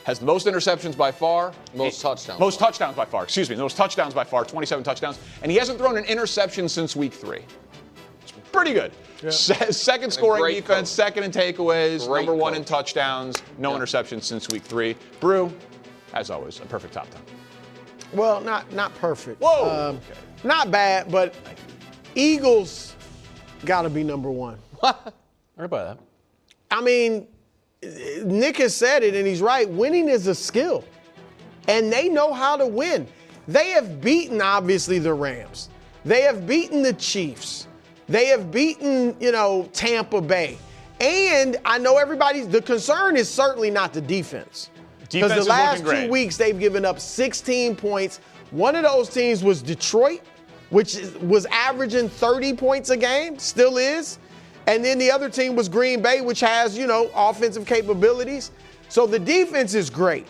has the most interceptions by far. Most touchdowns by far. The most touchdowns by far, 27 touchdowns. And he hasn't thrown an interception since week 3. It's pretty good. Yeah. Second scoring defense, second in takeaways, number 1 in touchdowns, no interceptions since week 3. Brou, as always, a perfect top 10. Well, not perfect. Whoa. Not bad, but Eagles got to be number 1. Right by that. I mean, Nick has said it, and he's right. Winning is a skill, and they know how to win. They have beaten, obviously, the Rams. They have beaten the Chiefs. They have beaten, Tampa Bay. And I know the concern is certainly not the defense. Because the last 2 weeks, they've given up 16 points. One of those teams was Detroit, which was averaging 30 points a game, still is. And then the other team was Green Bay, which has, offensive capabilities. So the defense is great.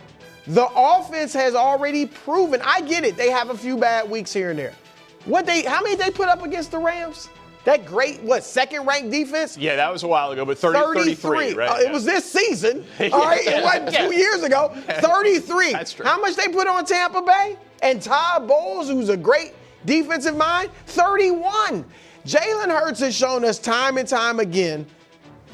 The offense has already proven. I get it. They have a few bad weeks here and there. How many did they put up against the Rams? That great, second-ranked defense? Yeah, that was a while ago, but 33, right? It was this season. All right, it wasn't 2 years ago. 33. That's true. How much they put on Tampa Bay? And Todd Bowles, who's a great defensive mind, 31. Jalen Hurts has shown us time and time again,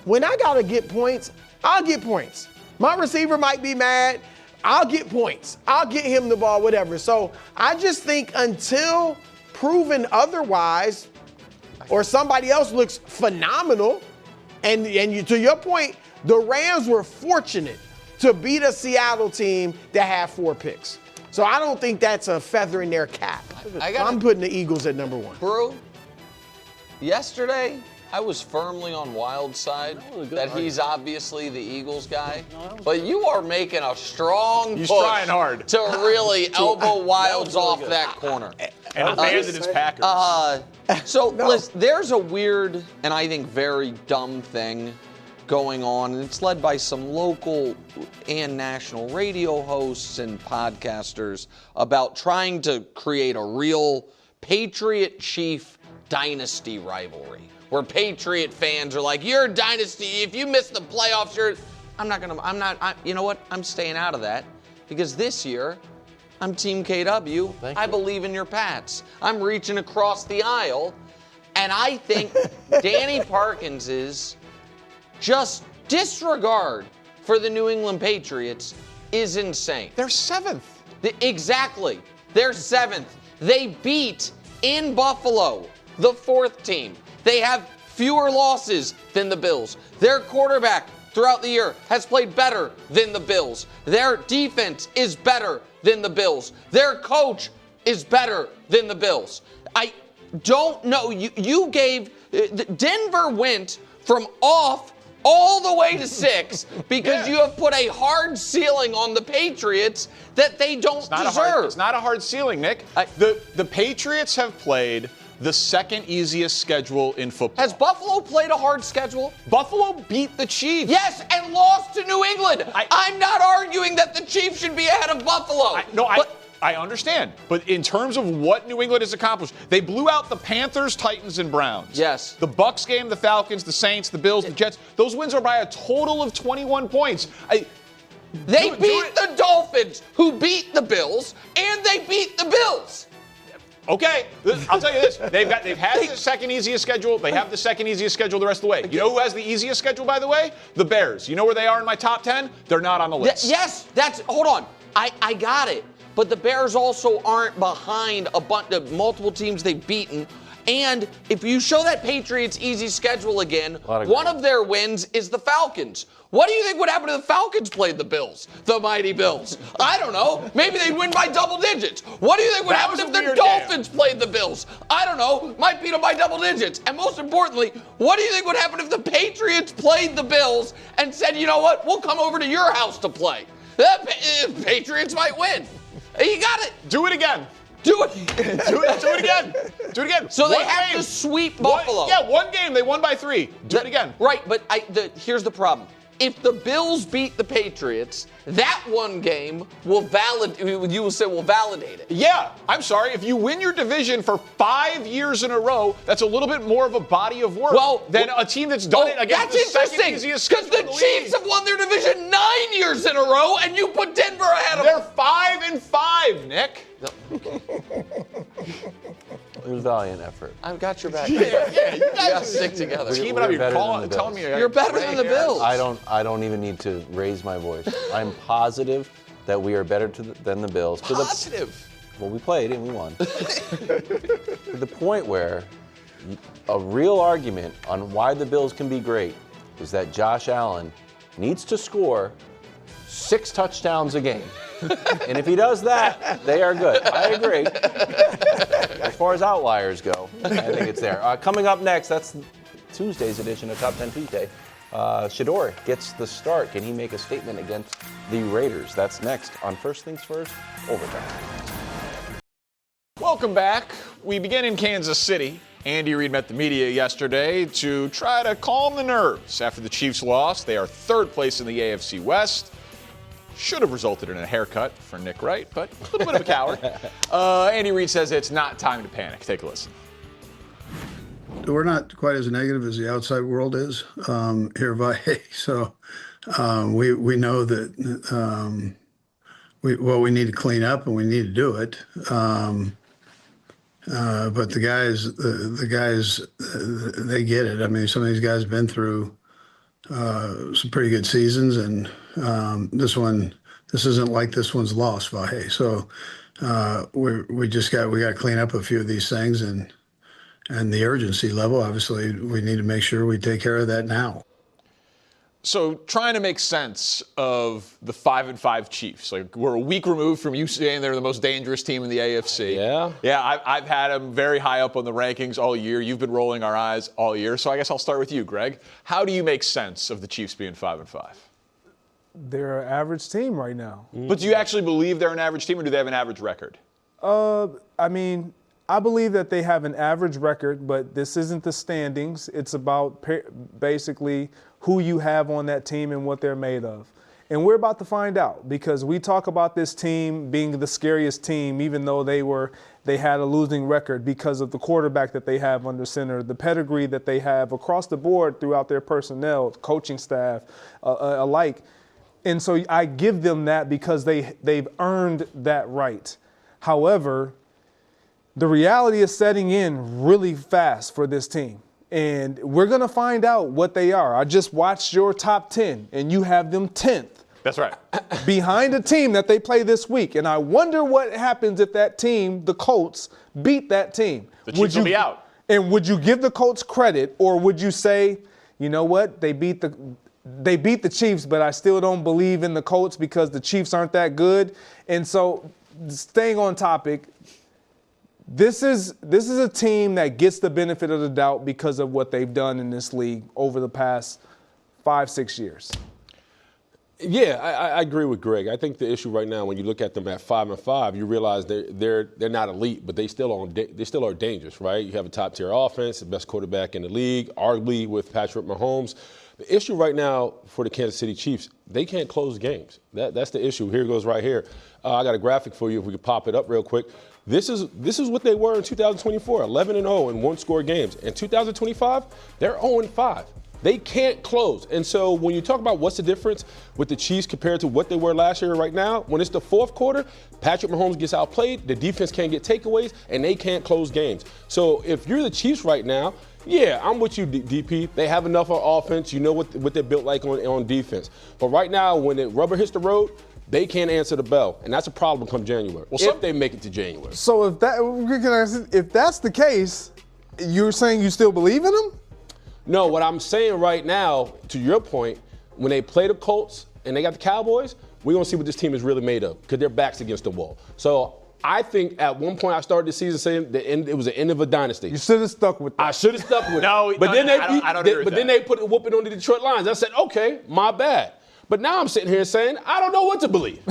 when I got to get points, I'll get points. My receiver might be mad. I'll get points. I'll get him the ball, whatever. So I just think until proven otherwise or somebody else looks phenomenal, and to your point, the Rams were fortunate to beat a Seattle team that had 4 picks. So I don't think that's a feather in their cap. I'm putting the Eagles at number 1. Brou, yesterday, I was firmly on Wild's side that he's obviously the Eagles guy. But you are making a strong push trying hard to really elbow Wilds off that corner. And abandon his Packers. Listen, there's a weird and I think very dumb thing going on, and it's led by some local and national radio hosts and podcasters about trying to create a real Patriot-Chief dynasty rivalry, where Patriot fans are like, you're a dynasty. If you miss the playoffs, you know what? I'm staying out of that because this year, I'm Team KW. I believe in your Pats. I'm reaching across the aisle, and I think Danny Parkins's just disregard for the New England Patriots is insane. They're 7th. Exactly. They're 7th. They beat in Buffalo the 4th team. They have fewer losses than the Bills. Their quarterback throughout the year has played better than the Bills. Their defense is better than the Bills. Their coach is better than the Bills. I don't know. You gave Denver went from off all the way to 6 because you have put a hard ceiling on the Patriots that they don't deserve. It's not a hard ceiling, Nick. The Patriots have played the second easiest schedule in football. Has Buffalo played a hard schedule? Buffalo beat the Chiefs. Yes, and lost to New England. I'm not arguing that the Chiefs should be ahead of Buffalo. I understand. But in terms of what New England has accomplished, they blew out the Panthers, Titans, and Browns. Yes. The Bucs game, the Falcons, the Saints, the Bills, the Jets. Those wins are by a total of 21 points. They beat the Dolphins, who beat the Bills, and they beat the Bills. Okay, I'll tell you this. They've had the second easiest schedule. They have the second easiest schedule the rest of the way. You know who has the easiest schedule, by the way? The Bears. You know where they are in my top 10? They're not on the list. Yes, hold on. I got it. But the Bears also aren't behind a bunch of multiple teams they've beaten. And if you show that Patriots easy schedule again, one of their wins is the Falcons. What do you think would happen if the Falcons played the Bills, the mighty Bills? I don't know. Maybe they'd win by double digits. What do you think would happen if the Dolphins played the Bills? I don't know. Might beat them by double digits. And most importantly, what do you think would happen if the Patriots played the Bills and said, you know what, we'll come over to your house to play? The Patriots might win. You got it. Do it again. Do it. Do it again. Do it again. So they have to sweep Buffalo. One game. They won by 3. Do it again. Right, but here's the problem. If the Bills beat the Patriots, that one game will validate it. Yeah, I'm sorry. If you win your division for 5 years in a row, that's a little bit more of a body of work than a team that's done it against the second easiest schedule. Because the Chiefs have won their division 9 years in a row, and you put Denver ahead of them. They're 5-5, Nick. It was a valiant effort. I've got your back. Yeah, you guys stick together. Teaming up, you're telling me you're better than the Bills. I don't even need to raise my voice. I'm positive that we are better than the Bills. Positive. Well, we played and we won. To the point where a real argument on why the Bills can be great is that Josh Allen needs to score 6 touchdowns a game. And if he does that, they are good. I agree. As far as outliers go, I think it's there. Coming up next, that's Tuesday's edition of Top 10 Tuesday. Shedeur gets the start. Can he make a statement against the Raiders? That's next on First Things First, Overtime. Welcome back. We begin in Kansas City. Andy Reid met the media yesterday to try to calm the nerves after the Chiefs lost. They are 3rd place in the AFC West. Should have resulted in a haircut for Nick Wright, but a little bit of a coward. Andy Reid says it's not time to panic. Take a listen. We're not quite as negative as the outside world is here at Valle. So we know that we need to clean up and we need to do it. But the guys, they get it. I mean, some of these guys have been through some pretty good seasons, and this isn't like this one's lost, Valle. So we got to clean up a few of these things, and the urgency level, obviously, we need to make sure we take care of that now. So trying to make sense of the 5-5 Chiefs. Like, we're a week removed from you saying they're the most dangerous team in the AFC. Yeah. Yeah, I've had them very high up on the rankings all year. You've been rolling our eyes all year. So I guess I'll start with you, Greg. How do you make sense of the Chiefs being 5-5? They're an average team right now. But do you actually believe they're an average team, or do they have an average record? I mean, I believe that they have an average record, but this isn't the standings. It's about basically who you have on that team and what they're made of. And we're about to find out, because we talk about this team being the scariest team, even though they had a losing record because of the quarterback that they have under center, the pedigree that they have across the board throughout their personnel, coaching staff alike. And so I give them that because they've earned that right. However, the reality is setting in really fast for this team. And we're going to find out what they are. I just watched your top 10, and you have them 10th. That's right. Behind a team that they play this week. And I wonder what happens if that team, the Colts, beat that team. The Chiefs will be out. And would you give the Colts credit, or would you say, you know what, they beat they beat the Chiefs, but I still don't believe in the Colts because the Chiefs aren't that good. And so, staying on topic, this is a team that gets the benefit of the doubt because of what they've done in this league over the past 5-6 years. Yeah, I agree with Greg. I think the issue right now, when you look at them at 5-5, you realize they're not elite, but they still are dangerous, right? You have a top tier offense, the best quarterback in the league, arguably with Patrick Mahomes. The issue right now for the Kansas City Chiefs, they can't close games. That's the issue. Here it goes right here. I got a graphic for you if we could pop it up real quick. This is what they were in 2024, 11-0 in one-score games. In 2025, they're 0-5. They can't close. And so when you talk about what's the difference with the Chiefs compared to what they were last year right now, when it's the fourth quarter, Patrick Mahomes gets outplayed, the defense can't get takeaways, and they can't close games. So if you're the Chiefs right now, yeah, I'm with you, DP. They have enough on offense. You know what they're built like on defense. But right now, when the rubber hits the road, they can't answer the bell, and that's a problem come January, if they make it to January. So if that's the case, you're saying you still believe in them? No, what I'm saying right now, to your point, when they play the Colts and they got the Cowboys, we're going to see what this team is really made of because their back's against the wall. So I think at one point I started the season saying it was the end of a dynasty. You should have stuck with that. I should have stuck with it. But then they put it whooping on the Detroit Lions. I said, okay, my bad. But now I'm sitting here saying, I don't know what to believe.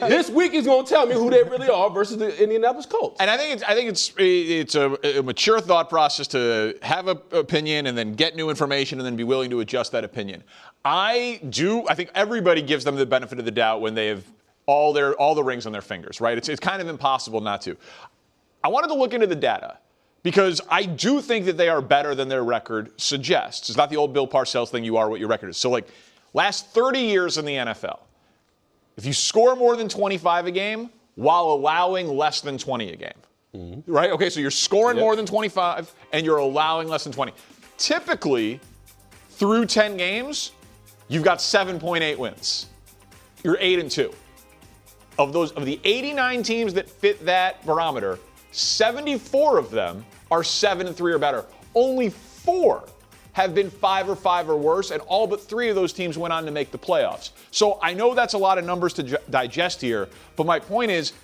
This week is going to tell me who they really are versus the Indianapolis Colts. And I think it's a mature thought process to have an opinion and then get new information and then be willing to adjust that opinion. I think everybody gives them the benefit of the doubt when they have all the rings on their fingers, right? It's kind of impossible not to. I wanted to look into the data because I do think that they are better than their record suggests. It's not the old Bill Parcells thing, you are what your record is. So last 30 years in the NFL, if you score more than 25 a game while allowing less than 20 a game, right? Okay, so you're scoring more than 25 and you're allowing less than 20. Typically, through 10 games, you've got 7.8 wins. You're 8-2. Of the 89 teams that fit that barometer, 74 of them are 7-3 or better. Only 4 have been 5 or worse, and all but 3 of those teams went on to make the playoffs. So I know that's a lot of numbers to digest here, but my point is,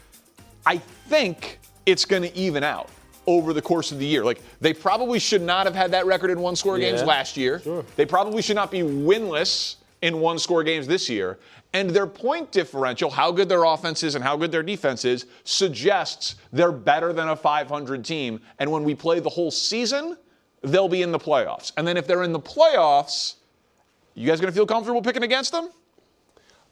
I think it's going to even out over the course of the year. They probably should not have had that record in one-score games last year. Sure. They probably should not be winless in one-score games this year. And their point differential, how good their offense is and how good their defense is, suggests they're better than a 500 team. And when we play the whole season, they'll be in the playoffs. And then if they're in the playoffs, you guys going to feel comfortable picking against them?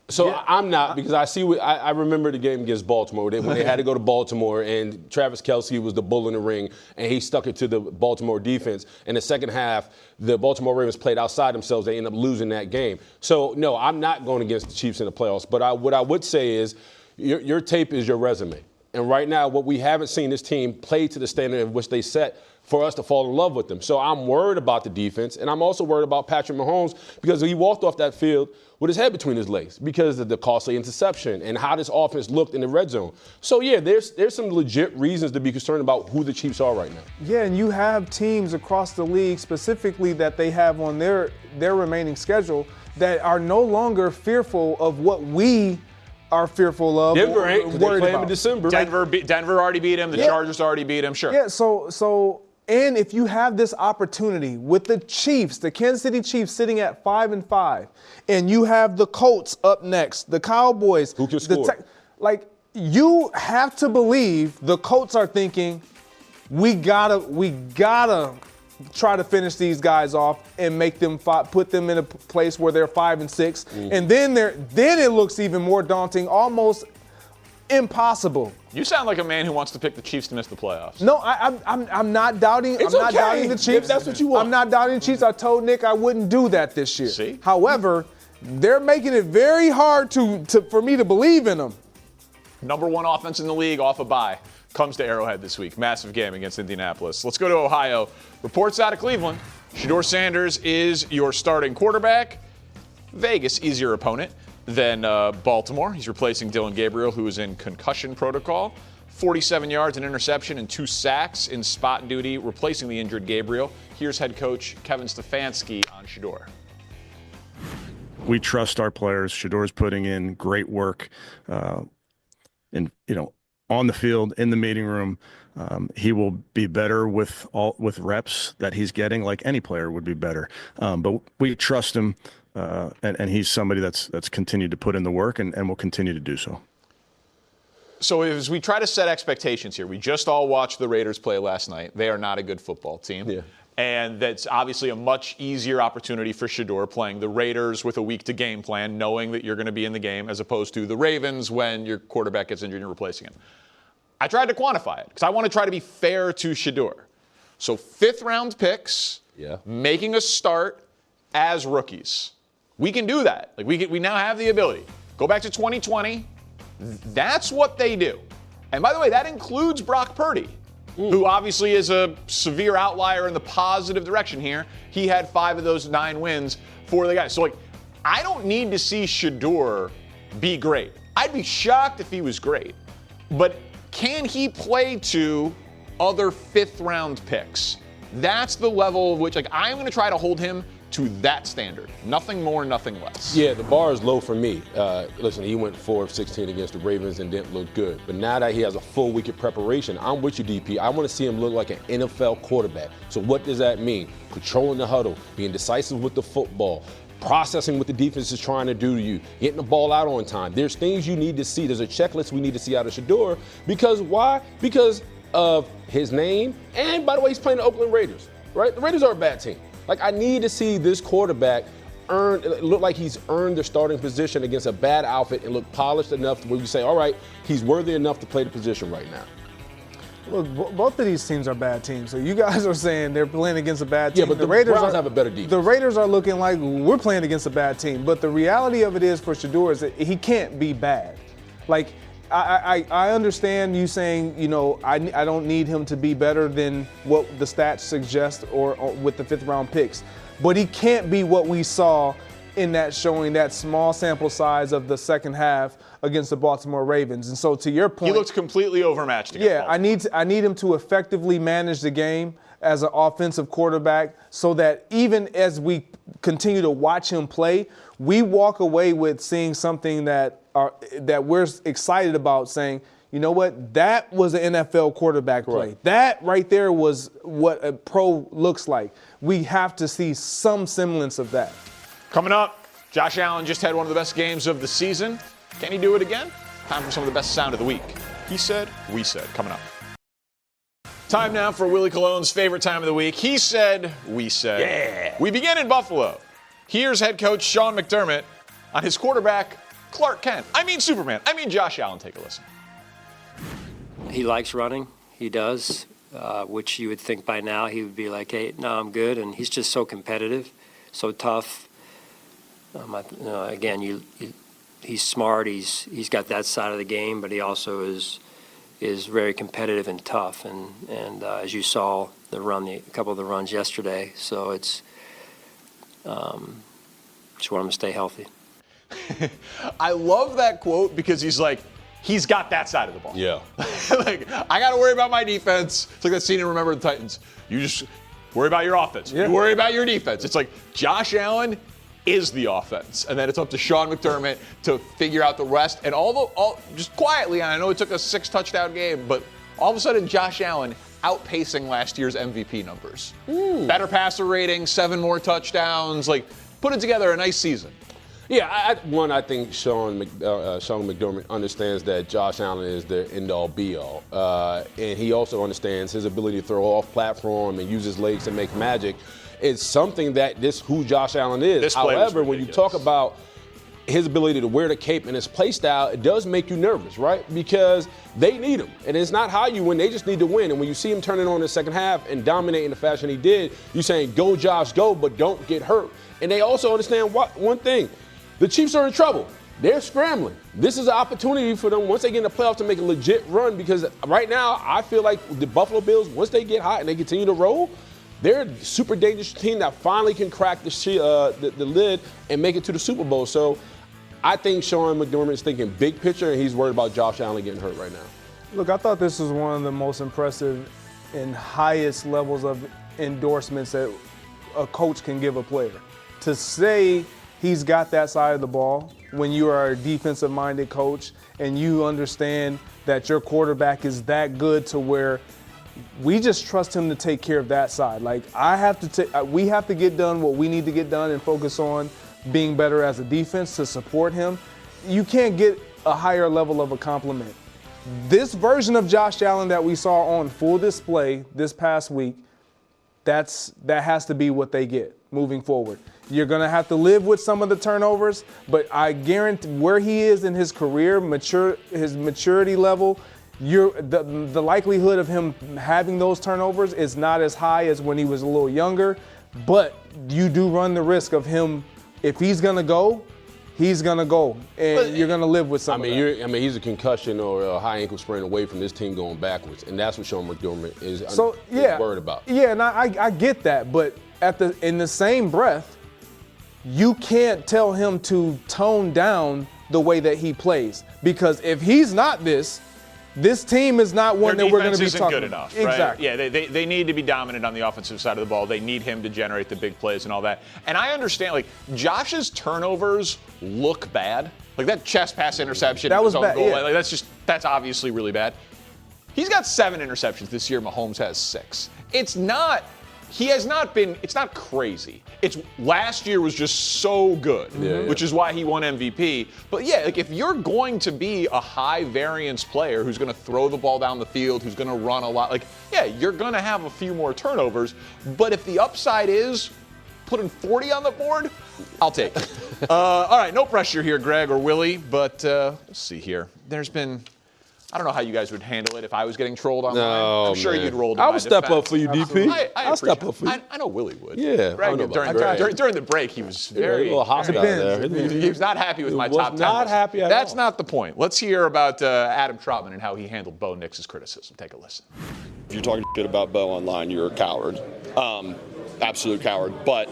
So I'm not, because I remember the game against Baltimore when they had to go to Baltimore and Travis Kelce was the bull in the ring and he stuck it to the Baltimore defense. In the second half, the Baltimore Ravens played outside themselves. They ended up losing that game. So, no, I'm not going against the Chiefs in the playoffs. But what I would say is your tape is your resume. And right now, what we haven't seen this team play to the standard of which they set for us to fall in love with them. So I'm worried about the defense, and I'm also worried about Patrick Mahomes because he walked off that field with his head between his legs because of the costly interception and how this offense looked in the red zone. So, yeah, there's some legit reasons to be concerned about who the Chiefs are right now. Yeah, and you have teams across the league specifically that they have on their remaining schedule that are no longer fearful of what we are fearful of. Denver ain't, because they play him in December. Denver already beat him. The Chargers already beat him. Sure. Yeah, so and if you have this opportunity with the Chiefs, the Kansas City Chiefs sitting at 5-5, and you have the Colts up next, the Cowboys. Who can score? You have to believe the Colts are thinking, we gotta try to finish these guys off and make them put them in a place where they're 5-6, and then it looks even more daunting, almost impossible. You sound like a man who wants to pick the Chiefs to miss the playoffs. No, I'm not doubting. I'm not doubting the Chiefs. If that's what you want. I'm not doubting the Chiefs. I told Nick I wouldn't do that this year. See? However, they're making it very hard for me to believe in them. Number 1 offense in the league off a bye. Comes to Arrowhead this week. Massive game against Indianapolis. Let's go to Ohio. Reports out of Cleveland. Shedeur Sanders is your starting quarterback. Vegas, easier opponent than Baltimore. He's replacing Dylan Gabriel, who is in concussion protocol. 47 yards, an interception, and 2 sacks in spot duty, replacing the injured Gabriel. Here's head coach Kevin Stefanski on Shedeur. we trust our players. Shedeur's putting in great work, and on the field, in the meeting room. He will be better with reps that he's getting, like any player would be better. But we trust him, and he's somebody that's continued to put in the work and will continue to do so. So as we try to set expectations here, we just all watched the Raiders play last night. They are not a good football team. Yeah. And that's obviously a much easier opportunity for Shedeur playing the Raiders with a week to game plan, knowing that you're going to be in the game, as opposed to the Ravens when your quarterback gets injured and you're replacing him. I tried to quantify it because I want to try to be fair to Shedeur. So 5th round picks, making a start as rookies. We can do that. Like we now have the ability. Go back to 2020. That's what they do. And by the way, that includes Brock Purdy, who obviously is a severe outlier in the positive direction here. He had 5 of those 9 wins for the guys. So, I don't need to see Shedeur be great. I'd be shocked if he was great. But can he play to other 5th round picks? That's the level of which, I'm going to try to hold him to that standard. Nothing more, nothing less. Yeah, the bar is low for me. Listen, he went 4 of 16 against the Ravens and didn't look good. But now that he has a full week of preparation, I'm with you, DP. I want to see him look like an NFL quarterback. So what does that mean? Controlling the huddle, being decisive with the football, processing what the defense is trying to do to you, getting the ball out on time. There's things you need to see. There's a checklist we need to see out of Shedeur. Because why? Because of his name. And, by the way, he's playing the Oakland Raiders, right? The Raiders are a bad team. I need to see this quarterback look like he's earned the starting position against a bad outfit and look polished enough where you say, all right, he's worthy enough to play the position right now. Look, both of these teams are bad teams. So you guys are saying they're playing against a bad team. Yeah, but the Browns have a better defense. The Raiders are looking like we're playing against a bad team. But the reality of it is for Shedeur is that he can't be bad. I understand you saying, I don't need him to be better than what the stats suggest or with the 5th round picks. But he can't be what we saw in that showing, that small sample size of the second half against the Baltimore Ravens. And so to your point, he looks completely overmatched against Baltimore. I need him to effectively manage the game as an offensive quarterback so that even as we continue to watch him play, we walk away with seeing something that we're excited about, saying, you know what, that was an NFL quarterback play. Right. That right there was what a pro looks like. We have to see some semblance of that. Coming up, Josh Allen just had one of the best games of the season. Can he do it again? Time for some of the best sound of the week. He said, we said. Coming up. Time now for Willie Cologne's favorite time of the week. He said, we said. Yeah. We begin in Buffalo. Here's head coach Sean McDermott on his quarterback, Clark Kent. Superman. Josh Allen. Take a listen. He likes running. He does, which you would think by now he would be like, hey, no, I'm good. And he's just so competitive, so tough. Again, he's smart. He's got that side of the game, but he also is very competitive and tough. And as you saw a couple of the runs yesterday, so it's just want him to stay healthy. I love that quote because he's got that side of the ball. Yeah. I got to worry about my defense. It's like that scene in Remember the Titans. You just worry about your offense. Yeah. You worry about your defense. It's like Josh Allen is the offense. And then it's up to Sean McDermott to figure out the rest. And just quietly, I know it took a 6-touchdown game, but all of a sudden Josh Allen outpacing last year's MVP numbers. Better passer rating, 7 more touchdowns, putting together a nice season. Yeah, I think Sean McDermott understands that Josh Allen is the end-all, be-all. And he also understands his ability to throw off platform and use his legs to make magic. It's something that who Josh Allen is. However, when you talk about his ability to wear the cape and his play style, it does make you nervous, right? Because they need him. And it's not how you win, they just need to win. And when you see him turning on in the second half and dominating the fashion he did, you're saying, go Josh, go, but don't get hurt. And they also understand one thing. The Chiefs are in trouble. They're scrambling. This is an opportunity for them once they get in the playoffs to make a legit run, because right now I feel like the Buffalo Bills, once they get hot and they continue to roll, they're a super dangerous team that finally can crack the lid and make it to the Super Bowl. So I think Sean McDermott is thinking big picture, and he's worried about Josh Allen getting hurt right now. Look, I thought this was one of the most impressive and highest levels of endorsements that a coach can give a player. To say he's got that side of the ball. When you are a defensive-minded coach and you understand that your quarterback is that good to where we just trust him to take care of that side. Like, we have to get done what we need to get done and focus on being better as a defense to support him. You can't get a higher level of a compliment. This version of Josh Allen that we saw on full display this past week, that has to be what they get moving forward. You're going to have to live with some of the turnovers, but I guarantee where he is in his career, his maturity level, the likelihood of him having those turnovers is not as high as when he was a little younger, but you do run the risk of him, if he's going to go, he's going to go, and you're going to live with some of that. He's a concussion or a high ankle sprain away from this team going backwards, and that's what Sean McDermott is worried about. Yeah, and I get that, but in the same breath, you can't tell him to tone down the way that he plays, because if he's not this team is not one that we're going to be talking about. Their defense isn't good enough, right? Exactly. Yeah, they need to be dominant on the offensive side of the ball. They need him to generate the big plays and all that. And I understand, like, Josh's turnovers look bad. Like that chest pass interception. That was bad. Goal. Yeah. Like, that's obviously really bad. He's got 7 interceptions this year. Mahomes has 6. It's not crazy. Last year was just so good, which is why he won MVP. But yeah, like if you're going to be a high variance player who's going to throw the ball down the field, who's going to run a lot, like, yeah, you're going to have a few more turnovers. But if the upside is putting 40 on the board, I'll take it. All right, no pressure here, Greg or Willie, but let's see here. I don't know how you guys would handle it if I was getting trolled online. No, I'm sure man. you'd roll. I would step up for you, DP. I'll step up for you. I know Willie would. Yeah, Greg, during the break, he was very a little hostile there. He was not happy with my top 10. Not happy at That's all. not the point. Let's hear about Adam Troutman and how he handled Bo Nix's criticism. Take a listen. If you're talking shit about Bo online, you're a coward, absolute coward. But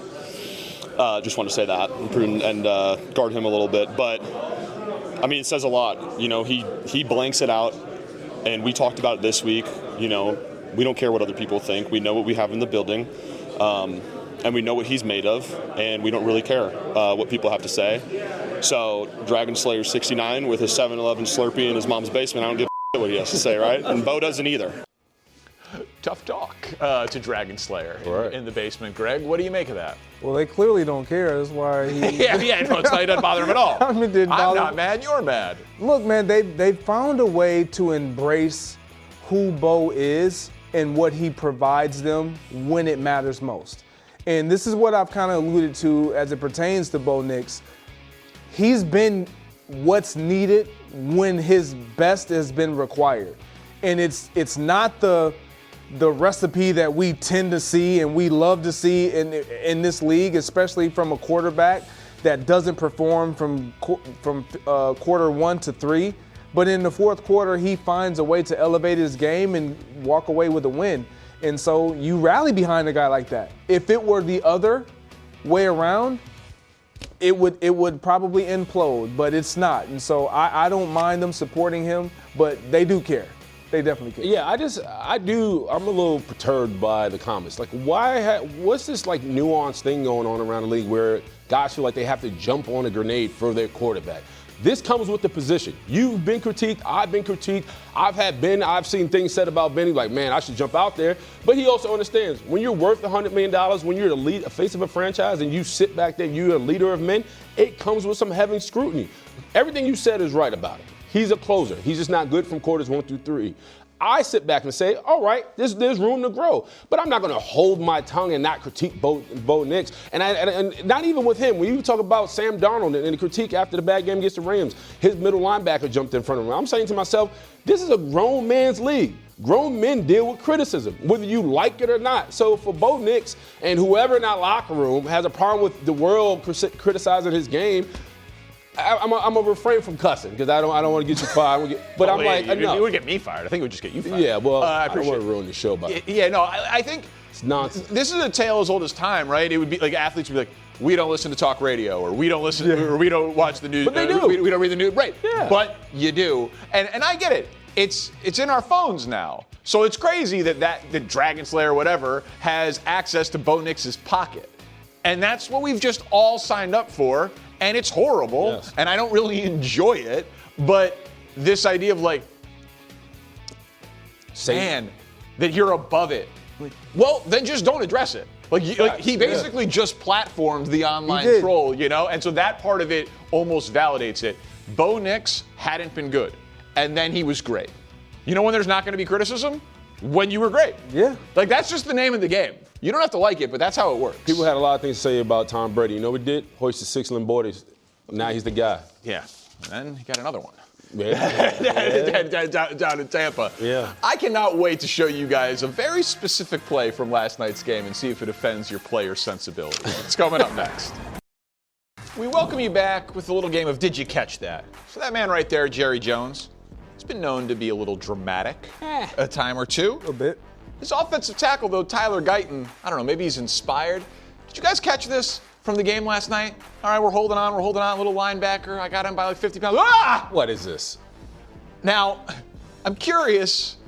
just want to say that and guard him a little bit. But I mean, it says a lot. You know, he blanks it out. And we talked about it this week. You know, we don't care what other people think. We know what we have in the building, and we know what he's made of, and we don't really care what people have to say. So, Dragon Slayer 69 with his 7-Eleven Slurpee in his mom's basement, I don't give a shit what he has to say, right? And Bo doesn't either. Tough talk to Dragon Slayer in the basement. Greg, what do you make of that? Well, they clearly don't care. That's why he. It doesn't bother him at all. I mean, didn't bother I'm not mad. You're mad. Look, man, they found a way to embrace who Bo is and what he provides them when it matters most. And this is what I've kind of alluded to as it pertains to Bo Nix. He's been what's needed when his best has been required. And it's not the recipe that we tend to see and we love to see in this league, especially from a quarterback that doesn't perform from quarter 1 to 3. But in the fourth quarter, he finds a way to elevate his game and walk away with a win. And so you rally behind a guy like that. If it were the other way around, it would probably implode, but it's not. And so I don't mind them supporting him, but they do care. They definitely care. Yeah, I'm a little perturbed by the comments. Like, what's this like nuanced thing going on around the league where guys feel like they have to jump on a grenade for their quarterback? This comes with the position. You've been critiqued. I've been critiqued. I've seen things said about Benny like, man, I should jump out there. But he also understands when you're worth $100 million, when you're a face of a franchise and you sit back there, you're a leader of men, it comes with some heavy scrutiny. Everything you said is right about it. He's a closer. He's just not good from quarters 1 through 3. I sit back and say, all right, there's room to grow. But I'm not going to hold my tongue and not critique Bo Nix. And not even with him. When you talk about Sam Darnold and the critique after the bad game against the Rams, his middle linebacker jumped in front of him. I'm saying to myself, this is a grown man's league. Grown men deal with criticism, whether you like it or not. So for Bo Nix and whoever in that locker room has a problem with the world criticizing his game, I'm a refrain from cussing because I don't want to get you fired. But I'm like, enough. It would get me fired. I think it would just get you fired. Yeah, well, I don't want to ruin the show by it. Yeah, no, I think it's nonsense. This is a tale as old as time, right? It would be like athletes would be like, we don't listen to talk radio, or we don't listen, or we don't watch the news. But they do. We don't read the news, right? Yeah. But you do, and I get it. It's in our phones now, so it's crazy that the Dragon Slayer or whatever has access to Bo Nix's pocket. And that's what we've just all signed up for. And it's horrible. Yes. And I don't really enjoy it. But this idea of like, man, that you're above it. Well, then just don't address it. He basically just platformed the online troll, and so that part of it almost validates it. Bo Nix hadn't been good, and then he was great. You know when there's not going to be criticism? When you were great. Yeah. That's just the name of the game. You don't have to like it, but that's how it works. People had a lot of things to say about Tom Brady. You know what he did? Hoisted 6 Lombardies. Now he's the guy. Yeah. And then he got another one. Yeah. down in Tampa. Yeah. I cannot wait to show you guys a very specific play from last night's game and see if it offends your player sensibility. It's coming up next. We welcome you back with a little game of Did You Catch That? So that man right there, Jerry Jones, has been known to be a little dramatic a time or two. A little bit. His offensive tackle, though, Tyler Guyton, I don't know, maybe he's inspired. Did you guys catch this from the game last night? All right, we're holding on, little linebacker. I got him by like 50 pounds. Ah! What is this? Now, I'm curious.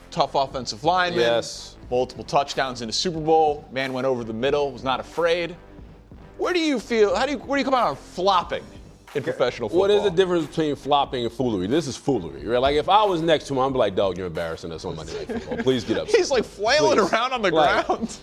Tough offensive lineman. Yes. Multiple touchdowns in the Super Bowl. Man went over the middle, was not afraid. Where do you feel, where do you come out on flopping in professional football? What is the difference between flopping and foolery? This is foolery, right? Like if I was next to him, I'd be like, dog, you're embarrassing us on Monday Night Football. Please get up. He's like flailing around on the ground.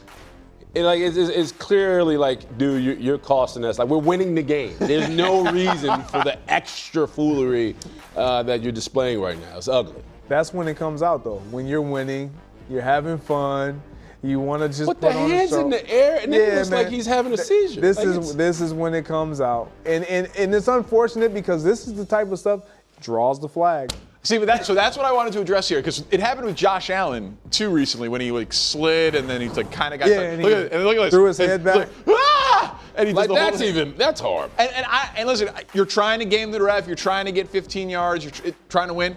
And it's clearly like, dude, you're costing us. Like we're winning the game. There's no reason for the extra foolery that you're displaying right now. It's ugly. That's when it comes out, though. When you're winning, you're having fun. You want to just put the hands in the air, and it looks like he's having a seizure. This is when it comes out, and it's unfortunate because this is the type of stuff draws the flag. See, but so that's what I wanted to address here because it happened with Josh Allen too recently when he slid and then he's kind of got look at this. Threw his head back. And he like does the whole that's hard. And listen, you're trying to game the ref, you're trying to get 15 yards, you're trying to win.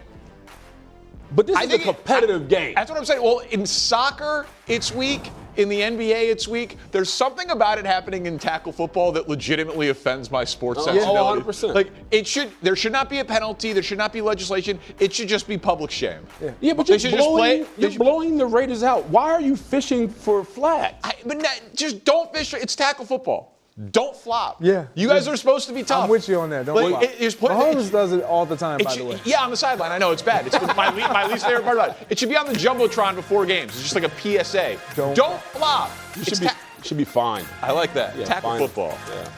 But this is a competitive game. That's what I'm saying. Well, in soccer, it's weak. In the NBA, it's weak. There's something about it happening in tackle football that legitimately offends my sports sensibility. 100%. Like there should not be a penalty. There should not be legislation. It should just be public shame. Yeah, but you're blowing the Raiders out. Why are you fishing for flags? Just don't fish. It's tackle football. Don't flop. Yeah. You guys are supposed to be tough. I'm with you on that. Don't flop. Mahomes does it all the time, by the way. Yeah, on the sideline. I know, it's bad. It's my least favorite part of it. It should be on the Jumbotron before games. It's just like a PSA. Don't flop. You should be fine. I like that. Yeah, tackle fine. football. Yeah.